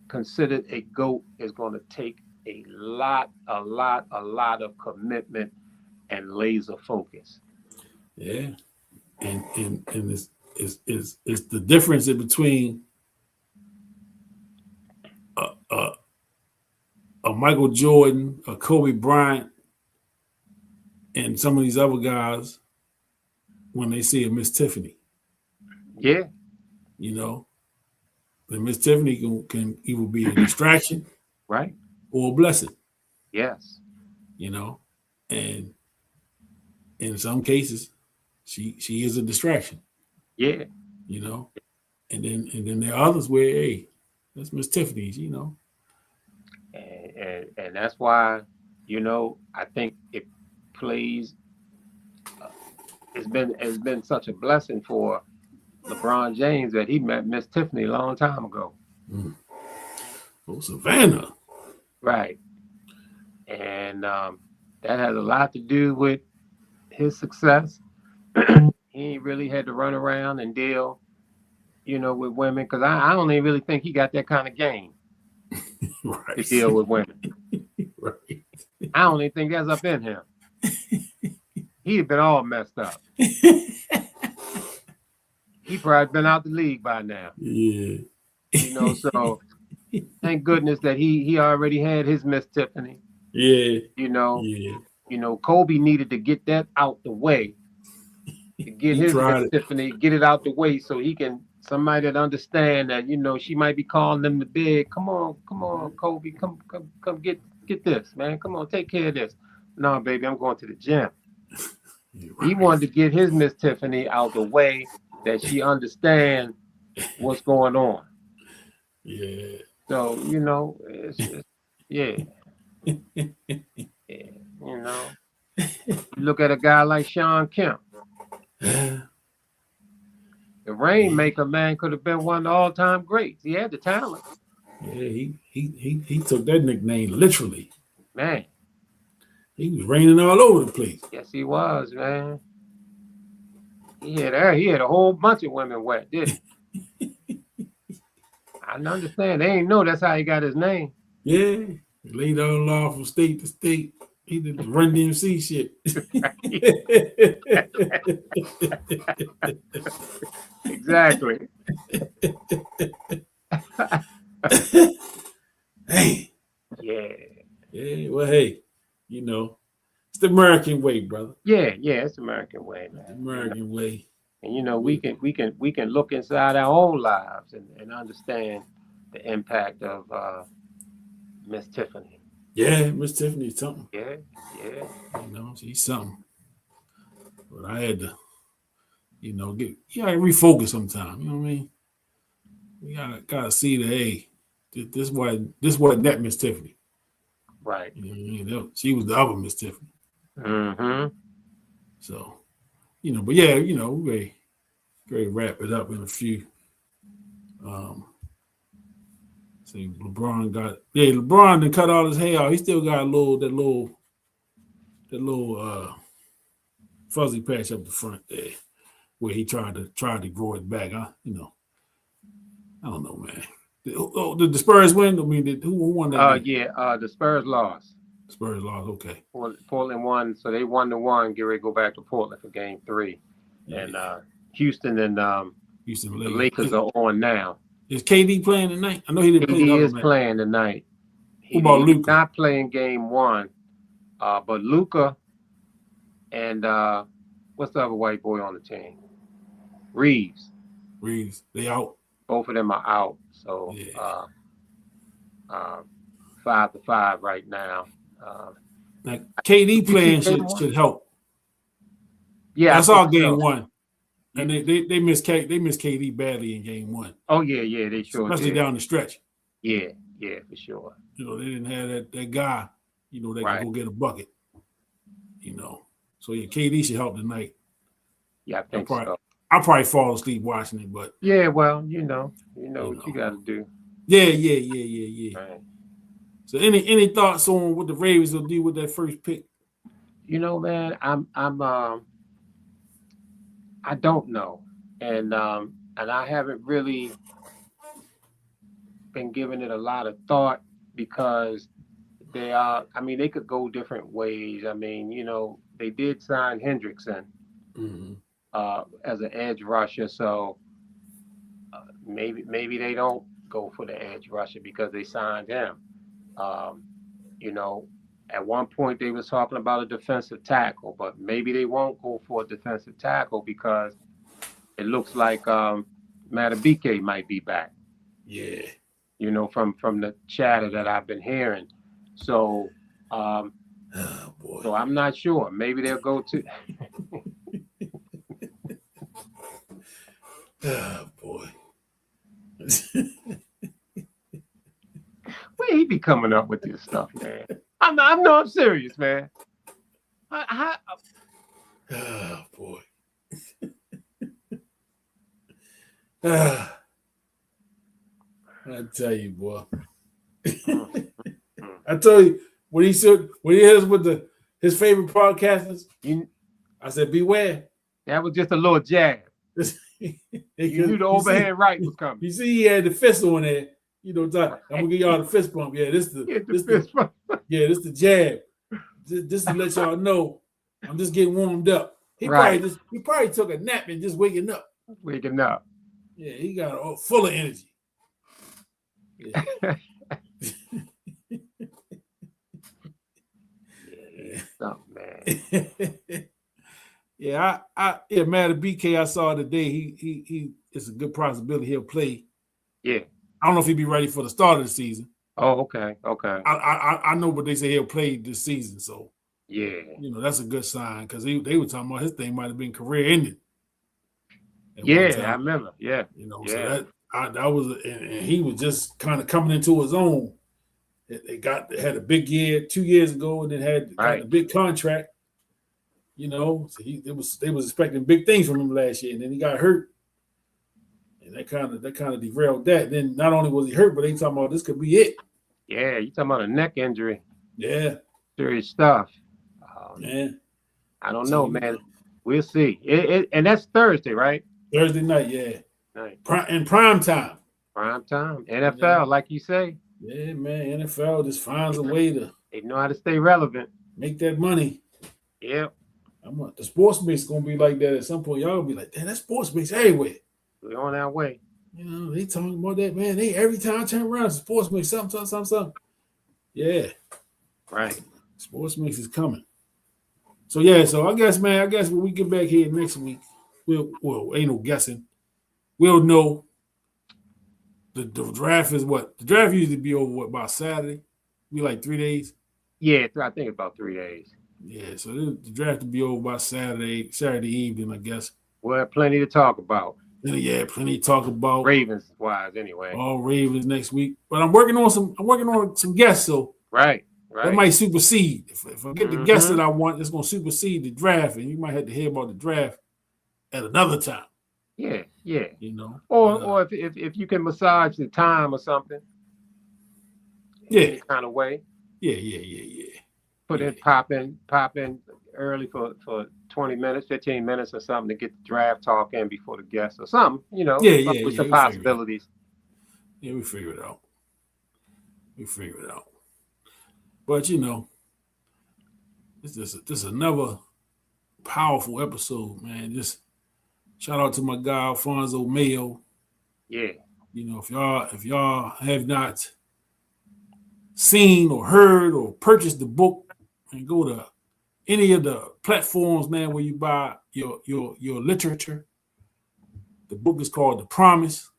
considered a GOAT is going to take a lot of commitment and laser focus. Yeah, and it's the difference in between a Michael Jordan, a Kobe Bryant, and some of these other guys when they see a Miss Tiffany. Yeah, you know. And Miss Tiffany can either be a distraction, right, or a blessing. Yes, you know, and in some cases, she is a distraction. Yeah, you know, and then there are others where, hey, that's Miss Tiffany's, you know, and that's why, you know, I think it plays. It's been such a blessing for LeBron James that he met Miss Tiffany a long time ago. Oh, Savannah. Right. And that has a lot to do with his success. He ain't really had to run around and deal, you know, with women, because I don't even really think he got that kind of game to deal with women. Right. I don't even think that's up in him. He'd been all messed up. He probably been out the league by now. Yeah. You know, so thank goodness that he already had his Miss Tiffany. Yeah. You know. Yeah. You know, Kobe needed to get that out the way. To get his Miss Tiffany, get it out the way so he can, somebody that understand that, you know, she might be calling them to bed. Come on, Kobe, come get this, man. Come on, take care of this. No, baby, I'm going to the gym. Right. He wanted to get his Miss Tiffany out the way, that she understand what's going on. Yeah. So, you know, it's yeah. Yeah. You know, you look at a guy like Sean Kemp. The Rainmaker, man, could have been one of the all-time greats. He had the talent. Yeah, he took that nickname literally. Man. He was raining all over the place. Yes, he was, man. He had a whole bunch of women wet, didn't he? understand. They ain't know that's how he got his name. Yeah, he laid on law from state to state. He did the Run DMC shit. Exactly. Hey. Yeah. Yeah. Well, hey, you know, it's the American way, brother. Yeah. It's the American way, man. The American way. And we can look inside our own lives and understand the impact of Miss Tiffany. Yeah, Miss Tiffany's something. Yeah. You know, she's something. But I had to, you gotta refocus sometime. You know what I mean? We gotta see that, hey, this wasn't that Miss Tiffany. Right. You know what I mean? She was the other Miss Tiffany. Mm-hmm. So, but yeah, we're ready to wrap it up in a few. See, LeBron done cut all his hair off. He still got that little fuzzy patch up the front there where he tried to grow it back. I don't know, man. Did the Spurs win? I mean, who won that game? The Spurs lost. Spurs lost. Okay. Portland won, so they 1-1. Get ready to go back to Portland for Game 3, and Houston and the Lakers are on now. Is KD playing tonight? I know he didn't play. KD is playing tonight. Who about Luka? Not playing Game 1, but Luka and what's the other white boy on the team? Reeves. They out. Both of them are out. So 5-5 right now. Now KD playing should help. Yeah, I saw Game 1, and they missed KD badly in Game 1. Oh yeah, they sure especially did. Down the stretch. Yeah, for sure. They didn't have that guy. That can go get a bucket. So yeah, KD should help tonight. Yeah, I think so. I'll probably fall asleep watching it, but yeah, well, you know what you got to do. Yeah. Right. So any thoughts on what the Ravens will do with that first pick? Man, I don't know, and I haven't really been giving it a lot of thought because they could go different ways. I mean, they did sign Hendrickson as an edge rusher, so maybe they don't go for the edge rusher because they signed him. At one point they was talking about a defensive tackle, but maybe they won't go for a defensive tackle because it looks like Matabike might be back. Yeah. From the chatter that I've been hearing. So so I'm not sure. Maybe they'll go to oh boy. Where he be coming up with this stuff, man? I'm serious, man. Oh boy. I tell you, boy. I tell you, when he hit us with his favorite podcasters, I said, beware. That was just a little jab. You knew the overhand right was coming. You see, he had the fist on there. I'm gonna give y'all the fist bump. Yeah, this the jab. This to let y'all know I'm just getting warmed up. He probably took a nap and just waking up. Yeah, he got full of energy. Yeah. Man. Yeah, Matabike I saw today. He it's a good possibility he'll play. Yeah. I don't know if he'll be ready for the start of the season. Oh, okay. I know, but they say he'll play this season, so yeah, that's a good sign because they were talking about his thing might have been career ending. Yeah, I remember. Yeah, so that was, and he was just kind of coming into his own. They had a big year 2 years ago, and then had a big contract. So they was expecting big things from him last year, and then he got hurt. And that kind of derailed that. Then not only was he hurt, but they talking about this could be it. Yeah, you talking about a neck injury. Yeah. Serious stuff. Man. I don't know, man. We'll see. And that's Thursday, right? Thursday night, yeah. Night. In prime time. Prime time. NFL, like you say. Yeah, man. NFL just finds a way to They know how to stay relevant. make that money. Yep. The sports mix gonna be like that at some point. Y'all gonna be like, damn, that sports mix everywhere. We're on our way. You know, they talking about that, man. They every time I turn around, sports mix, something. Yeah. Right. Sports mix is coming. So yeah, so I guess when we get back here next week, well, ain't no guessing. We'll know. The draft is what? The draft usually be over by Saturday? Be like 3 days? Yeah, I think about 3 days. Yeah, so the draft will be over by Saturday evening, I guess. Well, plenty to talk about. Yeah, plenty to talk about. Ravens wise, anyway. All Ravens next week. But I'm working on some guests, so right. That might supersede. If I get the guests that I want, it's gonna supersede the draft, and you might have to hear about the draft at another time. Yeah. You know. Or if you can massage the time or something. Yeah. Any kind of way. Yeah. Put it pop in early for 20 minutes, 15 minutes or something to get the draft talk in before the guests or something, you know. With some possibilities. Yeah, we figure it out. But you know, this is another powerful episode, man. Just shout out to my guy Alphonso Mayo. Yeah. You know, if y'all have not seen or heard or purchased the book, and go to any of the platforms, man, where you buy your literature. The book is called The Promise.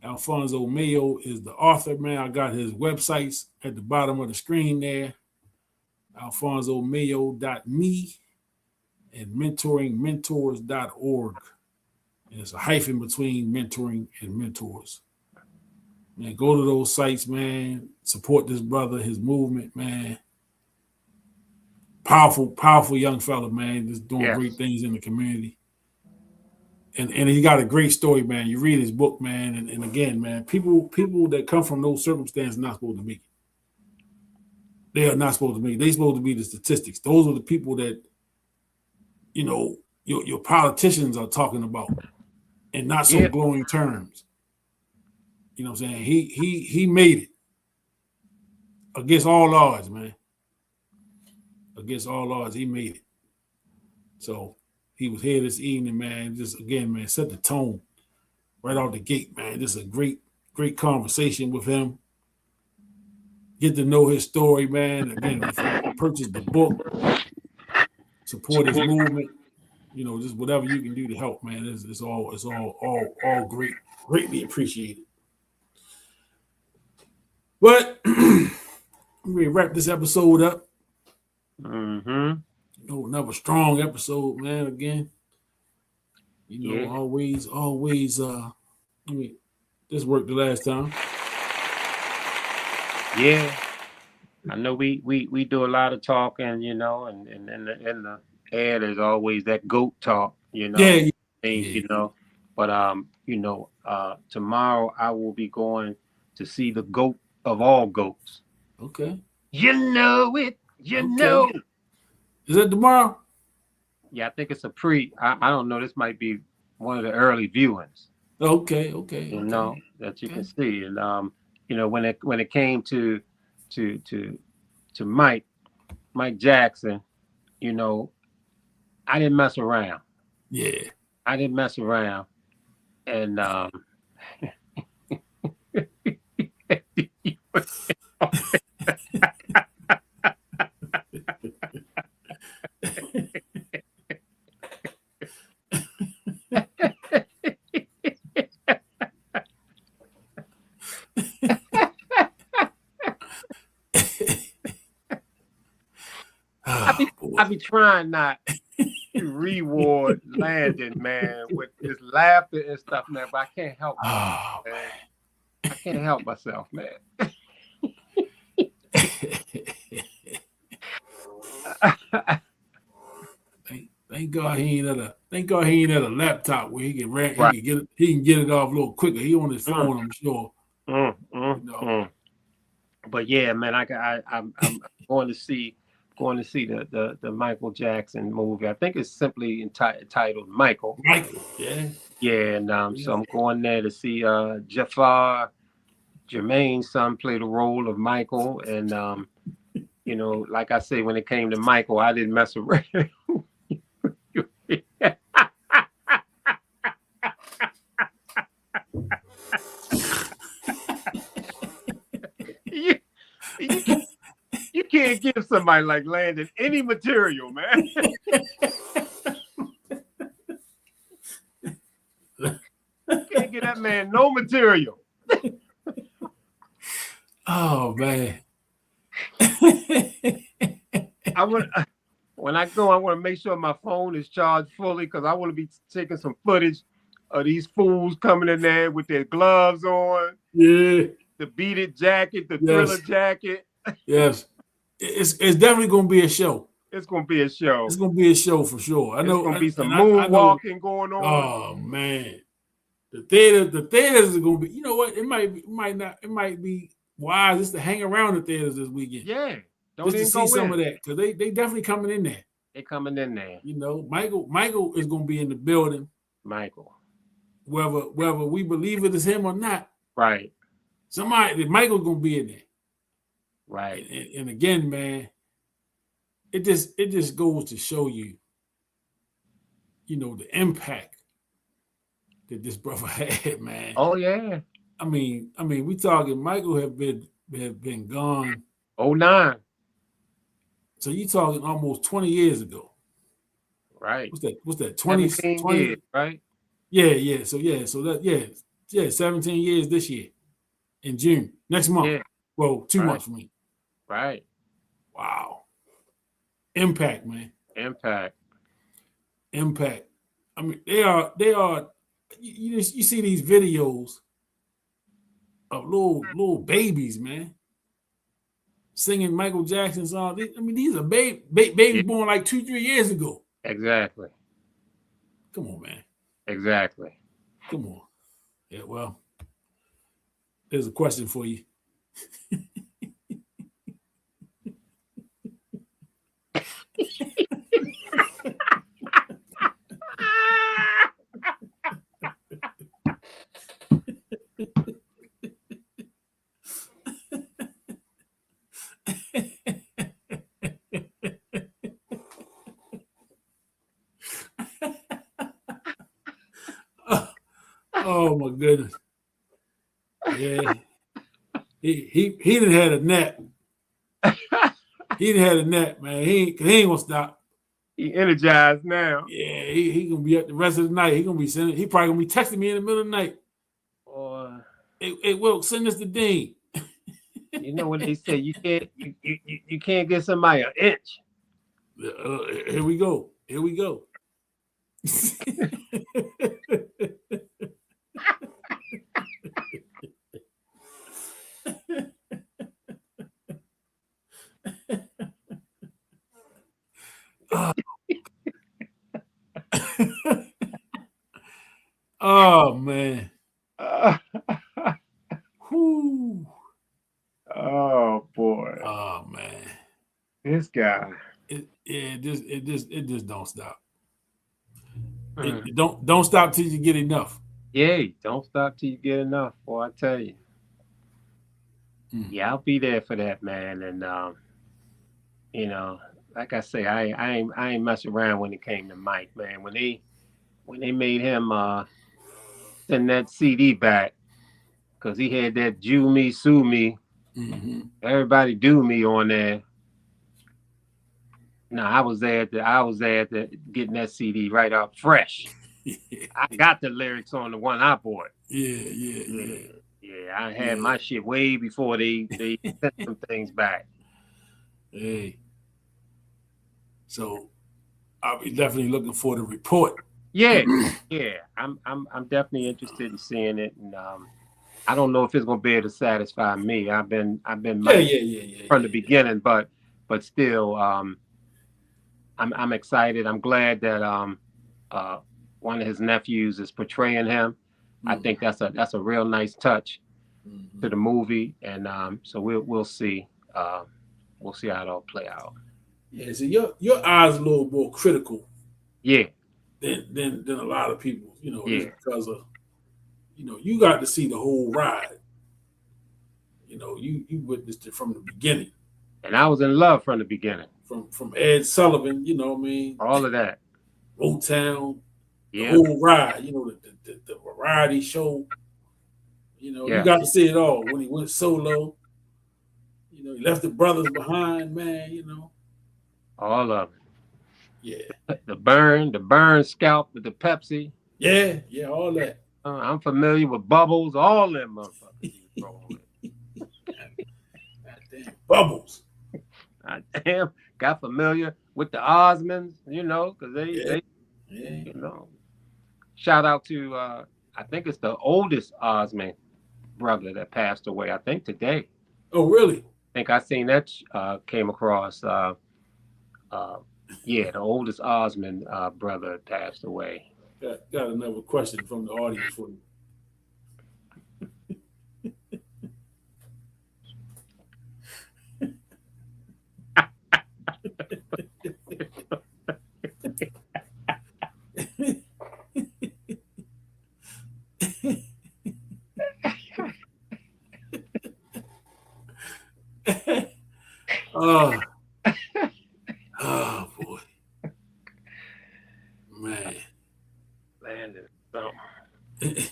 Alphonso Mayo is the author, man. I got his websites at the bottom of the screen there. AlphonsoMayo.me and mentoringmentors.org. And it's a hyphen between mentoring and mentors. Man, go to those sites, man. Support this brother, his movement, man. Powerful young fella, man. Just doing great things in the community. And he got a great story, man. You read his book, man, and again, man, people that come from those circumstances are not supposed to make it. They are not supposed to make it. They're supposed to be the statistics. Those are the people that, you know, your politicians are talking about in not so glowing terms. You know what I'm saying? He made it against all odds, man. Against all odds, he made it. So he was here this evening, man. Just again, man, set the tone right out the gate, man. Just a great conversation with him. Get to know his story, man. Again, if you purchase the book, support his movement, you know, just whatever you can do to help, man. It's all great, greatly appreciated. But we wrap this episode up. Another strong episode, man. Again, you know, always. This worked the last time. Yeah, I know we do a lot of talking, you know, and in the air there's always that goat talk, you know. You know, but you know, tomorrow I will be going to see the goat of all goats. Okay. You know it. You know. Is that tomorrow? Yeah, I think it's a pre. I don't know. This might be one of the early viewings. Okay. You know, that you can see, and you know, when it came to Mike Jackson, you know, I didn't mess around. Yeah. I didn't mess around, and I be trying not to reward Landon, man, with his laughter and stuff, man, but I can't help myself, man. I can't help myself, man. Thank God he ain't at a laptop where he can he can get it off a little quicker. He on his phone, I'm sure. You know. But yeah, man, I'm going to see the Michael Jackson movie. I think it's simply entitled Michael. Yeah. Yeah, and so I'm going there to see Jafar Jermaine's son play the role of Michael, and you know, like I say, when it came to Michael, I didn't mess around. you, you, can't, you can't give somebody like Landon any material, man. Can't give that man no material. Oh man. When I go, I want to make sure my phone is charged fully because I want to be taking some footage of these fools coming in there with their gloves on. Yeah. The beaded jacket, the Thriller jacket. Yes. It's definitely gonna be a show. It's gonna be a show. It's gonna be a show for sure. I know. It's gonna be some moonwalking going on. Oh man, the theaters are gonna be. You know what? It might be wise just to hang around the theaters this weekend. Yeah, just to see some of that because they definitely coming in there. They coming in there. You know, Michael is gonna be in the building. Michael, whether we believe it is him or not. Right. Michael's gonna be in there. Right. And again, man, it just goes to show you, you know, the impact that this brother had, man. Oh yeah. I mean, we talking Michael have been gone. 09. So you talking almost 20 years ago. Right. What's that? 20 years, right? Yeah. So that 17 years this year in June. Next month. Yeah. Well, 2 months from me. Right. Wow. Impact, man. Impact. I mean, they are. You see these videos of little babies, man, singing Michael Jackson songs. I mean, these are babies born like 2-3 years ago. Exactly. Come on, man. Exactly. Come on. Yeah. Well, there's a question for you. Oh my goodness. Yeah. He done had a nap. He done had a nap, man. He ain't gonna stop. He energized now. Yeah, he gonna be up the rest of the night. He probably gonna be texting me in the middle of the night. Or hey Will, send this to Dean. You know what they say? You can't get somebody an inch. Here we go. Oh man. Whew. Oh boy. Oh man. This guy. It just don't stop. Don't stop till you get enough. Yeah, don't stop till you get enough, boy. I tell you. Yeah, I'll be there for that, man. And you know, like I say, I ain't messing around when it came to Mike, man. When they made him send that CD back, because he had that Jew Me, Sue Me, everybody do me on there. No, I was there to getting that CD right up fresh. I got the lyrics on the one I bought. Yeah. I had my shit way before they sent some things back. Hey. So I'll be definitely looking for the report. Yeah. I'm definitely interested in seeing it, and I don't know if it's gonna be able to satisfy me. I've been from the beginning, but still, I'm excited. I'm glad that one of his nephews is portraying him. I think that's a real nice touch to the movie, and so we'll see. We'll see how it all play out. Yeah, so your eyes a little more critical. Yeah. than a lot of people. You know, Yeah. it's because of, you know, you got to see the whole ride. You know, you witnessed it from the beginning. And I was in love from the beginning. From Ed Sullivan, you know what I mean? All of that. Motown, the Yeah. whole ride, you know, the variety show. You know, you got to see it all. When he went solo, you know, he left the brothers behind, man, you know. All of it. Yeah. The burn scalp with the Pepsi. Yeah, all that. I'm familiar with Bubbles, all them motherfuckers. Goddamn, Bubbles. I damn got familiar with the Osmonds, you know, because they you know. Shout out to I think it's the oldest Osmond brother that passed away, I think today. Oh, really? I think I seen that came across the oldest Osmond brother passed away. Got another question from the audience for you. Oh boy, man, Landon, something.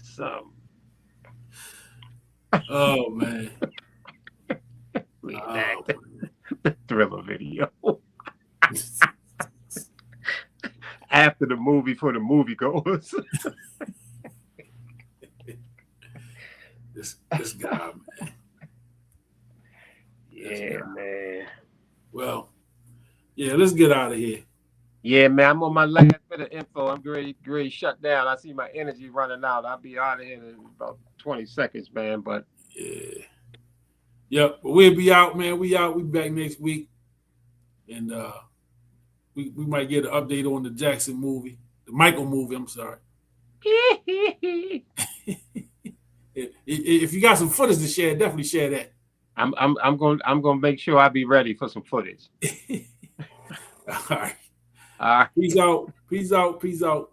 Something. Oh man, The Thriller video. After the movie for the moviegoers. this guy, man. Yeah, man. Well, yeah, let's get out of here. Yeah, man, I'm on my last bit of info. I'm ready to shut down. I see my energy running out. I'll be out of here in about 20 seconds, man. But yeah. Yep, but we'll be out, man. We out. We back next week. And we might get an update on the Jackson movie. The Michael movie, I'm sorry. If you got some footage to share, definitely share that. I'm gonna make sure I be ready for some footage. All right. All right. Peace out. Peace out. Peace out.